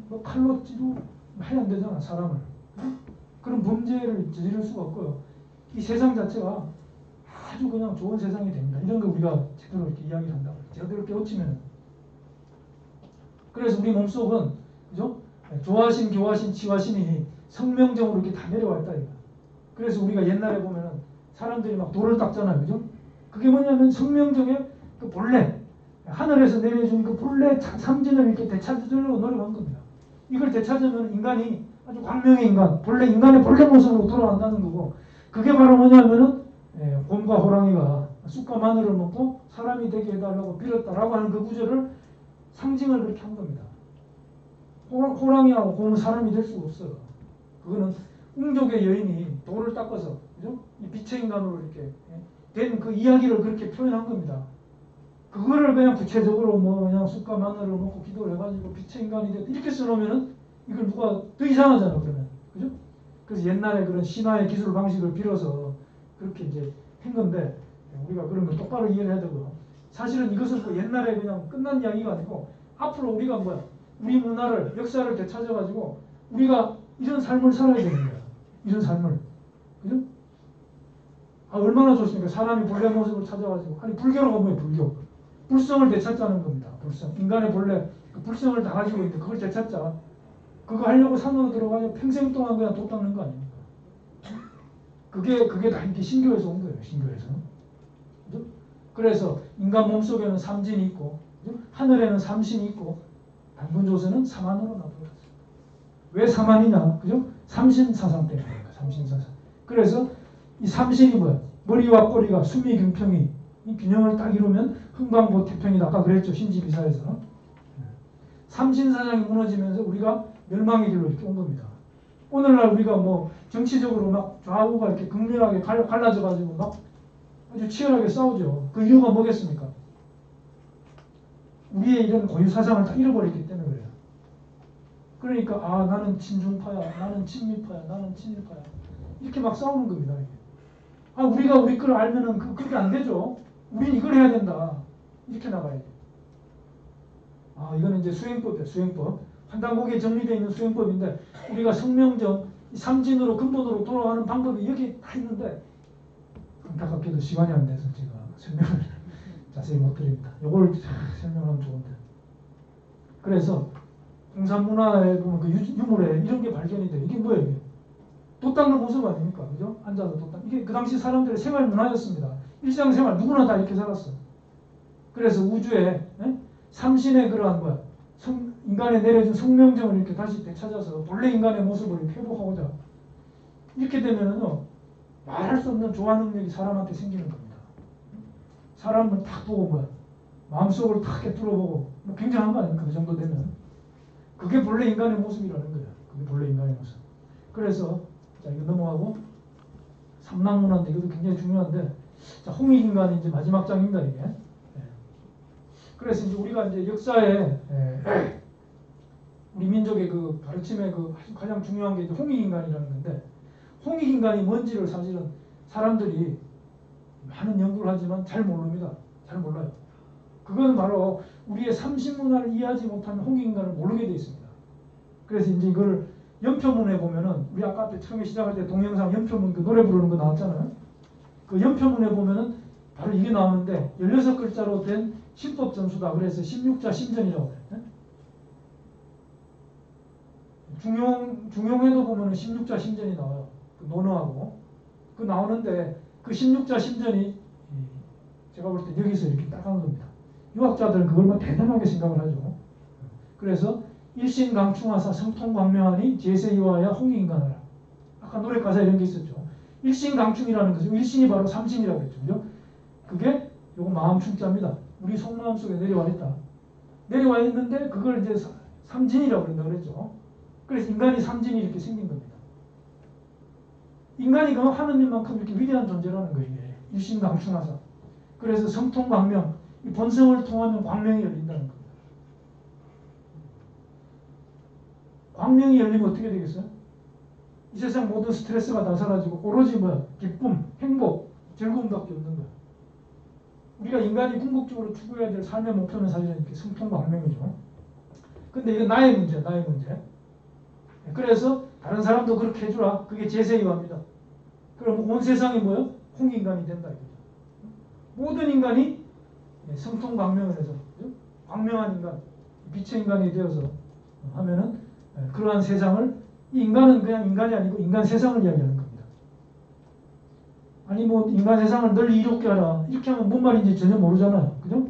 뭐 칼로 찌르고 해야 안 되잖아 사람을. 그런 범죄를 저지를 수가 없고요. 이 세상 자체가 아주 그냥 좋은 세상이 됩니다. 이런 걸 우리가 제대로 이렇게 이야기를 한다고. 제대로 깨우치면. 그래서 우리 몸속은 그죠? 조화신, 교화신, 치화신이 성명정으로 이렇게 다 내려와 있다 이거. 그래서 우리가 옛날에 보면은 사람들이 막 돌을 닦잖아요, 그죠? 그게 뭐냐면 성명정의 그 본래 하늘에서 내려준 그 본래 삼진을 이렇게 되찾으려고 노력한 겁니다. 이걸 되찾으면 인간이 아주 광명의 인간, 본래 인간의 본래 모습으로 돌아간다는 거고, 그게 바로 뭐냐면은 곰과 호랑이가 쑥과 마늘을 먹고 사람이 되게 해달라고 빌었다라고 하는 그 구절을 상징을 그렇게 한 겁니다. 호랑이하고 곰은 사람이 될 수가 없어요. 그거는 웅족의 여인이 돌을 닦아서 그죠? 이 빛의 인간으로 이렇게 된 그 이야기를 그렇게 표현한 겁니다. 그거를 그냥 구체적으로 뭐 그냥 쑥과 마늘을 먹고 기도를 해가지고 빛의 인간이 됐다 이렇게 써놓으면은 이걸 누가 더 이상하잖아 그러면 그죠? 그래서 옛날에 그런 신화의 기술 방식을 빌어서 그렇게 이제 한 건데 우리가 그런 걸 똑바로 이해를 해야 되고요. 사실은 이것은 뭐 옛날에 그냥 끝난 이야기가 아니고 앞으로 우리가 뭐야 우리 문화를 역사를 되찾아가지고 우리가 이런 삶을 살아야 되는 거야. 이런 삶을 그죠? 아 얼마나 좋습니까? 사람이 본래 모습을 찾아가지고 아니 불교라고 뭐예요? 불교 불성을 되찾자는 겁니다. 불성 인간의 본래 그 불성을 다 가지고 있는데 그걸 되찾자. 그거 하려고 산으로 들어가서 평생 동안 그냥 돈 닦는 거 아닙니까? 그게 다 이렇게 신교에서 온 거예요. 신교에서. 그죠? 그래서 인간 몸속에는 삼진이 있고 그죠? 하늘에는 삼신이 있고 단군조서는 사만으로 나눠졌어요. 왜 사만이냐? 그죠? 삼신사상 때문입니다. 삼신사상. 그래서 이 삼신이 뭐야? 머리와 꼬리가 수미균평이 이 균형을 딱 이루면 흥방보태평이다. 아까 그랬죠. 신지비사에서. 삼신사상이 무너지면서 우리가 멸망의 길로 이렇게 온 겁니다. 오늘날 우리가 뭐 정치적으로 막 좌우가 이렇게 극렬하게 갈라져 가지고 막 아주 치열하게 싸우죠. 그 이유가 뭐겠습니까? 우리의 이런 고유 사상을 다 잃어버렸기 때문에 그래요. 그러니까 아 나는 친중파야, 나는 친미파야, 나는 친일파야 이렇게 막 싸우는 겁니다. 이게. 아 우리가 우리 걸 알면은 그게 안 되죠. 우린 이걸 해야 된다. 이렇게 나가야 돼. 아 이거는 이제 수행법이에요. 수행법. 판단곡에 정리되어 있는 수행법인데 우리가 성명정 삼진으로 근본으로 돌아가는 방법이 여기 다 있는데 안타깝게도 시간이 안 돼서 제가 설명을 자세히 못 드립니다. 이걸 설명하면 좋은데. 그래서 공산문화에 보면 그 유물에 이런 게 발견이 돼요. 이게 뭐예요? 이게? 돛 닦는 모습 아닙니까? 그죠? 앉아서 돛 닦는. 이게 그 당시 사람들의 생활 문화였습니다. 일상생활 누구나 다 이렇게 살았어. 그래서 우주에 삼신의 그러한 거야. 인간에 내려준 성명정을 이렇게 다시 되찾아서 본래 인간의 모습을 회복하고자 이렇게 되면은요 말할 수 없는 조화 능력이 사람한테 생기는 겁니다. 사람을 딱 보고 뭐야 마음속을 탁 이렇게 뚫어보고 뭐 굉장한 거 아닙니까? 그 정도 되면 그게 본래 인간의 모습이라는 거예요. 그게 본래 인간의 모습. 그래서 자 이거 넘어가고 삼랑문화인데 이것도 굉장히 중요한데 자 홍익인간이 이제 마지막 장입니다 이게. 그래서 이제 우리가 이제 역사에 우리 민족의 그 가르침의 그 가장 중요한 게 이제 홍익인간이라는 건데 홍익인간이 뭔지를 사실은 사람들이 많은 연구를 하지만 잘 모릅니다. 잘 몰라요. 그건 바로 우리의 삼신문화를 이해하지 못하면 홍익인간을 모르게 돼 있습니다. 그래서 이제 이거를 연표문에 보면은 우리 아까 앞에 처음에 시작할 때 동영상 연표문 그 노래 부르는 거 나왔잖아요. 그 연표문에 보면은 바로 이게 나오는데 16글자로 된 신법 전수다. 그래서 16자 심전이라고 해요. 중용에도 보면 16자 심전이 나와요. 그 논어하고. 그 나오는데 그 16자 심전이 제가 볼 때 여기서 이렇게 딱 하는 겁니다. 유학자들은 그걸 뭐 대단하게 생각을 하죠. 그래서 일신강충하사 성통광명하니 제세이와야 홍익인간하라. 아까 노래 가사 이런 게 있었죠. 일신강충이라는 것은 일신이 바로 삼신이라고 했죠. 그죠? 그게 요거 마음충자입니다. 우리 속마음 속에 내려와 있다. 내려와 있는데 그걸 이제 삼진이라고 그런다고 그랬죠. 그래서 인간이 삼진이 이렇게 생긴 겁니다. 인간이 그럼 하느님만큼 이렇게 위대한 존재라는 거예요. 일신강충하사. 그래서 성통광명, 이 본성을 통하면 광명이 열린다는 겁니다. 광명이 열리면 어떻게 되겠어요? 이 세상 모든 스트레스가 다 사라지고 오로지 뭐야? 기쁨, 행복, 즐거움밖에 없는 거야. 우리가 인간이 궁극적으로 추구해야 될 삶의 목표는 사실은 이렇게 성통광명이죠. 근데 이건 나의 문제야, 나의 문제. 그래서 다른 사람도 그렇게 해주라. 그게 제세이화입니다. 그럼 온 세상이 뭐예요? 홍인간이 된다. 이거죠. 모든 인간이 성통광명을 해서 광명한 인간, 빛의 인간이 되어서 하면은 그러한 세상을, 이 인간은 그냥 인간이 아니고 인간 세상을 이야기하는 겁니다. 아니 뭐 인간 세상을 널리 이롭게 하라 이렇게 하면 뭔 말인지 전혀 모르잖아요. 그죠?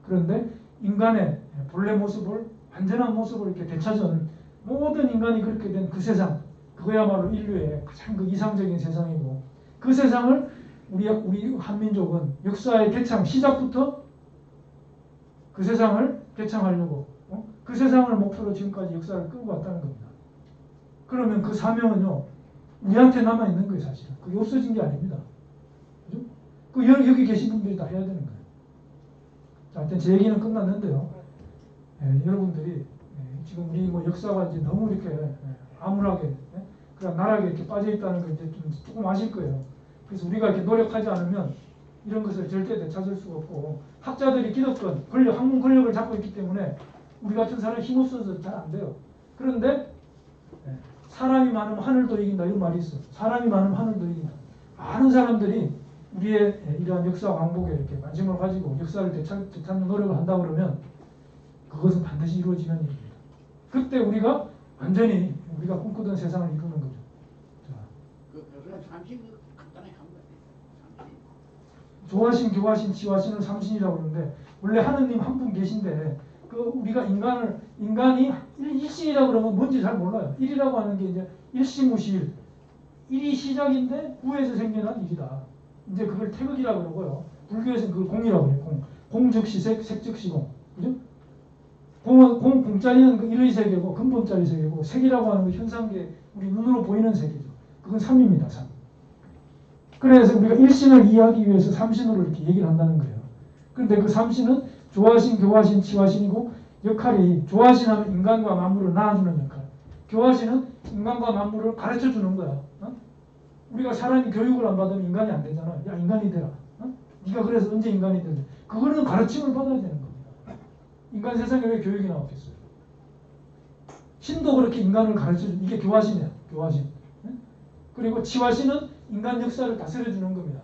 그런데 인간의 본래 모습을, 완전한 모습을 이렇게 되찾은 모든 인간이 그렇게 된 그 세상, 그거야말로 인류의 가장 그 이상적인 세상이고, 그 세상을 우리 한민족은 역사의 개창 시작부터 그 세상을 개창하려고 그 세상을 목표로 지금까지 역사를 끌고 왔다는 겁니다. 그러면 그 사명은요, 우리한테 남아있는 거예요, 사실은. 그게 없어진 게 아닙니다. 그죠? 그 여기 계신 분들이 다 해야 되는 거예요. 자, 하여튼 제 얘기는 끝났는데요. 여러분들이 지금 우리 뭐 역사가 이제 너무 이렇게 암울하게, 그냥 나락에 이렇게 빠져있다는 걸 이제 조금 아실 거예요. 그래서 우리가 이렇게 노력하지 않으면 이런 것을 절대 되찾을 수가 없고, 학자들이 기득권, 권력, 학문 권력을 잡고 있기 때문에 우리 같은 사람이 힘없어서 잘 안 돼요. 그런데 사람이 많으면 하늘도 이긴다 이런 말이 있어. 사람이 많으면 하늘도 이긴다. 많은 사람들이 우리의 이러한 역사 왕복에 이렇게 관심을 가지고 역사를 되찾는 노력을 한다 그러면 그것은 반드시 이루어지는 일입니다. 그때 우리가 완전히 우리가 꿈꾸던 세상을 이루는 거죠. 자. 그 교수님 삼신 간단하게 한 거예요. 삼신. 조하신, 교하신, 지하신을 삼신이라고 그러는데 원래 하느님 한 분 계신데 그 우리가 인간이 일신이라고 그러면 뭔지 잘 몰라요. 일이라고 하는 게 이제 일시무시일. 일이 시작인데 구에서 생겨난 일이다. 이제 그걸 태극이라고 그러고요. 불교에서는 그걸 공이라고 해요. 공. 공즉시 색, 색즉시 공. 그죠? 공짜리는 그 일의 세계고 근본짜리 세계고, 색이라고 하는 건 현상계, 우리 눈으로 보이는 세계죠. 그건 삼입니다. 삼. 그래서 우리가 일신을 이해하기 위해서 삼신으로 이렇게 얘기를 한다는 거예요. 그런데 그 삼신은 조하신, 교하신, 치하신이고, 역할이 조하신 하면 인간과 만물을 낳아주는 역할, 교하신은 인간과 만물을 가르쳐주는 거야. 우리가 사람이 교육을 안 받으면 인간이 안 되잖아. 야, 인간이 되라. 네가 그래서 언제 인간이 되냐. 그거는 가르침을 받아야 되는 겁니다. 인간 세상에 왜 교육이 나왔겠어요? 신도 그렇게 인간을 가르쳐주는, 이게 교화신이야. 교화신. 그리고 치화신은 인간 역사를 다스려주는 겁니다.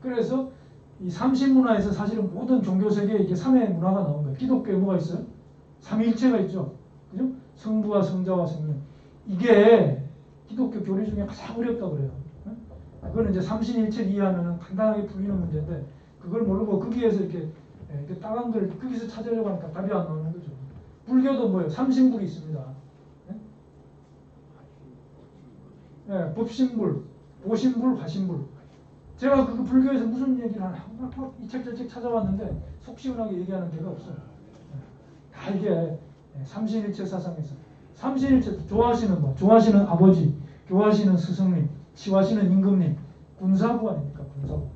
그래서 이 삼신문화에서 사실은 모든 종교 세계에 이게 삼의 문화가 나온 거예요. 기독교에 뭐가 있어요? 삼위일체가 있죠. 그죠? 성부와 성자와 성령. 이게 기독교 교리 중에 가장 어렵다고 그래요. 그거는 이제 삼신일체를 이해하면 간단하게 풀리는 문제인데, 그걸 모르고 거기에서 이렇게 따간 걸 거기서 찾으려고 하니까 답이 안 나오는 거죠. 불교도 뭐예요? 삼신불이 있습니다. 법신불, 보신불, 화신불. 제가 그 불교에서 무슨 얘기를 하나 이 책 저 책 찾아왔는데 속 시원하게 얘기하는 데가 없어요. 다 이게 삼신일체 사상에서. 삼신일체, 조하시는 뭐? 조하시는 아버지, 교하시는 스승님, 치하시는 임금님, 군사부 아닙니까? 군사부.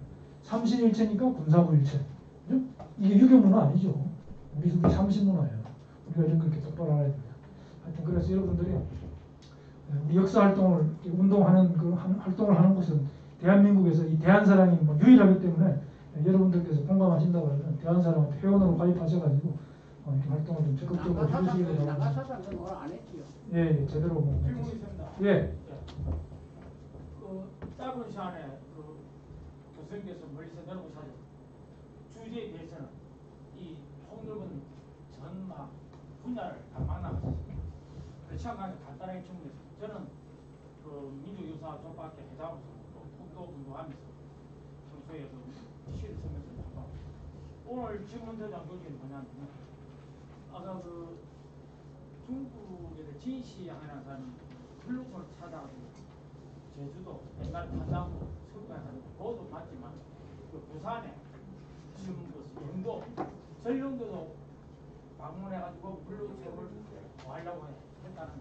삼신일체니까 군사부일체. 그죠? 이게 유교문화 아니죠. 우리 삼신문화예요. 우리가 이런 거 이렇게 똑바로 알아야 됩니다. 하여튼 그래서 여러분들이 우리 역사 활동을, 운동하는 그 활동을 하는 곳은 대한민국에서 이 대한사랑이 뭐 유일하기 때문에 여러분들께서 공감하신다고 하면 대한사랑한테 회원으로 가입하셔가지고 이렇게 활동을 좀 적극적으로 해주시기 바랍니다. 나가사상은 오늘 안 했지요. 예, 제대로 뭐. 질문이 있습니다. 예. 그 짧은 시간에 그 교수님께서 멀리서 내려오셔서 주제에 대해서는 이 폭넓은 전막 분야를 다 망라하셨습니다. 그렇지 않고 간단하게 질문했습니다. 저는 그 민족유사 조합학회 회장으로서 또 국도 운동하면서 평소에 그 시를 쓰면서 하고 오늘 질문 대장 요지는 뭐냐면 아까 그 중국에서 진시하는 사람 블루콘을 찾아가지고 제주도 옛날 파장도 석가하는 그것도 맞지만 그 부산에 지금 그 영도 전령도도 방문해가지고 블루콘을 구하려고 했다는